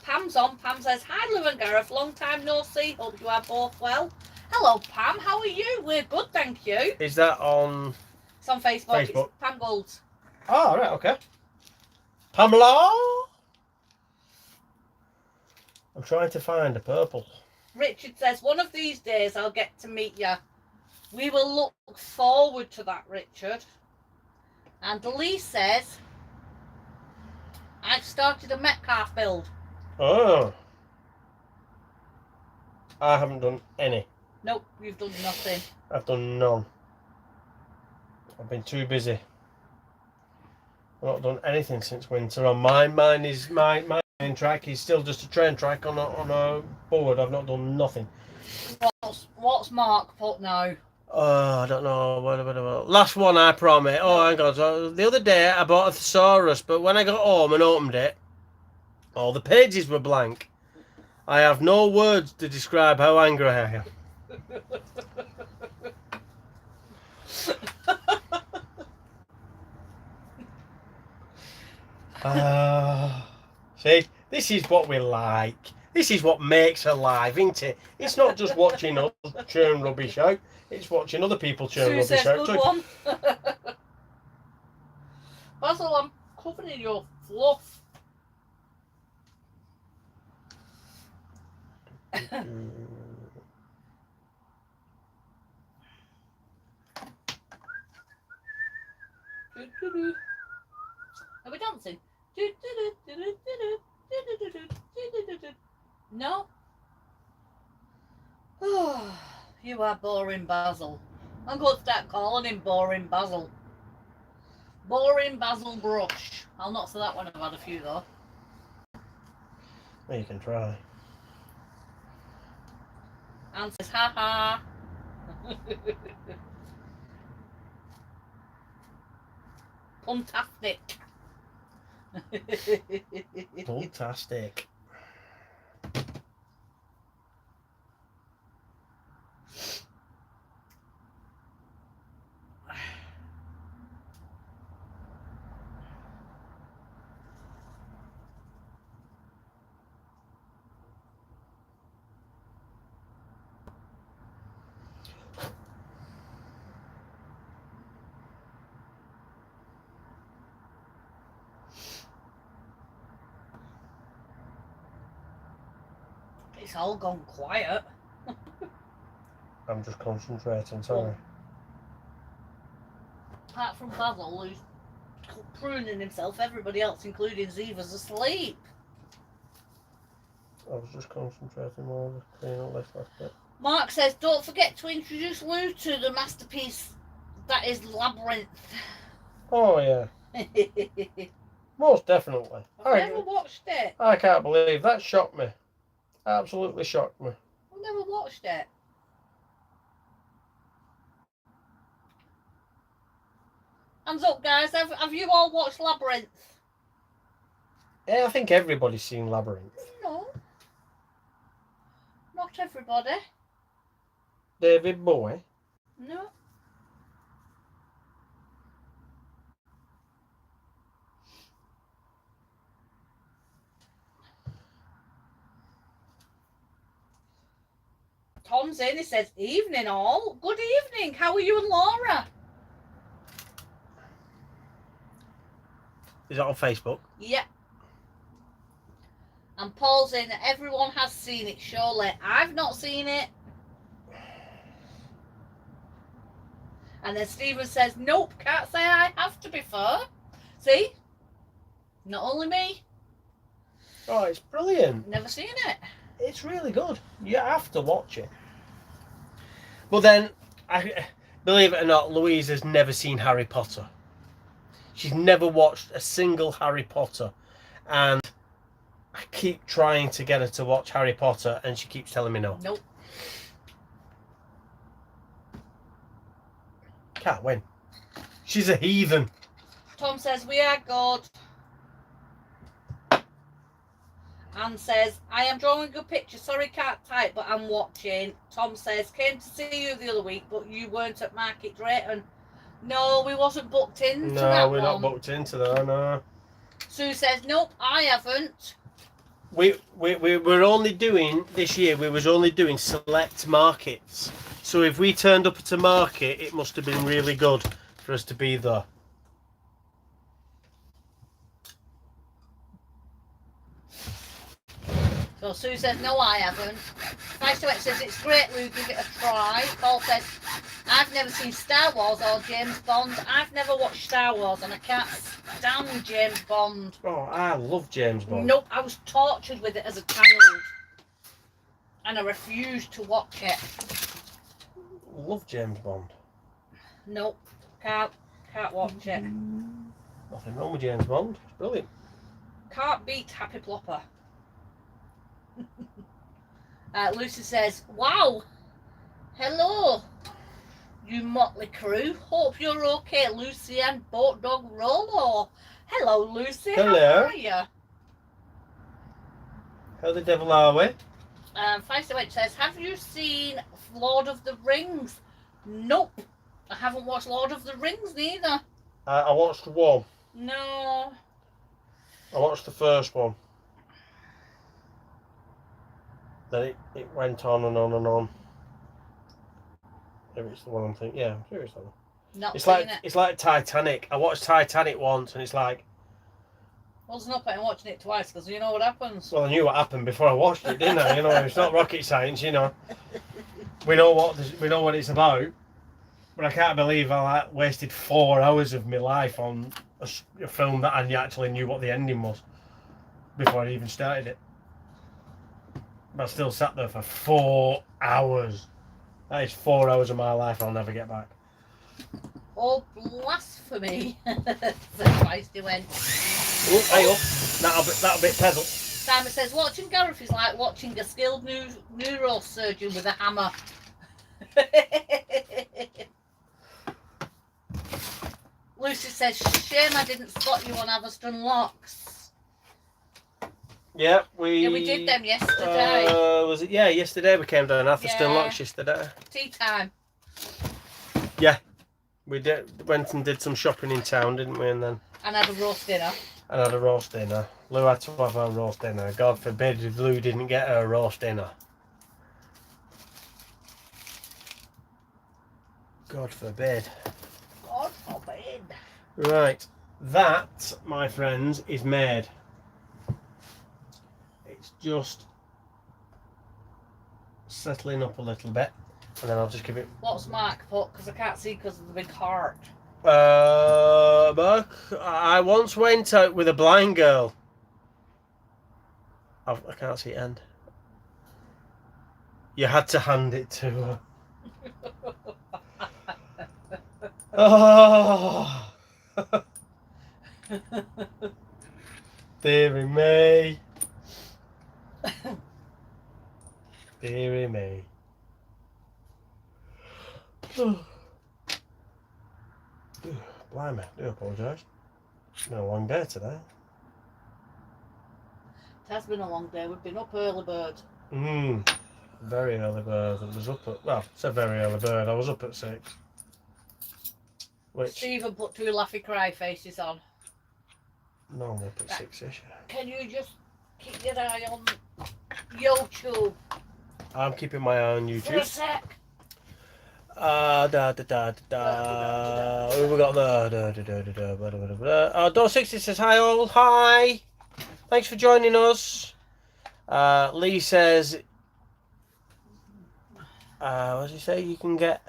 Pam's on. Pam says, hi, Lou and Gareth. Long time no see. Hope you are both well. Hello, Pam. How are you? We're good, thank you. Is that on... It's on Facebook. It's Pam Golds. Oh, right, okay. Pamela? I'm trying to find a purple. Richard says, one of these days I'll get to meet you. We will look forward to that, Richard. And Lee says, I've started a Metcalf build. Oh. I haven't done any. Nope, you've done nothing. I've done none. I've been too busy. I've not done anything since winter. On my main track is still just a train track on a board. I've not done nothing. What's Mark put now? Oh, I don't know. Last one, I promise. Oh, hang on. So the other day, I bought a thesaurus, but when I got home and opened it, all the pages were blank. I have no words to describe how angry I am. See, this is what we like. This is what makes her live, isn't it? It's not just watching us churn rubbish out. It's watching other people churn rubbish out too. Good one. Basil, I'm covering your fluff. Are we dancing? No? Oh, you are boring, Basil. I'm going to start calling him boring Basil. Boring Basil Brush. I'll not say that one. I've had a few though. Well, you can try. Anne says, ha ha. Fantastic. Fantastic. It's all gone quiet. I'm just concentrating, sorry. Apart from Basil, who's pruning himself, everybody else, including Ziva's, asleep. I was just concentrating more on the clean up this last bit. Mark says, don't forget to introduce Lou to the masterpiece that is Labyrinth. Oh, yeah. Most definitely. I've never watched it. I can't believe that shocked me. Absolutely shocked me. I've never watched it. Hands up, guys. Have you all watched Labyrinth? Yeah, I think everybody's seen Labyrinth. No. Not everybody. David Bowie? No. Tom's in, he says, evening all. Good evening. How are you and Laura? Is that on Facebook? Yep. And Paul's in, everyone has seen it, surely. I've not seen it. And then Stephen says, nope, can't say I have, to be fair. See? Not only me. Oh, it's brilliant. Never seen it. It's really good. You have to watch it. But then, believe it or not, Louise has never seen Harry Potter. She's never watched a single Harry Potter. And I keep trying to get her to watch Harry Potter and she keeps telling me no. Nope. Can't win. She's a heathen. Tom says, we are good. Anne says, I am drawing a good picture. Sorry, can't type, but I'm watching. Tom says, came to see you the other week, but you weren't at Market Drayton. No, we wasn't booked into that. No, we're not booked into that, no. Sue says, nope, I haven't. We're only doing, this year, we was only doing select markets. So if we turned up at a market, it must have been really good for us to be there. So Sue says, no, I haven't. Nice to it says, it's great, Lou, give it a try. Paul says, I've never seen Star Wars or James Bond. I've never watched Star Wars and I can't stand James Bond. Oh, I love James Bond. Nope, I was tortured with it as a child. And I refused to watch it. Love James Bond. Nope, can't watch it. Nothing wrong with James Bond. It's brilliant. Can't beat Happy Plopper. Lucy says, wow, hello, you motley crew. Hope you're okay, Lucy and Boat Dog Rolo. Hello, Lucy. Hello. How are you? How the devil are we? Feisty Wench says, have you seen Lord of the Rings? Nope. I haven't watched Lord of the Rings neither. I watched one. No. I watched the first one. Then it went on and on and on. Maybe it's the one I'm thinking. Yeah, I'm sure it's that one. Not It's seen like it. it's like Titanic. I watched Titanic once and it's like, Well, there's no point in watching it twice because you know what happens. well, I knew what happened before I watched it, didn't I? You know, it's not rocket science. You know, we know what it's about. But I can't believe I wasted 4 hours of my life on a film that I actually knew what the ending was before I even started it. But I still sat there for 4 hours. That is 4 hours of my life I'll never get back. Oh, blasphemy. The Feisty went. Oh, hey up. That'll be pedal. Simon says, watching Gareth is like watching a skilled neurosurgeon with a hammer. Lucy says, shame I didn't spot you on Atherstone Locks. Yeah, we did them yesterday. Was it? Yeah, yesterday we came down Atherstone Locks yesterday. Tea time. Yeah, we went and did some shopping in town, didn't we? And then had a roast dinner. And had a roast dinner. Lou had to have her roast dinner. God forbid if Lou didn't get her roast dinner. God forbid. God forbid. Right, that, my friends, is made. It's just settling up a little bit, and then I'll just give it. What's Mark put? Because I can't see because of the big heart. Mark, I once went out with a blind girl. I can't see it end. You had to hand it to her. Oh. Deary me. Deary me. Blimey, I do apologise. It's been a long day today. It has been a long day. We've been up early bird. Very early bird. I was up at, well, it's a very early bird. I was up at 6. Which Stephen put 2 laughy cry faces on. No, I'm up at 6-ish. Can you just keep your eye on YouTube? I'm keeping my eye on YouTube. For a sec. Who we got there? Door60 says hi all. Hi. Thanks for joining us. Lee says, what does he say? You can get.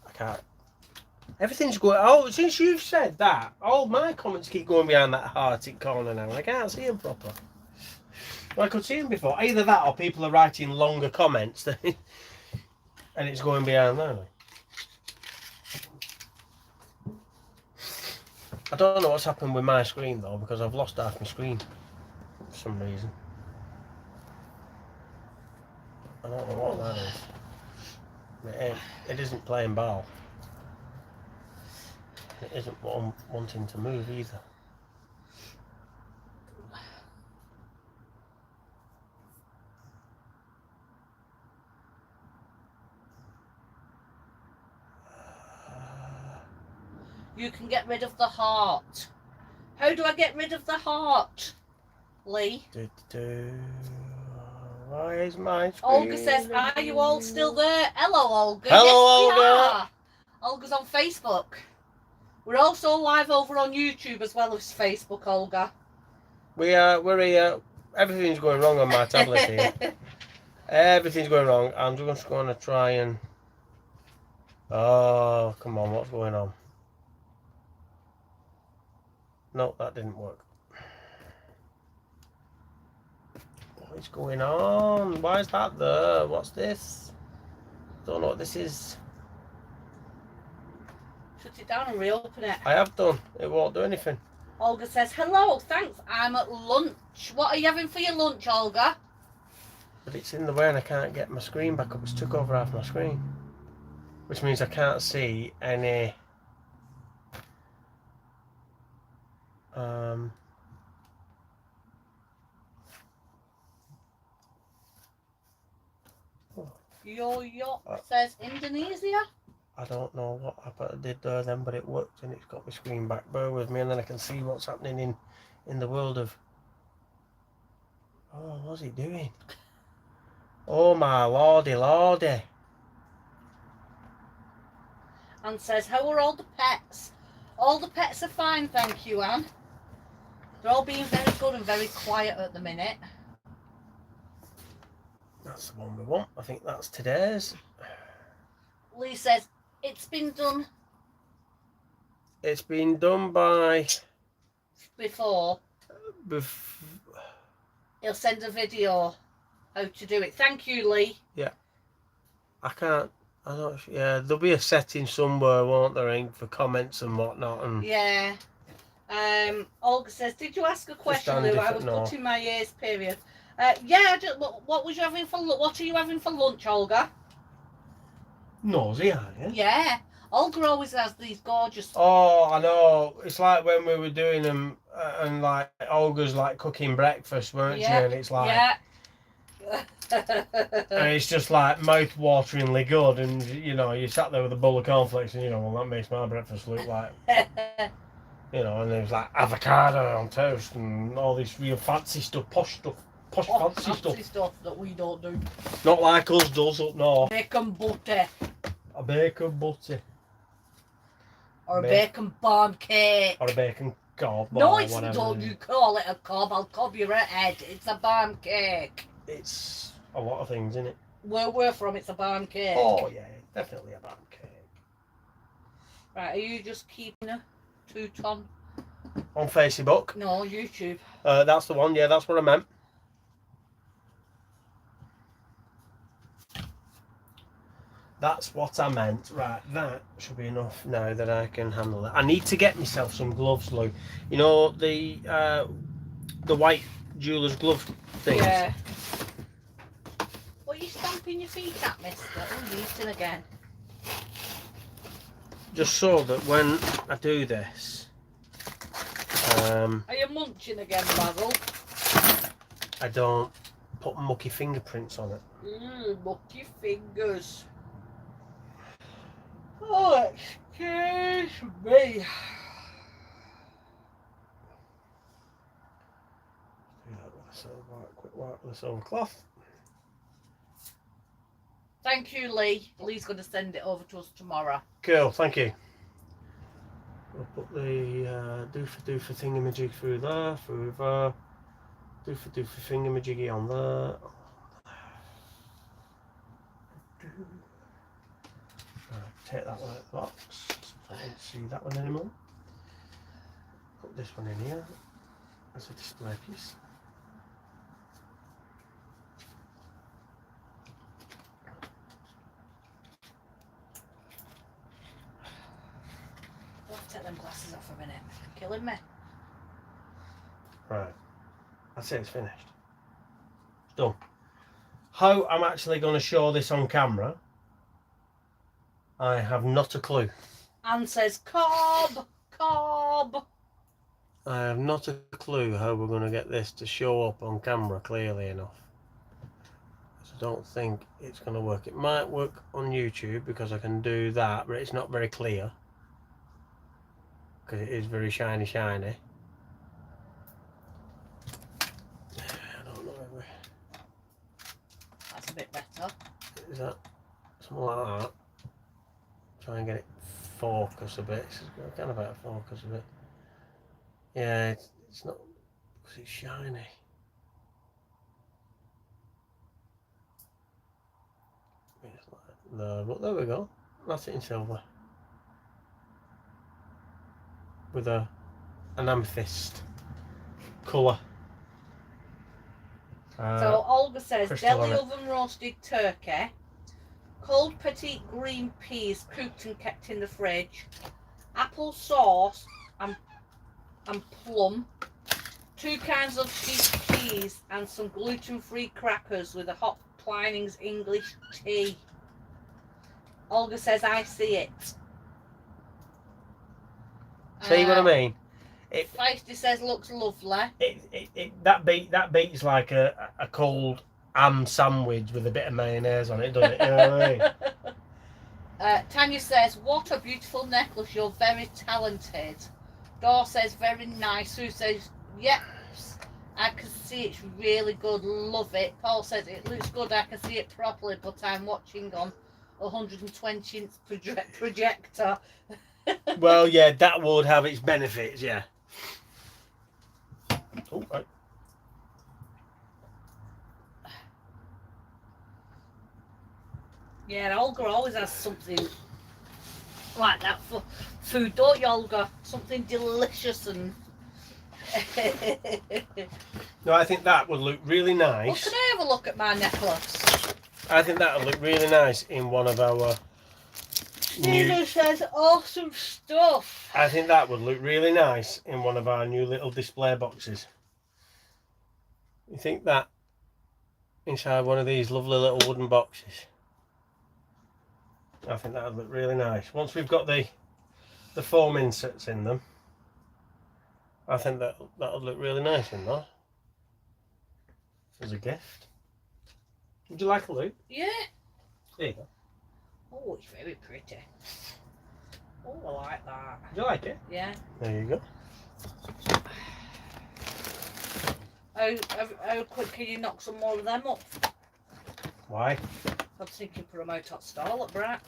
I can't. Everything's going. Oh, since you've said that, all my comments keep going behind that hearted corner now. I can't see them proper. Well, I could see them before. Either that or people are writing longer comments. And it's going behind there. I don't know what's happened with my screen though, because I've lost half my screen for some reason. I don't know what that is. It isn't playing ball. It isn't wanting to move either. You can get rid of the heart. How do I get rid of the heart, Lee? Why is my screen? Olga says, are you all still there? Hello, Olga. Hello, yes, we Olga. are. Olga's on Facebook. We're also live over on YouTube as well as Facebook, Olga. We're here. Everything's going wrong on my tablet here. Everything's going wrong. I'm just going to try and... Oh, come on, what's going on? No, that didn't work. What is going on? Why is that there? What's this? Don't know what this is. Shut it down and reopen it. I have done. It won't do anything. Olga says, hello, thanks. I'm at lunch. What are you having for your lunch, Olga? But it's in the way and I can't get my screen back up. It's took over half my screen. Which means I can't see any... Yo says Indonesia. I don't know what I did there then, but it worked and it's got my screen back. Bear with me and then I can see what's happening in the world of... Oh, what's he doing? Oh my lordy lordy. And says, how are all the pets? All the pets are fine, thank you, Anne. They're all being very good and very quiet at the minute. That's the one we want. I think that's today's. Lee says, it's been done. It's been done by... Before. He'll send a video how to do it. Thank you, Lee. Yeah. I can't... I don't... Yeah, there'll be a setting somewhere, won't there, for comments and whatnot. And yeah. Olga says, did you ask a question, Lou? I was cutting my ears, period. Yeah, what was you having for? What are you having for lunch, Olga? Nosy, aren't you? Yeah. Olga always has these gorgeous... Oh, I know. It's like when we were doing them and like Olga's like cooking breakfast, weren't yeah. you? And it's like... Yeah. and it's just like mouth-wateringly good, and you know, you sat there with a bowl of cornflakes and you know, well, that makes my breakfast look like... you know, and there's like avocado on toast and all this real fancy stuff, posh fancy stuff that we don't do. Not like us does up north. Bacon butter. A bacon butter. Or a bacon pancake. Or a bacon cob. No, it's not. Don't you call it a cob. I'll cob your head. It's a pancake. It's a lot of things, isn't it? Where we're from, it's a pancake. Oh, yeah, definitely a pancake. Right, are you just keeping a two-ton? On Facebook? No, YouTube. That's the one, yeah, that's what I meant. That's what I meant. Right, that should be enough now that I can handle it. I need to get myself some gloves, Lou. You know, the white jeweler's glove things? Yeah. What are you stomping your feet at, mister? Oh, you're eating again. Just so that when I do this... Are you munching again, Basil? I don't put mucky fingerprints on it. Mucky fingers. Oh, excuse me. Do that with a silver, quick wipe with a silver cloth. Thank you, Lee. Lee's going to send it over to us tomorrow. Cool, thank you. We'll put the doofer thingamajig through there, doofer thingamajiggy on there. Take that one out of the box. I don't see that one anymore. Put this one in here as a display piece. them glasses off a minute. Killing me. Right. That's it, it's finished. It's done. How I'm actually going to show this on camera, I have not a clue. Anne says, Cob! Cob! I have not a clue how we're going to get this to show up on camera clearly enough. I don't think it's going to work. It might work on YouTube because I can do that, but it's not very clear. Because it is very shiny. I don't know if That's a bit better. is that something like that. Try and get it focus a bit. It's kind of out of focus a bit. Yeah, it's not because it's shiny. It's like there, but there we go. That's it in silver. With an amethyst colour. So Olga says, crystal on deli it. oven roasted turkey, cold petite green peas cooked and kept in the fridge, apple sauce and plum, 2 kinds of sheep cheese and some gluten-free crackers with a hot Twinings English tea. Olga says, I see it. See what I mean? Feisty says, looks lovely. That beats like a cold ham sandwich with a bit of mayonnaise on it, doesn't it? You know what I mean? Tanya says, what a beautiful necklace, you're very talented. Dor says, very nice. Sue says, yep, I can see it's really good, love it. Paul says, it looks good, I can see it properly, but I'm watching on 120-inch projector. Well, yeah, that would have its benefits, yeah. Oh, right. Yeah, Olga always has something like that for food, don't you, Olga? Something delicious and... No, I think that would look really Well, nice. can I have a look at my necklace? I think that would look really nice in one of our Stephen says awesome stuff. I think that would look really nice in one of our new little display boxes. You think that inside one of these lovely little wooden boxes? I think that would look really nice. Once we've got the foam inserts in them, I think that would look really nice in that. As a gift. Would you like a look? Yeah. There you go. Oh, it's very pretty. Oh, I like that. Do you like it? Yeah. There you go. How quick can you knock some more of them up? Why? I'm thinking put them out at stall at Branch.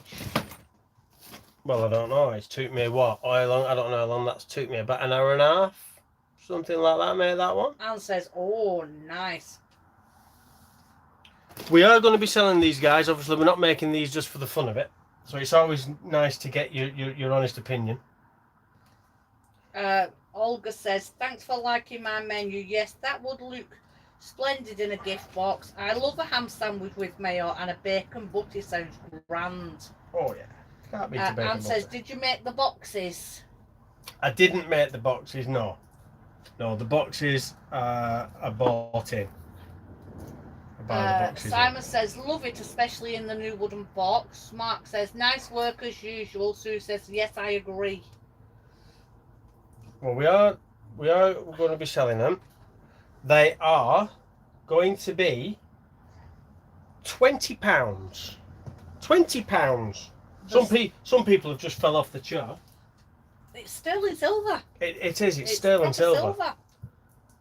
Well, I don't know. It's took me what? How long? I don't know how long that's took me. About an hour and a half? Something like that, mate, that one. Anne says, oh, nice. We are going to be selling these guys. Obviously, we're not making these just for the fun of it. So it's always nice to get your honest opinion. Olga says, thanks for liking my menu. Yes, that would look splendid in a gift box. I love a ham sandwich with mayo and a bacon butty sounds grand. Oh, yeah. Can't beat a bacon Anne butty. says, did you make the boxes? I didn't make the boxes, no. No, the boxes are bought in. I buy the boxes Simon says, love it, especially in the new wooden box. Mark says, nice work as usual. Sue says, yes, I agree. Well, we are going to be selling them. They are going to be £20. £20. Some people have just fell off the chart. It's sterling silver. It is. It's sterling silver.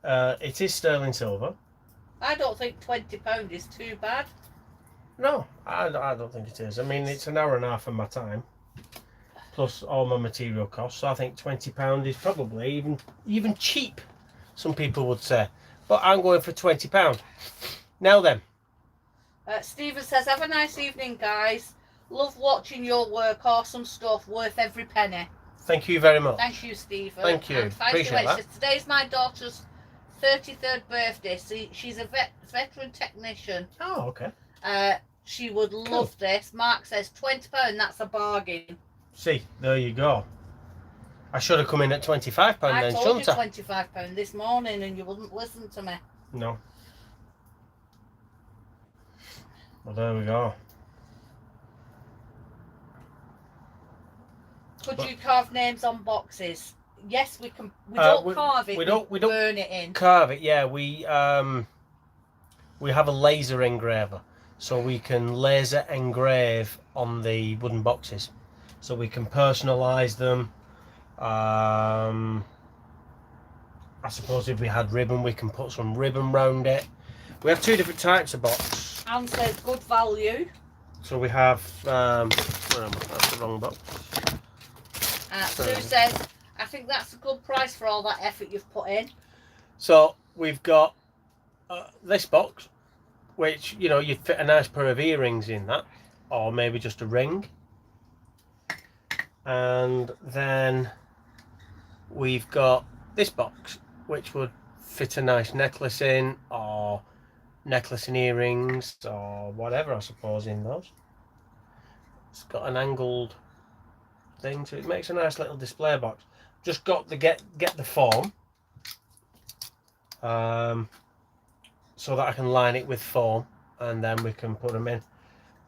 silver. It is sterling silver. I don't think £20 is too bad. No, I don't think it is. I mean, it's an hour and a half of my time, plus all my material costs. So I think £20 is probably even cheap. Some people would say, but I'm going for £20. Now then. Stephen says, have a nice evening, guys. Love watching your work. Awesome stuff. Worth every penny. Thank you very much. Thank you, Stephen. Thank you. Appreciate that. Today's my daughter's 33rd birthday. She's a veteran technician. Oh, okay. She would love this. Mark says £20. That's a bargain. See, there you go. I should have come in at £25 then, shouldn't I? I told you £25 this morning and you wouldn't listen to me. No. Well, there we go. Could you carve names on boxes? Yes, we can. We don't carve it. We don't burn it in. Carve it. Yeah, we have a laser engraver, so we can laser engrave on the wooden boxes, so we can personalise them. I suppose if we had ribbon, we can put some ribbon round it. We have two different types of box. And says good value. So we have. Where am I? That's the wrong box. Sue says, I think that's a good price for all that effort you've put in. So we've got this box, which, you know, you'd fit a nice pair of earrings in that, or maybe just a ring. And then we've got this box, which would fit a nice necklace in, or necklace and earrings, or whatever, I suppose, in those. It's got an angled thing, so it makes a nice little display box. Just got to get the foam, so that I can line it with foam, and then we can put them in.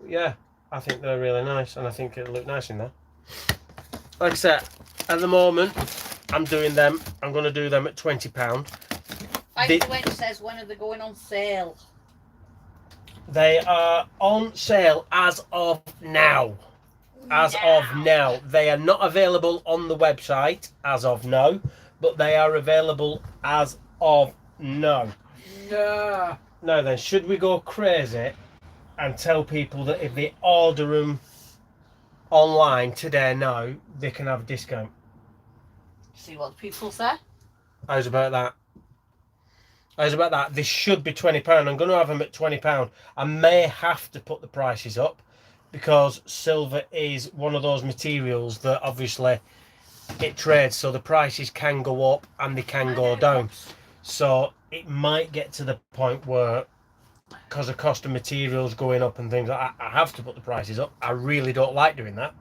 Yeah, I think they're really nice, and I think it'll look nice in there. Like I said, at the moment, I'm doing them. I'm going to do them at £20. Wench says, when are they going on sale? They are on sale as of now. As of now. They are not available on the website as of now, but they are available as of now. No. Now then, should we go crazy and tell people that if they order them online today now, they can have a discount? See what the people say. How's about that? How's about that? This should be £20. I'm going to have them at £20. I may have to put the prices up, because silver is one of those materials that obviously it trades, so the prices can go up and they can go down. So it might get to the point where, because the cost of materials going up and things, I have to put the prices up. I really don't like doing that.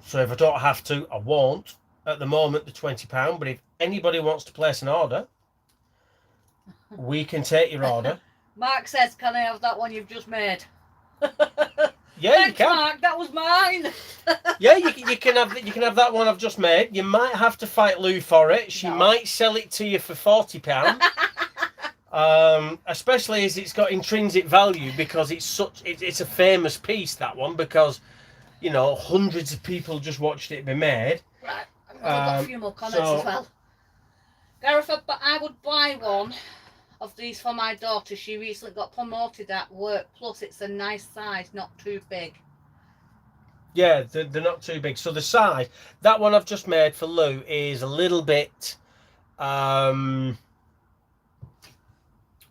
So if I don't have to, I won't. At the moment, the £20, but if anybody wants to place an order, we can take your order. Mark says, can I have that one you've just made? Yeah, Thanks, you can. Mark, that was mine. Yeah, you can have that one I've just made. You might have to fight Lou for it. She might sell it to you for £40. Especially as it's got intrinsic value, because it's a famous piece, that one, because, you know, hundreds of people just watched it be made. Right, I've got a few more comments as well. Gareth, I would buy one of these for my daughter. She recently got promoted at work, plus it's a nice size, not too big. Yeah, they're not too big. So the size, that one I've just made for Lou is a little bit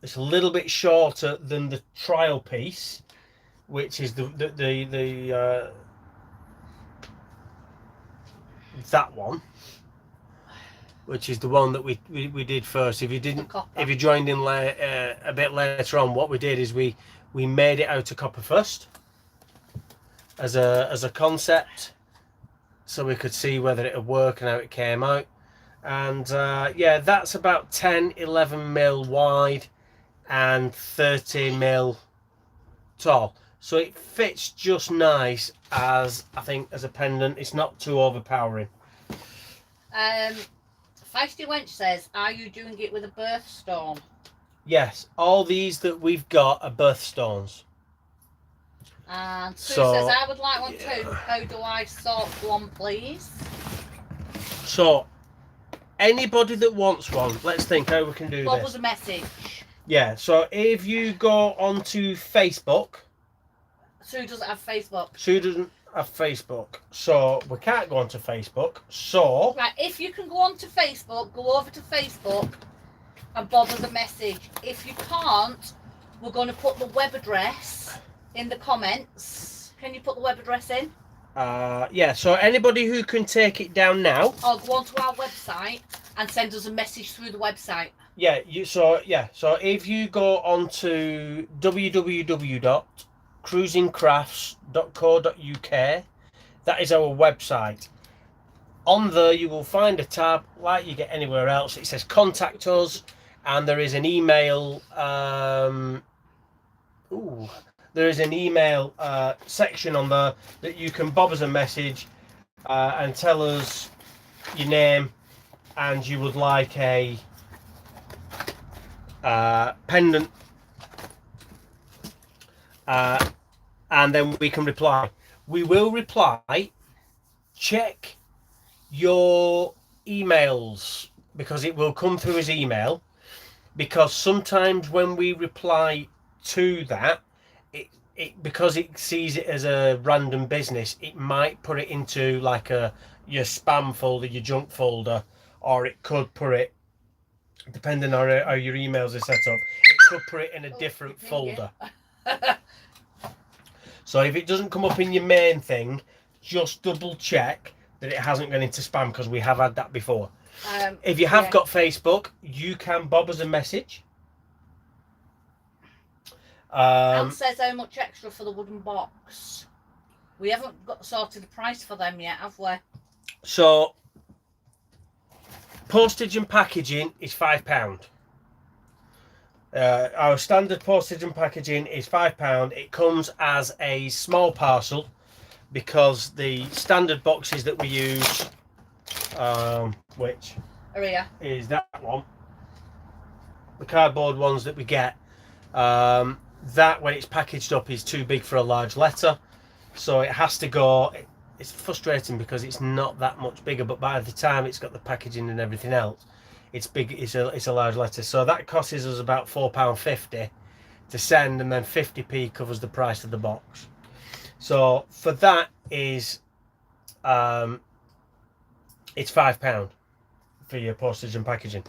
it's a little bit shorter than the trial piece, which is that one, which is the one that we did first. If you joined in a bit later on, what we did is we made it out of copper first as a concept, so we could see whether it would work and how it came out. And yeah, that's about 10-11 mil wide and 30 mil tall, so it fits just nice as, I think, as a pendant. It's not too overpowering. Feisty Wench says, are you doing it with a birthstone? Yes, all these that we've got are birthstones. And Sue says, I would like one too. How do I sort one, please? So, anybody that wants one, let's think how we can do What this. was the message? Yeah, so if you go onto Facebook. Sue doesn't have Facebook. Sue doesn't have Facebook, so we can't go onto Facebook. So right, if you can go onto Facebook, go over to Facebook and bob us a message. If you can't, we're going to put the web address in the comments. Can you put the web address in? Yeah, so anybody who can take it down now, or go onto our website and send us a message through the website. Yeah, so if you go onto www.cruisingcrafts.co.uk, That is our website. On there you will find a tab like you get anywhere else. It says contact us, and there is an email there is an email section on there that you can bob us a message and tell us your name and you would like a pendant, and then we can reply. We will reply. Check your emails, because it will come through as email, because sometimes when we reply to that, it because it sees it as a random business, it might put it into like your spam folder, your junk folder, or it could put it, depending on how your emails are set up, it could put it in a different folder. So if it doesn't come up in your main thing, just double check that it hasn't gone into spam, because we have had that before. If you have got Facebook, you can bob us a message. Anne says how much extra for the wooden box. We haven't got sorted the price for them yet, have we? So postage and packaging is £5. Our standard postage and packaging is £5. It comes as a small parcel, because the standard boxes that we use, which is that one, the cardboard ones that we get, that when it's packaged up is too big for a large letter, so it has to go. It's frustrating because it's not that much bigger, but by the time it's got the packaging and everything else, it's big. It's a large letter, so that costs us about £4.50 to send, and then 50p covers the price of the box. So for that is it's £5 for your postage and packaging.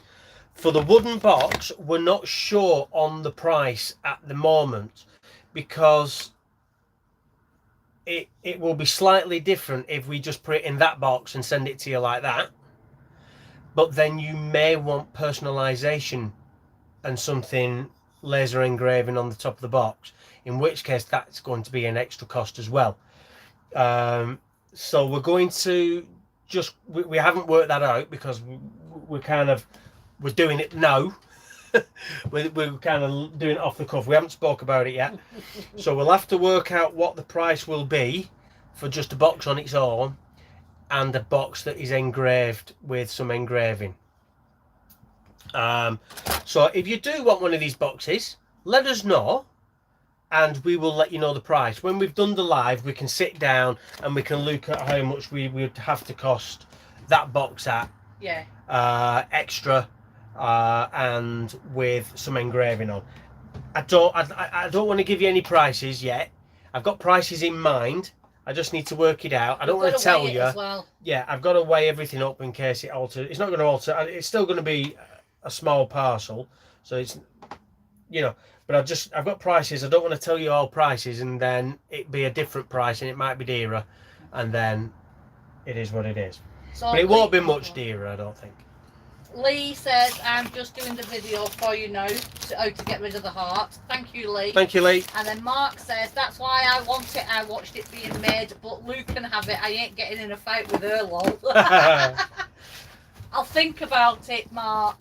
For the wooden box, we're not sure on the price at the moment, because it will be slightly different if we just put it in that box and send it to you like that. But then you may want personalisation and something laser engraving on the top of the box, in which case that's going to be an extra cost as well. So we're going to we haven't worked that out, because we're doing it now. we're kind of doing it off the cuff. We haven't spoke about it yet. So we'll have to work out what the price will be for just a box on its own, and a box that is engraved with some engraving. So if you do want one of these boxes, let us know, and we will let you know the price. When we've done the live, we can sit down and we can look at how much we would have to cost that box at. Extra, and with some engraving on. I don't want to give you any prices yet. I've got prices in mind. I just need to work it out. I don't want to tell you. Well. Yeah, I've got to weigh everything up in case it alters. It's not going to alter. It's still going to be a small parcel, so it's, but I've got prices. I don't want to tell you all prices and then it be a different price, and it might be dearer, and then it is what it is. So but it won't be much dearer, I don't think. Lee says, I'm just doing the video for you now, how to get rid of the heart. Thank you, Lee. Thank you, Lee. And then Mark says, that's why I want it. I watched it being made, but Luke can have it. I ain't getting in a fight with her, lol. I'll think about it, Mark.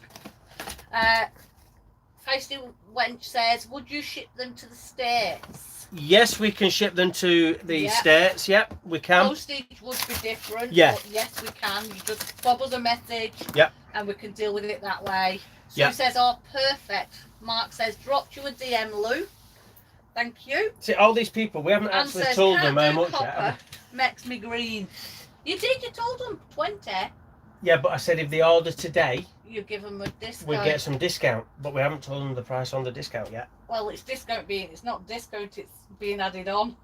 Feisty Wench says, would you ship them to the States? Yes, we can ship them to the States. Yep, we can. Postage would be different. Yeah. But yes, we can. You just bob us a message. Yep. And we can deal with it that way. Sue says, oh, perfect. Mark says, dropped you a DM, Lou. Thank you. See, all these people, we haven't actually told them how much yet. Makes me green. You did, you told them 20. Yeah, but I said if they order today, you give them a discount. We get some discount, but we haven't told them the price on the discount yet. Well, it's not discount, it's being added on.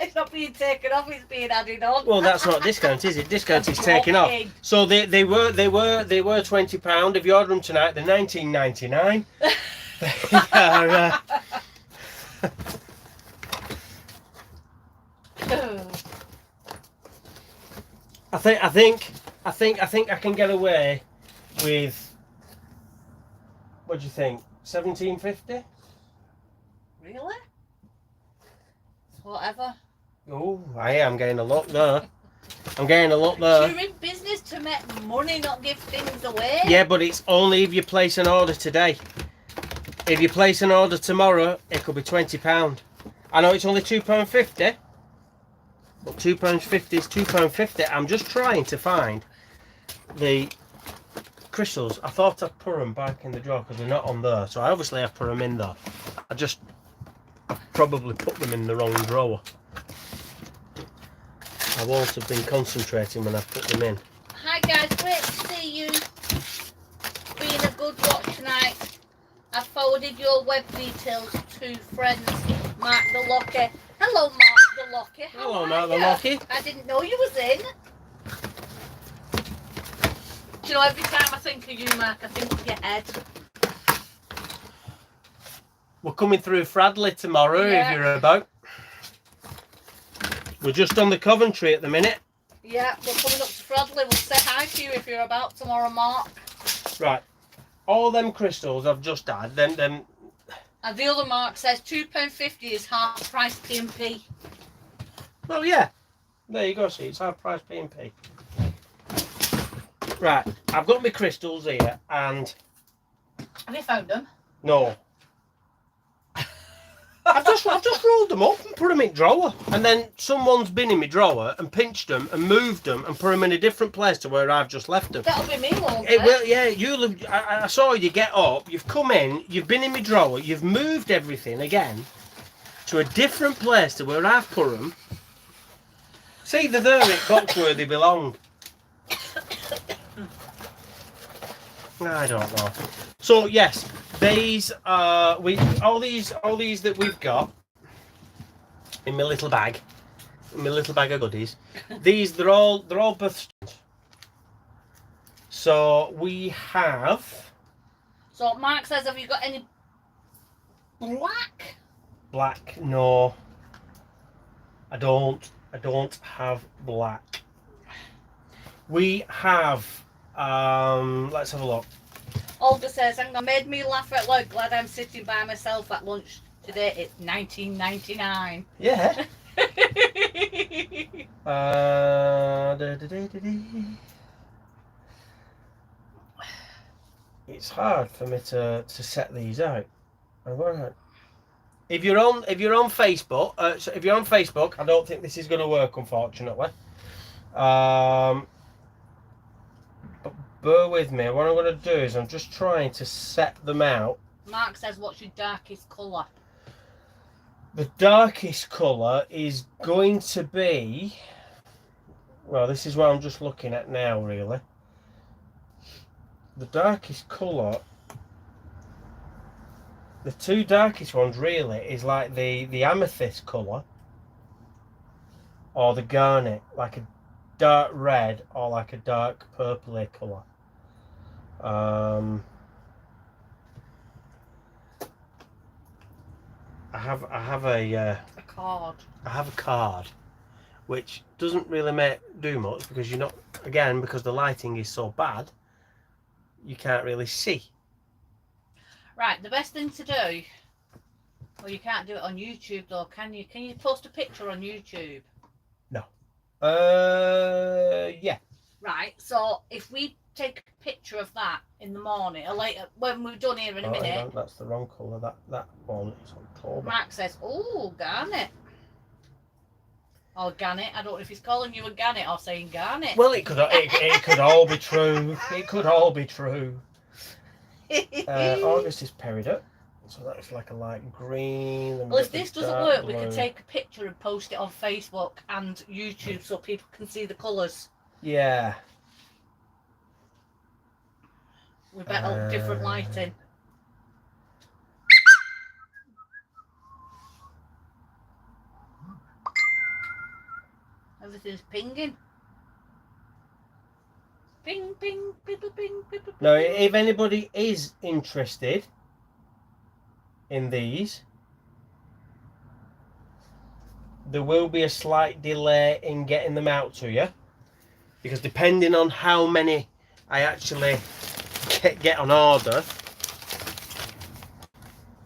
It's not being taken off, it's being added on. Well, that's not discount, is it? Discount is taken off. So they were £20. If you order them tonight, they're £19.99. They are. I think I can get away with. What do you think? £17.50? Really? Whatever. Oh, I am getting a lot there. I'm getting a lot there. You're in business to make money, not give things away. Yeah, but it's only if you place an order today. If you place an order tomorrow, it could be £20. I know it's only £2.50, but £2.50 is £2.50. I'm just trying to find the crystals. I thought I'd put them back in the drawer because they're not on there, so I obviously have put them in there. I've probably put them in the wrong drawer. I won't have been concentrating when I put them in. Hi guys, great to see you. Being a good watch tonight. I forwarded your web details to friends. Mark the Locky. Hello, Mark the Locky. Hello, Mark the Locky. I didn't know you was in. Do you know, every time I think of you, Mark, I think of your head. We're coming through Fradley tomorrow, if you're about. We're just on the Coventry at the minute. Yeah, we're coming up to Fradley. We'll say hi to you if you're about tomorrow, Mark. Right. All them crystals I've just had, them. And the other Mark says £2.50 is half price P&P. Well, yeah. There you go, see, it's half price P&P. Right, I've got my crystals here, and... Have you found them? No. I've just rolled them up and put them in drawer, and then someone's been in my drawer and pinched them and moved them and put them in a different place to where I've just left them. That'll be me, won't it? Well, yeah. I saw you get up. You've come in. You've been in my drawer. You've moved everything again to a different place to where I've put them. See, they're there in box where they belong. I don't know. So yes. These all these that we've got in my little bag of goodies. They're all birthstones. So we have. So Mark says, have you got any black? Black? No. I don't have black. We have. Let's have a look. Olga says, hang on, made me laugh out loud. Glad I'm sitting by myself at lunch today. It's 19.99. Yeah. It's hard for me to set these out. If you're on Facebook, if you're on Facebook, I don't think this is going to work, unfortunately. Bear with me. What I'm going to do is I'm just trying to set them out. Mark says, what's your darkest colour? The darkest colour is going to be... Well, this is what I'm just looking at now, really. The darkest colour... The two darkest ones, really, is like the amethyst colour. Or the garnet. Like a dark red or like a dark purpley colour. I have a card. I have a card, which doesn't really do much because you're not, again, because the lighting is so bad, you can't really see. Right, the best thing to do. Well, you can't do it on YouTube though, can you? Can you post a picture on YouTube? No. Yeah. Right, so if we take a picture of that in the morning, or later, when we're done here in a minute. That's the wrong colour. That one is October. Mark says, oh, garnet. Or garnet. I don't know if he's calling you a garnet or saying garnet. Well, it could all be true. It could all be true. August is peridot. So that's like a light green. Well, if this doesn't work, blue. we can take a picture and post it on Facebook and YouTube so people can see the colours. Yeah. We better different lighting. Everything's pinging. Ping, ping, ping, ping, ping, ping. Now, if anybody is interested in these, there will be a slight delay in getting them out to you, because depending on how many I actually get on order,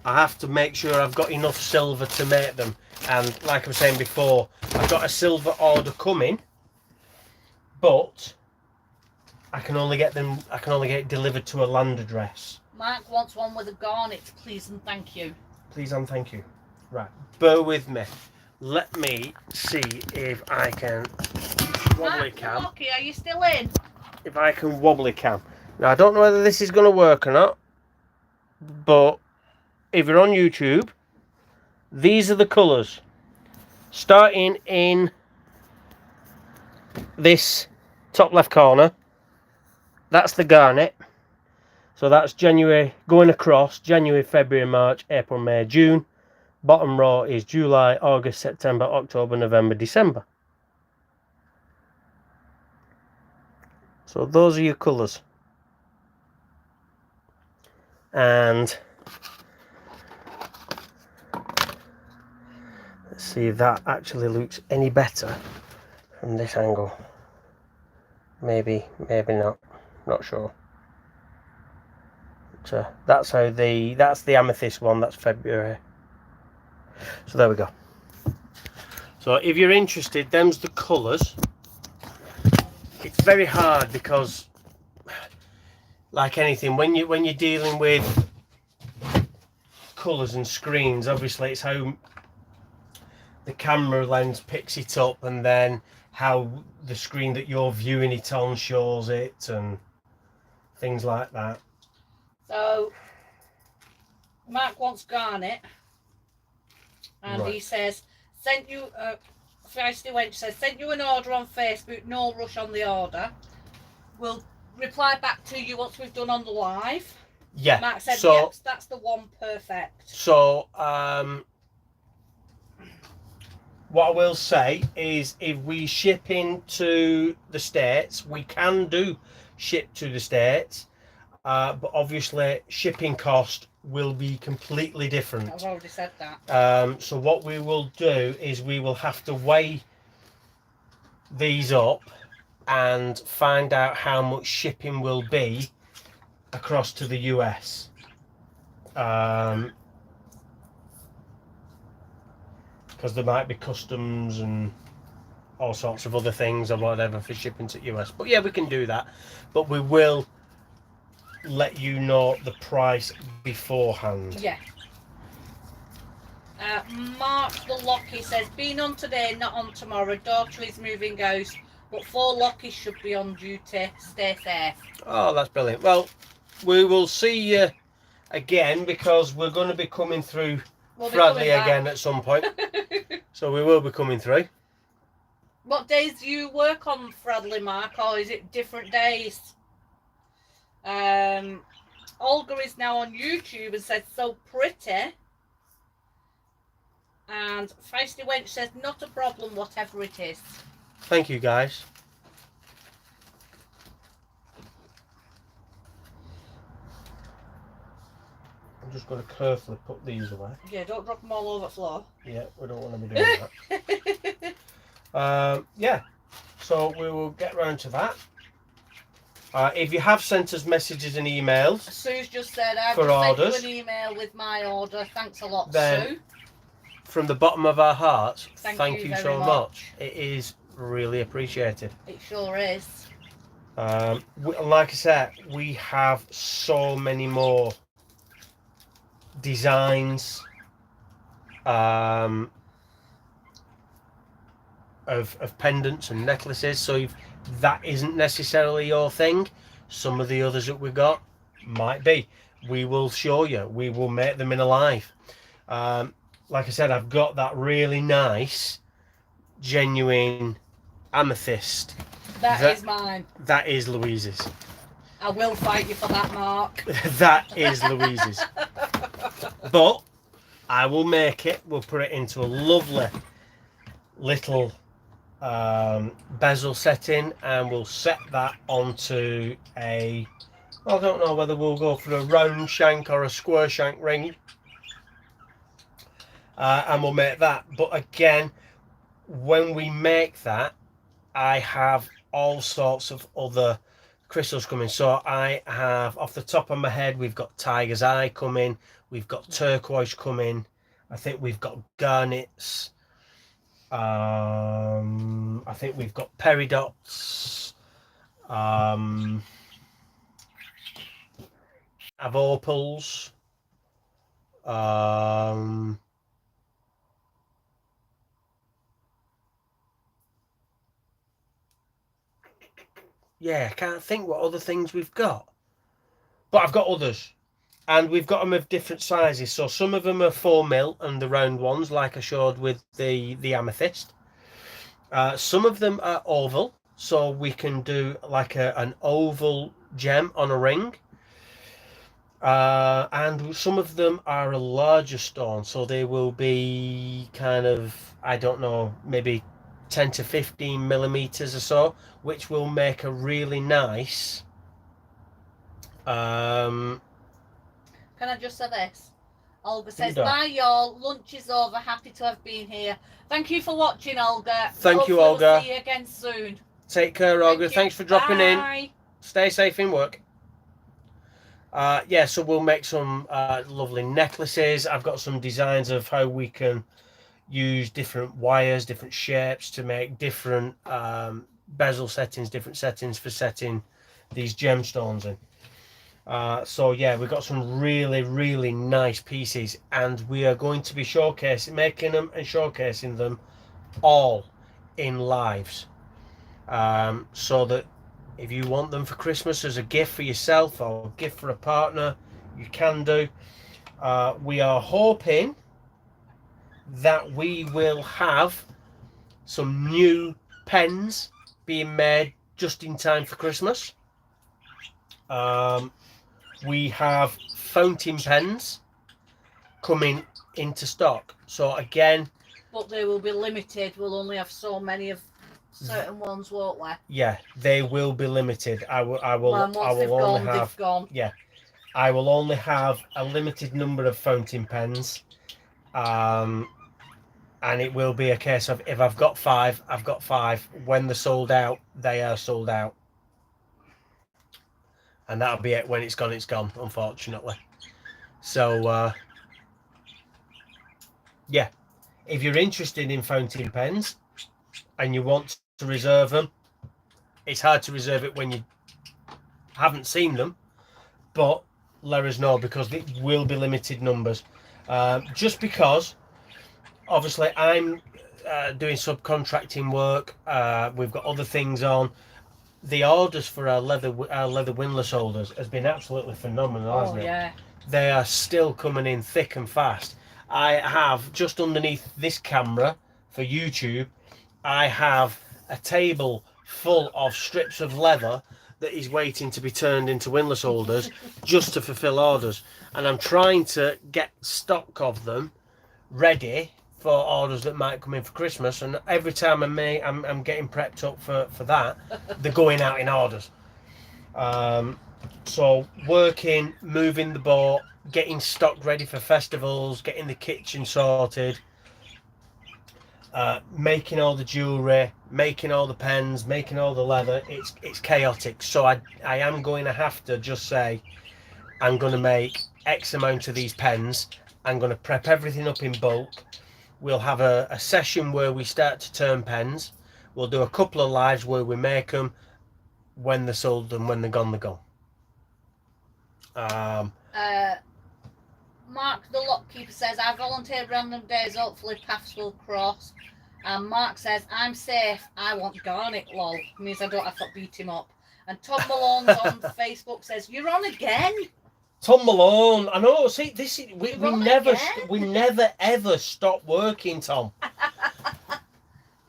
I have to make sure I've got enough silver to make them. And like I was saying before, I've got a silver order coming but I can only get it delivered to a land address. Mark wants one with a garnet, please and thank you. Please and thank you. Right, bear with me. Let me see if I can wobbly cam. Lockie, are you still in? If I can wobbly cam. Now I don't know whether this is going to work or not, but if you're on YouTube, these are the colours. Starting in this top left corner, that's the garnet. So that's January, going across January, February, March, April, May, June. Bottom row is July, August, September, October, November, December. So those are your colours. And let's see if that actually looks any better from this angle. Maybe, maybe not. Not sure. But, that's the amethyst one. That's February. So there we go. So if you're interested, them's the colours. It's very hard because, like anything, when you're dealing with colours and screens, obviously it's how the camera lens picks it up, and then how the screen that you're viewing it on shows it, and things like that. So Mark wants garnet, and right. He says, sent you Feisty Wench says, sent you an order on Facebook, no rush on the order. We'll reply back to you once we've done on the live. Yeah. Mark said, so, yep, that's the one, perfect. So what I will say is, if we ship into the States, we can do ship to the States, but obviously shipping cost will be completely different. I've already said that. So what we will do is we will have to weigh these up and find out how much shipping will be across to the US. Because there might be customs and all sorts of other things or whatever for shipping to US. But yeah, we can do that. But we will let you know the price beforehand. Yeah. Mark the Lockie says, been on today, not on tomorrow. Daughter is moving house, but 4 Lockies should be on duty. Stay safe. Oh, that's brilliant. Well, we will see you again, because we're going to be coming through Bradley again at some point. So we will be coming through. What days do you work on, Bradley, Mark, or is it different days? Olga is now on YouTube and says, so pretty. And Feisty Wench says, not a problem, whatever it is. Thank you, guys. I'm just going to carefully put these away. Yeah, don't drop them all over the floor. Yeah, we don't want to be doing that. Yeah, so we will get round to that. If you have sent us messages and emails, Sue's just said, I've for just orders, sent you an email with my order. Thanks a lot, then, Sue. From the bottom of our hearts, Thank you so very much. It is really appreciated. It sure is. Like I said, we have so many more designs of pendants and necklaces. So if that isn't necessarily your thing, some of the others that we got might be. We will show you. We will make them in alive. Like I said, I've got that really nice, genuine amethyst. That is mine. That is Louise's. I will fight you for that, Mark. That is Louise's. But I will make it. We'll put it into a lovely little bezel setting, and we'll set that onto a, I don't know whether we'll go for a round shank or a square shank ring. And we'll make that. But again, when we make that, I have all sorts of other crystals coming. So I have, off the top of my head, we've got tiger's eye coming, we've got turquoise coming, I think we've got garnets, I think we've got peridots. Have opals. Yeah, I can't think what other things we've got. But I've got others. And we've got them of different sizes. So some of them are 4mm and the round ones, like I showed with the amethyst. Some of them are oval. So we can do like an oval gem on a ring. And some of them are a larger stone. So they will be kind of, I don't know, maybe 10 to 15 millimeters or so, which will make a really nice Can I just say this? Olga says, bye y'all, lunch is over, happy to have been here. Thank you for watching, Olga. Thank you, Olga. We'll see you again soon. Take care, Olga. Thanks for dropping in. Stay safe in work. Yeah, so we'll make some lovely necklaces. I've got some designs of how we can use different wires, different shapes to make different bezel settings, different settings for setting these gemstones in. So yeah, we've got some really nice pieces, and we are going to be making them and showcasing them all in lives, so that if you want them for Christmas as a gift for yourself or a gift for a partner, you can do. We are hoping that we will have some new pens being made just in time for Christmas. We have fountain pens coming into stock. So again, but they will be limited. We'll only have so many of certain ones, won't we? Yeah, they will be limited. I will only have. Yeah, I will only have a limited number of fountain pens, and it will be a case of if I've got five, I've got five. When they're sold out, they are sold out. And that'll be it. When it's gone, unfortunately. So, yeah, if you're interested in fountain pens and you want to reserve them, it's hard to reserve it when you haven't seen them, but let us know, because it will be limited numbers. Just because, obviously, I'm doing subcontracting work. We've got other things on. The orders for our leather windlass holders has been absolutely phenomenal, hasn't it? Yeah. They are still coming in thick and fast. I have, just underneath this camera for YouTube, I have a table full of strips of leather that is waiting to be turned into windlass holders just to fulfill orders. And I'm trying to get stock of them ready for orders that might come in for Christmas, and every time I'm getting prepped up for that, they're going out in orders. So working, moving the boat, getting stock ready for festivals, getting the kitchen sorted, making all the jewellery, making all the pens, making all the leather. It's chaotic. So I am going to have to just say, I'm going to make X amount of these pens. I'm going to prep everything up in bulk. We'll have a session where we start to turn pens. We'll do a couple of lives where we make them. When they're sold and when they're gone, they're gone. Mark the lockkeeper says, I volunteered random days, hopefully paths will cross. And Mark says, I'm safe, I want garnet, lol. Means I don't have to beat him up. And Tom Malone's on Facebook says, you're on again? Tom Malone, I know. See, this is we never ever stop working, Tom.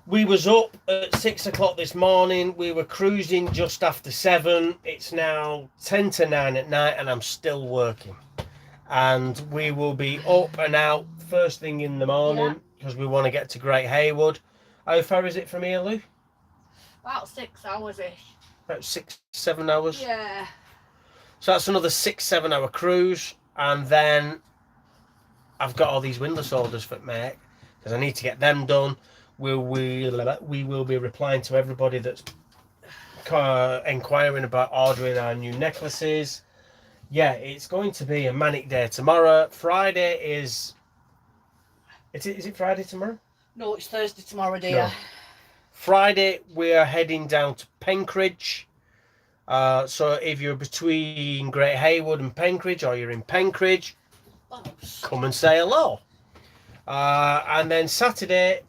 We was up at 6 o'clock this morning. We were cruising just after 7. It's now 10 to 9 at night, and I'm still working. And we will be up and out first thing in the morning because we want to get to Great Haywood. How far is it from here, Lou? About 6 hours-ish. About 6-7 hours. Yeah. So that's another 6-7 hour cruise, and then I've got all these windlass orders for make because I need to get them done. We will be replying to everybody that's inquiring about ordering our new necklaces. Yeah, it's going to be a manic day tomorrow. Friday is it Friday tomorrow? No, it's Thursday tomorrow, dear. No. Friday, we're heading down to Penkridge. So if you're between Great Haywood and Penkridge, or you're in Penkridge, come and say hello. And then Saturday,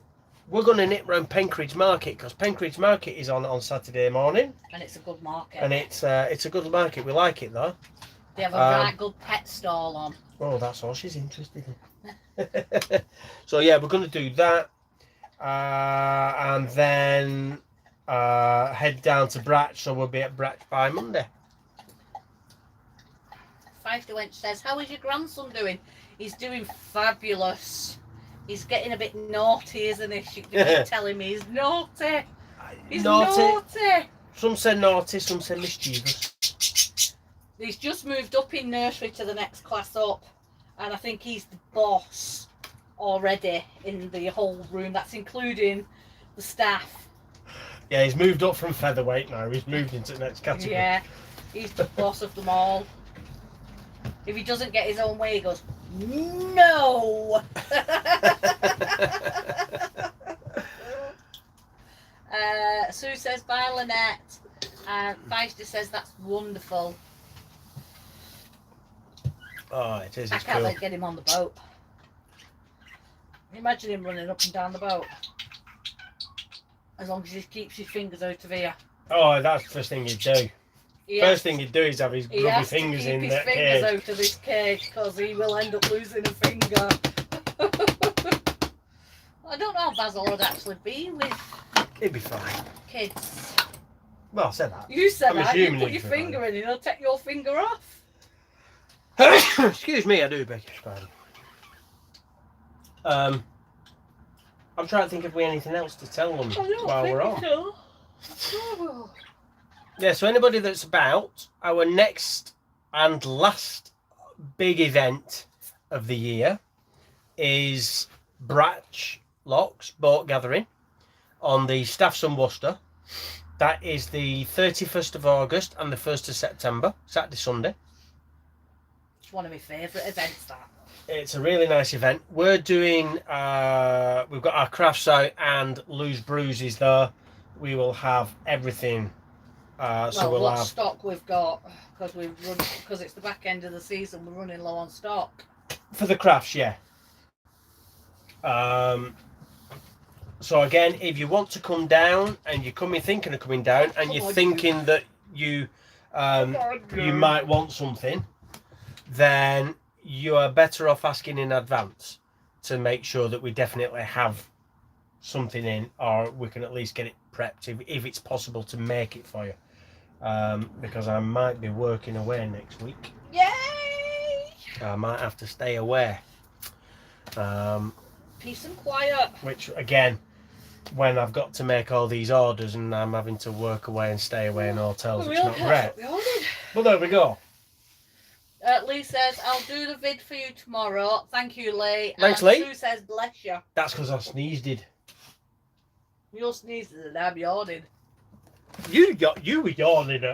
we're going to nip round Penkridge Market, because Penkridge Market is on Saturday morning. And it's a good market. And it's a good market. We like it, though. They have a right good pet stall on. Oh, that's all she's interested in. So, yeah, we're going to do that. And then head down to Bratch, so we'll be at Bratch by Monday. Feisty Wench says, how is your grandson doing? He's doing fabulous. He's getting a bit naughty, isn't he? She keep telling me he's naughty. He's naughty. Some say naughty, some say mischievous. He's just moved up in nursery to the next class up, and I think he's the boss already in the whole room. That's including the staff. Yeah, he's moved up from featherweight now. He's moved into the next category. Yeah, he's the boss of them all. If he doesn't get his own way, he goes, no! Sue says, bye, Lynette. Feisty says, that's wonderful. Oh, it is. I can't get him on the boat. Imagine him running up and down the boat. As long as he keeps his fingers out of here. Oh, that's the first thing he'd do. First thing he'd do is have his grubby fingers in that cage. He has to keep his fingers out of this cage, because he will end up losing a finger. I don't know how Basil would actually be with... He'd be fine. Kids. Well, I said that. You said that. You put your finger in and he'll take your finger off. Excuse me, I do beg your pardon. I'm trying to think if we have anything else to tell them while we're on. So. Yeah, so anybody that's about, our next and last big event of the year is Bratch Locks Boat Gathering on the Staffson Worcester. That is the 31st of August and the 1st of September, Saturday, Sunday. It's one of my favourite events, that. It's a really nice event. We're doing, we've got our crafts out and loose bruises there. We will have everything. So we'll have stock we've got, because it's the back end of the season, we're running low on stock. For the crafts, yeah. So again, if you want to come down and you're thinking of coming down and you're thinking that you might want something, then you are better off asking in advance to make sure that we definitely have something in, or we can at least get it prepped if it's possible to make it for you. Because I might be working away next week. Yay! I might have to stay away. Peace and quiet. Which, again, when I've got to make all these orders and I'm having to work away and stay away in hotels, it's not great. Well, there we go. Lee says, I'll do the vid for you tomorrow. Thank you, Lee. Thanks, Lee. Sue says, bless you. That's because I sneezed. You're sneezing and I'm yawning. You were yawning.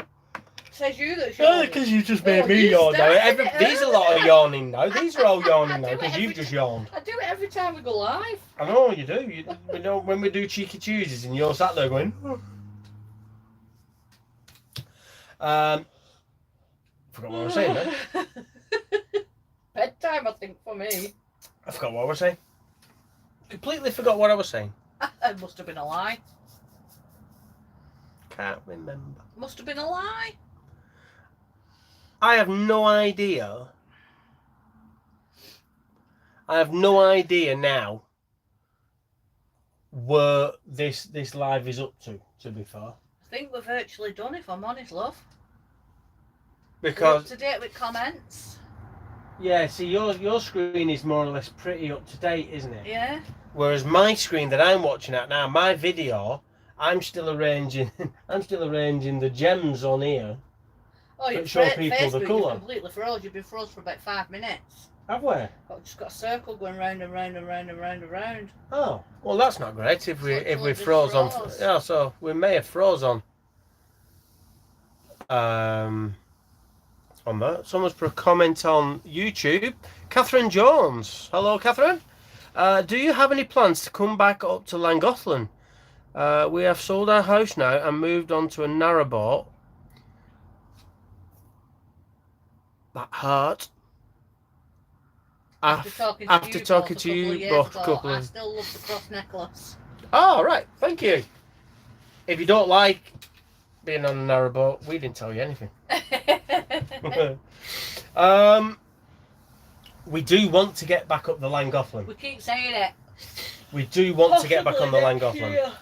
Says you that's yawning. Because you just made me yawn now. These are a lot of yawning now. These are all yawning now because you've just yawned. I do it every time we go live. I know you do. We know when we do Cheeky Tuesdays and you're sat there going. Forgot what I was saying then. Bedtime, I think, for me. I forgot what I was saying. Completely forgot what I was saying. It must have been a lie. Can't remember. Must have been a lie. I have no idea. I have no idea now where this live is up to be fair. I think we're virtually done, if I'm honest, love. Because we're up to date with comments. Yeah, see, your screen is more or less pretty up to date, isn't it? Yeah. Whereas my screen that I'm watching at now, my video, I'm still arranging the gems on here. Oh, you show people the colour. Completely froze. You've been froze for about 5 minutes. Have we? Just got a circle going round and round and round and round and round. Oh, well, that's not great. If we froze on, yeah, so we may have froze on. On that, someone's put a comment on YouTube. Catherine Jones, hello, Catherine. Do you have any plans to come back up to Llangollen? We have sold our house now and moved on to a narrowboat. That hurt. After talking to you both a couple of... I still love the cross necklace. Oh, right. Thank you. If you don't like being on a narrowboat, we didn't tell you anything. We do want to get back up the Llangollen. We keep saying it. We do want to get back on the Llangollen.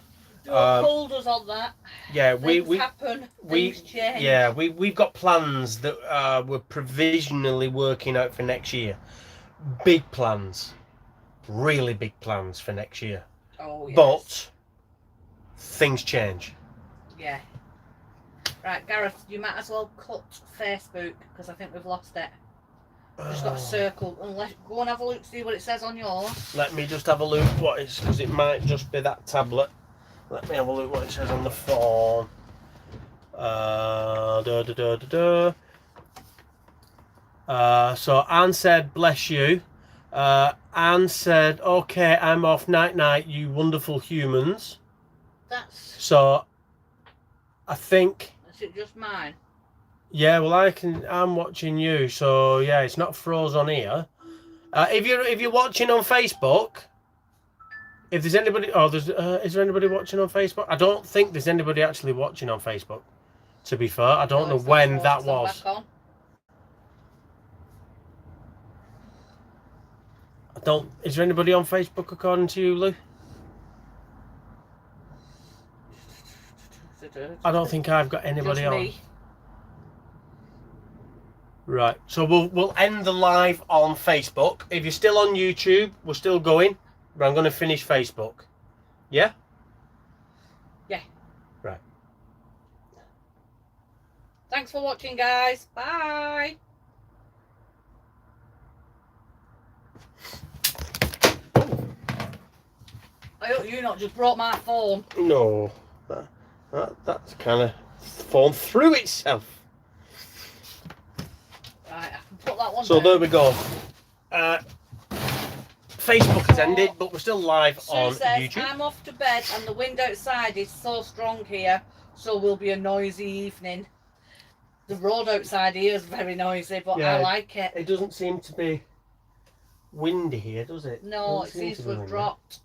Don't hold us on that. Yeah, things happen. Things change. Yeah, we've got plans that we're provisionally working out for next year. Big plans, really big plans for next year. Oh yes. But things change. Yeah. Right, Gareth, you might as well cut Facebook because I think we've lost it. Just got a circle. Unless, go and have a look, see what it says on yours. Let me just have a look what it's, because it might just be that tablet. Let me have a look what it says on the phone. So Anne said, bless you. Anne said, okay, I'm off, night night, you wonderful humans. That's... So, I think... Is it just mine? Yeah, well, I'm watching you, so yeah, it's not froze on here. If you're watching on Facebook, if there's anybody, is there anybody watching on Facebook? I don't think there's anybody actually watching on Facebook. To be fair, I don't know when that was. Is there anybody on Facebook according to you, Lou? I don't think I've got anybody on. Right, so we'll end the live on Facebook. If you're still on YouTube, we're still going, but I'm going to finish Facebook. Yeah? Yeah. Right. Thanks for watching, guys. Bye. I hope you not just brought my phone. No, that's kind of fallen through itself. Right, I can put that one so down. There we go. Facebook has ended, but we're still live on YouTube. I'm off to bed and the wind outside is so strong here, so will be a noisy evening. The road outside here is very noisy, but yeah, I like it. It doesn't seem to be windy here, does it? No, it seems to have dropped.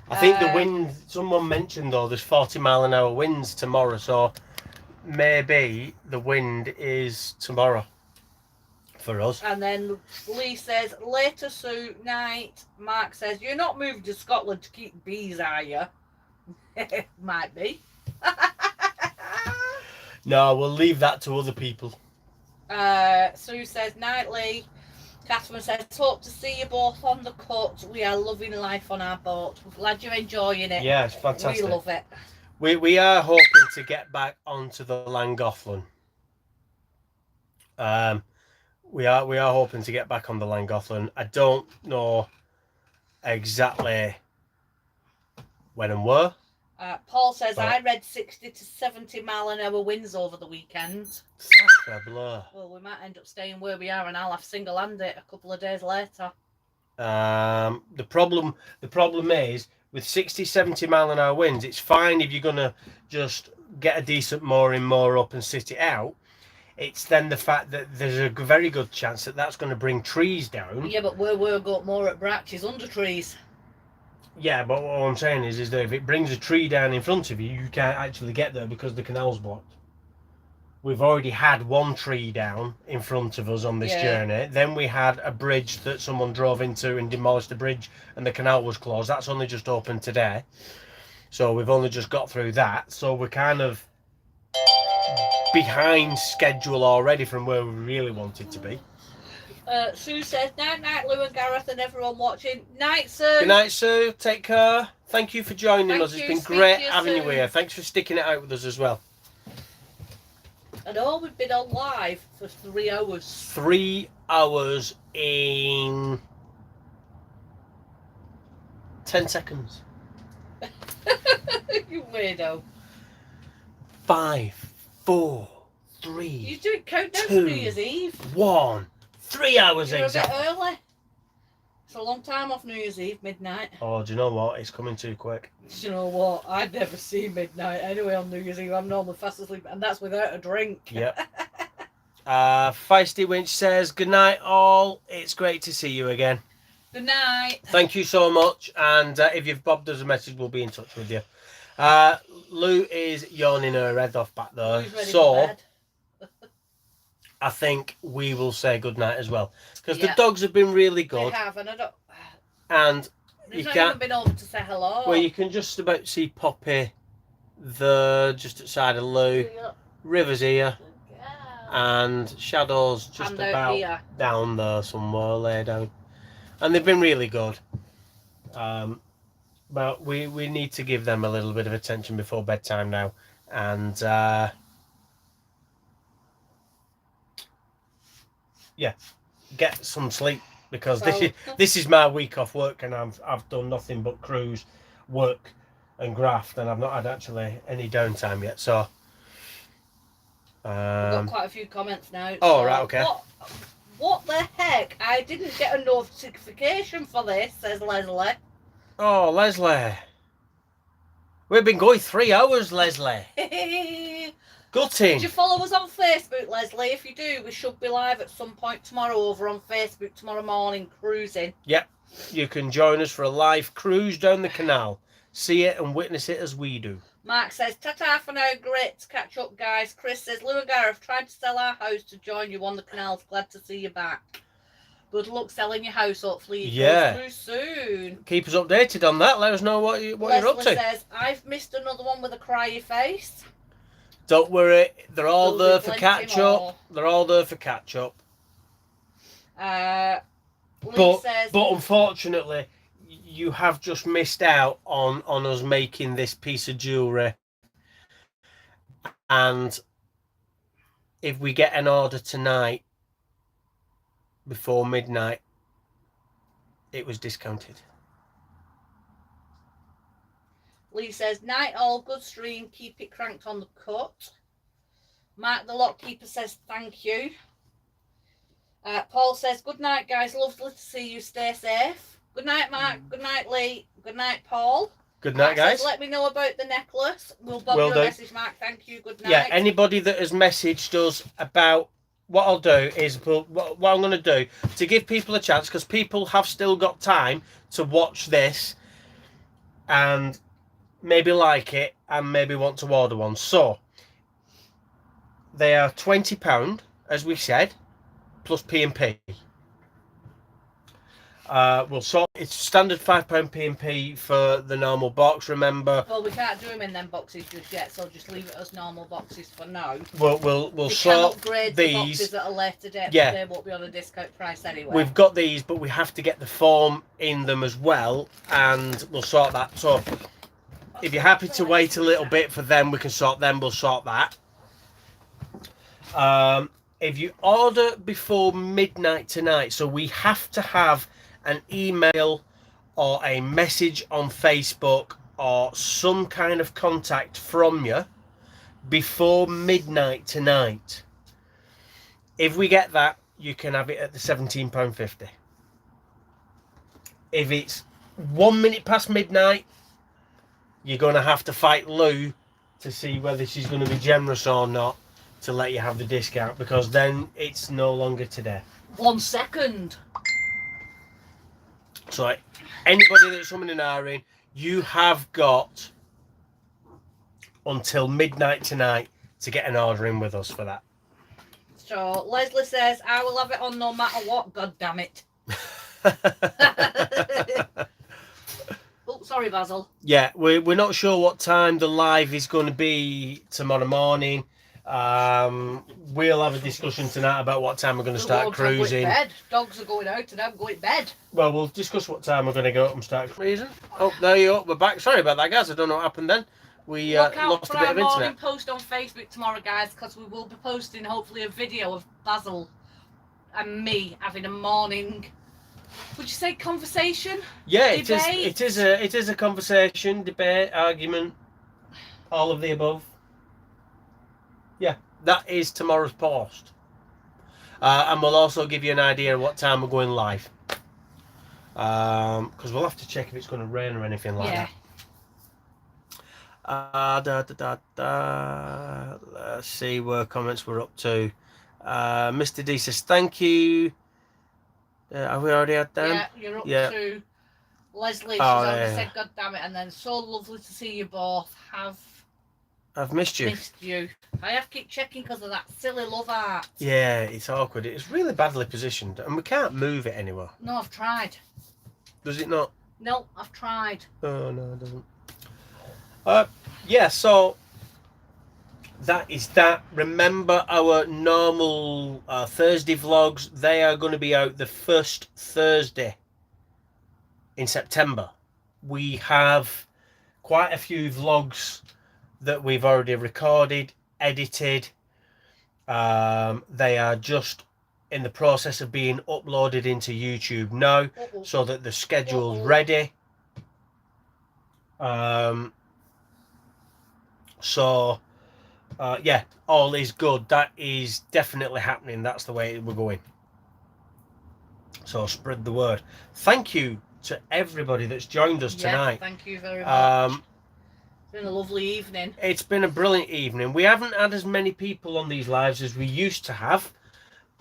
I think the wind, someone mentioned though, there's 40-mile-an-hour winds tomorrow, so maybe the wind is tomorrow for us. And then Lee says, later Sue, night. Mark says, you're not moving to Scotland to keep bees, are you? Might be. No, we'll leave that to other people. Sue says, night Lee. Catherine says, hope to see you both on the cut. We are loving life on our boat. We're glad you're enjoying it. Yeah, it's fantastic. We love it. We are hoping to get back onto the Llangollen. We are hoping to get back on the Llangollen. I don't know exactly when and where. Paul says, I read 60 to 70-mile-an-hour winds over the weekend. Well, we might end up staying where we are and I'll have single-hand it a couple of days later. The problem is, with 60, 70-mile-an-hour winds, it's fine if you're going to just get a decent mooring, moor up and sit it out. It's then the fact that there's a very good chance that that's going to bring trees down. Yeah, but we're got more at branches under trees. Yeah, but what I'm saying is that if it brings a tree down in front of you, you can't actually get there because the canal's blocked. We've already had one tree down in front of us on this journey. Then we had a bridge that someone drove into and demolished the bridge and the canal was closed. That's only just opened today. So we've only just got through that. So we're kind of behind schedule already from where we really wanted to be. Sue says, night night Lou and Gareth and everyone watching. Night Sue. Good night Sue, take care. Thank you for joining us. It's been great having you here. Thanks for sticking it out with us as well. And all we've been on live for 3 hours. 3 hours in 10 seconds. You weirdo. 5, 4, 3. You do it countdown for New Year's Eve. 1. 3 hours You're exactly. a bit early. for a long time off New Year's Eve, midnight. Oh, do you know what? It's coming too quick. Do you know what? I'd never see midnight anyway on New Year's Eve. I'm normally fast asleep, and that's without a drink. Yep. Feisty Winch says, good night all. It's great to see you again. Good night. Thank you so much. And if you've bobbed us a message, we'll be in touch with you. Lou is yawning her head off back there. So I think we will say good night as well. Because the dogs have been really good. They have, and I don't... And They've not even been over to say hello. Well, you can just about see Poppy just outside of Lou. River's here. And Shadow's just about here. Down there somewhere, lay down. And they've been really good. But we need to give them a little bit of attention before bedtime now. And yeah, get some sleep, because this is my week off work, and I've done nothing but cruise, work and graft, and I've not had actually any downtime yet. So we've got quite a few comments now. Oh, right, okay. What the heck? I didn't get a notification for this, says Leslie. Oh, Leslie. We've been going 3 hours, Leslie. Gutting. Did you follow us on Facebook, Leslie? If you do, we should be live at some point tomorrow over on Facebook tomorrow morning, cruising. Yep. You can join us for a live cruise down the canal. See it and witness it as we do. Mark says, ta-ta for now, great to catch up, guys. Chris says, Lou and Gareth tried to sell our house to join you on the canal. Glad to see you back. Good luck selling your house, hopefully you go through soon. Keep us updated on that. Let us know what you're up to. Leslie says, I've missed another one with a cryy face. Don't worry, they're all there for catch up. They're all there for catch up. But unfortunately, you have just missed out on us making this piece of jewellery. And if we get an order tonight before midnight, it was discounted. Lee says, night all, good stream, keep it cranked on the cut. Mark the Lockkeeper says, thank you. Paul says, good night, guys, lovely to see you, stay safe. Good night, Mark, good night, Lee, good night, Paul. Good night, guys. Says, let me know about the necklace. We'll bob you a message, Mark, thank you, good night. Yeah, anybody that has messaged us about, what I'll do is, what I'm going to do, to give people a chance, because people have still got time to watch this and maybe like it and maybe want to order one. So they are £20, as we said, plus P&P. We'll sort it's standard £5 P&P for the normal box. Remember. Well, we can't do them in them boxes just yet, so just leave it as normal boxes for now. We'll sort upgrade these. The boxes at a later date. Yeah, they won't be on a discount price anyway. We've got these, but we have to get the form in them as well, and we'll sort that. So if you're happy to wait a little bit for them, we can sort them. We'll sort that. If you order before midnight tonight, so we have to have an email or a message on Facebook or some kind of contact from you before midnight tonight. If we get that, you can have it at the £17.50. If it's 1 minute past midnight, you're going to have to fight Lou to see whether she's going to be generous or not to let you have the discount, because then it's no longer today. 1 second. So anybody that's coming in hiring, you have got until midnight tonight to get an order in with us for that. So Leslie says, I will have it on no matter what, god damn it. Oh, sorry, Basil. Yeah, we're not sure what time the live is going to be tomorrow morning. We'll have a discussion tonight about what time we're going to start cruising. Bed. Dogs are going out and I'm going to bed. Well, we'll discuss what time we're going to go up and start cruising. Oh, there you are. We're back. Sorry about that, guys. I don't know what happened then. We look out lost for a bit our of internet. morning post on Facebook tomorrow, guys, because we will be posting hopefully a video of Basil and me having a morning. Would you say conversation? Yeah, it is a conversation, debate, argument, all of the above. Yeah, that is tomorrow's post. And we'll also give you an idea of what time we're going live. Because we'll have to check if it's going to rain or anything like that. Let's see where comments we're up to. Mr. D says thank you. Have we already had them? Yeah, you're up to Leslie. She's already said God damn it, and then so lovely to see you both. I've missed you. I have to keep checking because of that silly love art. Yeah, it's awkward. It's really badly positioned, and we can't move it anywhere. No, I've tried. Does it not? No, I've tried. Oh no, it doesn't. Yeah, so that is that. Remember our normal Thursday vlogs. They are going to be out the first Thursday in September. We have quite a few vlogs that we've already recorded, edited. They are just in the process of being uploaded into YouTube now, so that the schedule's ready. Yeah, all is good. That is definitely happening. That's the way we're going. So spread the word. Thank you to everybody that's joined us tonight. Thank you very much. It's been a lovely evening. It's been a brilliant evening. We haven't had as many people on these lives as we used to have,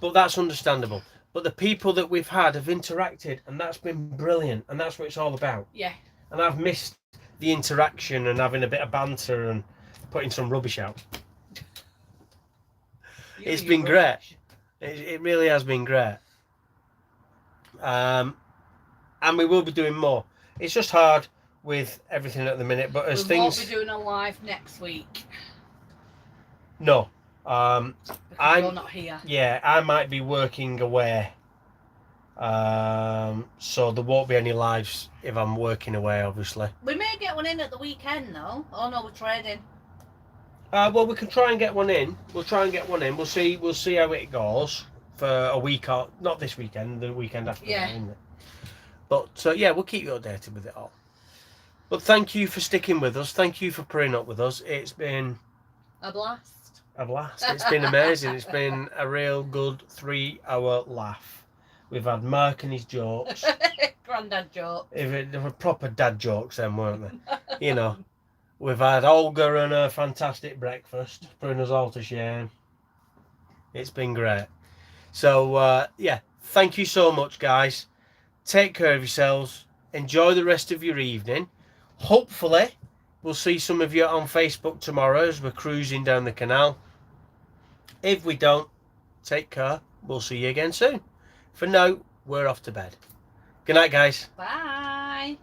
but that's understandable. But the people that we've had have interacted, and that's been brilliant, and that's what it's all about. Yeah. And I've missed the interaction and having a bit of banter and putting some rubbish out. It's been great. It really has been great. And we will be doing more. It's just hard with everything at the minute, but as we won't be doing a live next week. No. Because you're not here. Yeah, I might be working away. So there won't be any lives if I'm working away, obviously. We may get one in at the weekend though. Oh no, we're trading. Well, we can try and get one in. We'll try and get one in. We'll see how it goes for a week or not this weekend, the weekend after that, isn't it? But yeah, we'll keep you updated with it all. But thank you for sticking with us. Thank you for putting up with us. It's been a blast. A blast. It's been amazing. It's been a real good 3-hour laugh. We've had Mark and his jokes. Grandad jokes. They were proper dad jokes then, weren't they? You know. We've had Olga and her fantastic breakfast, putting us all to shame. It's been great. So, yeah, thank you so much, guys. Take care of yourselves. Enjoy the rest of your evening. Hopefully, we'll see some of you on Facebook tomorrow as we're cruising down the canal. If we don't, take care. We'll see you again soon. For now, we're off to bed. Good night, guys. Bye.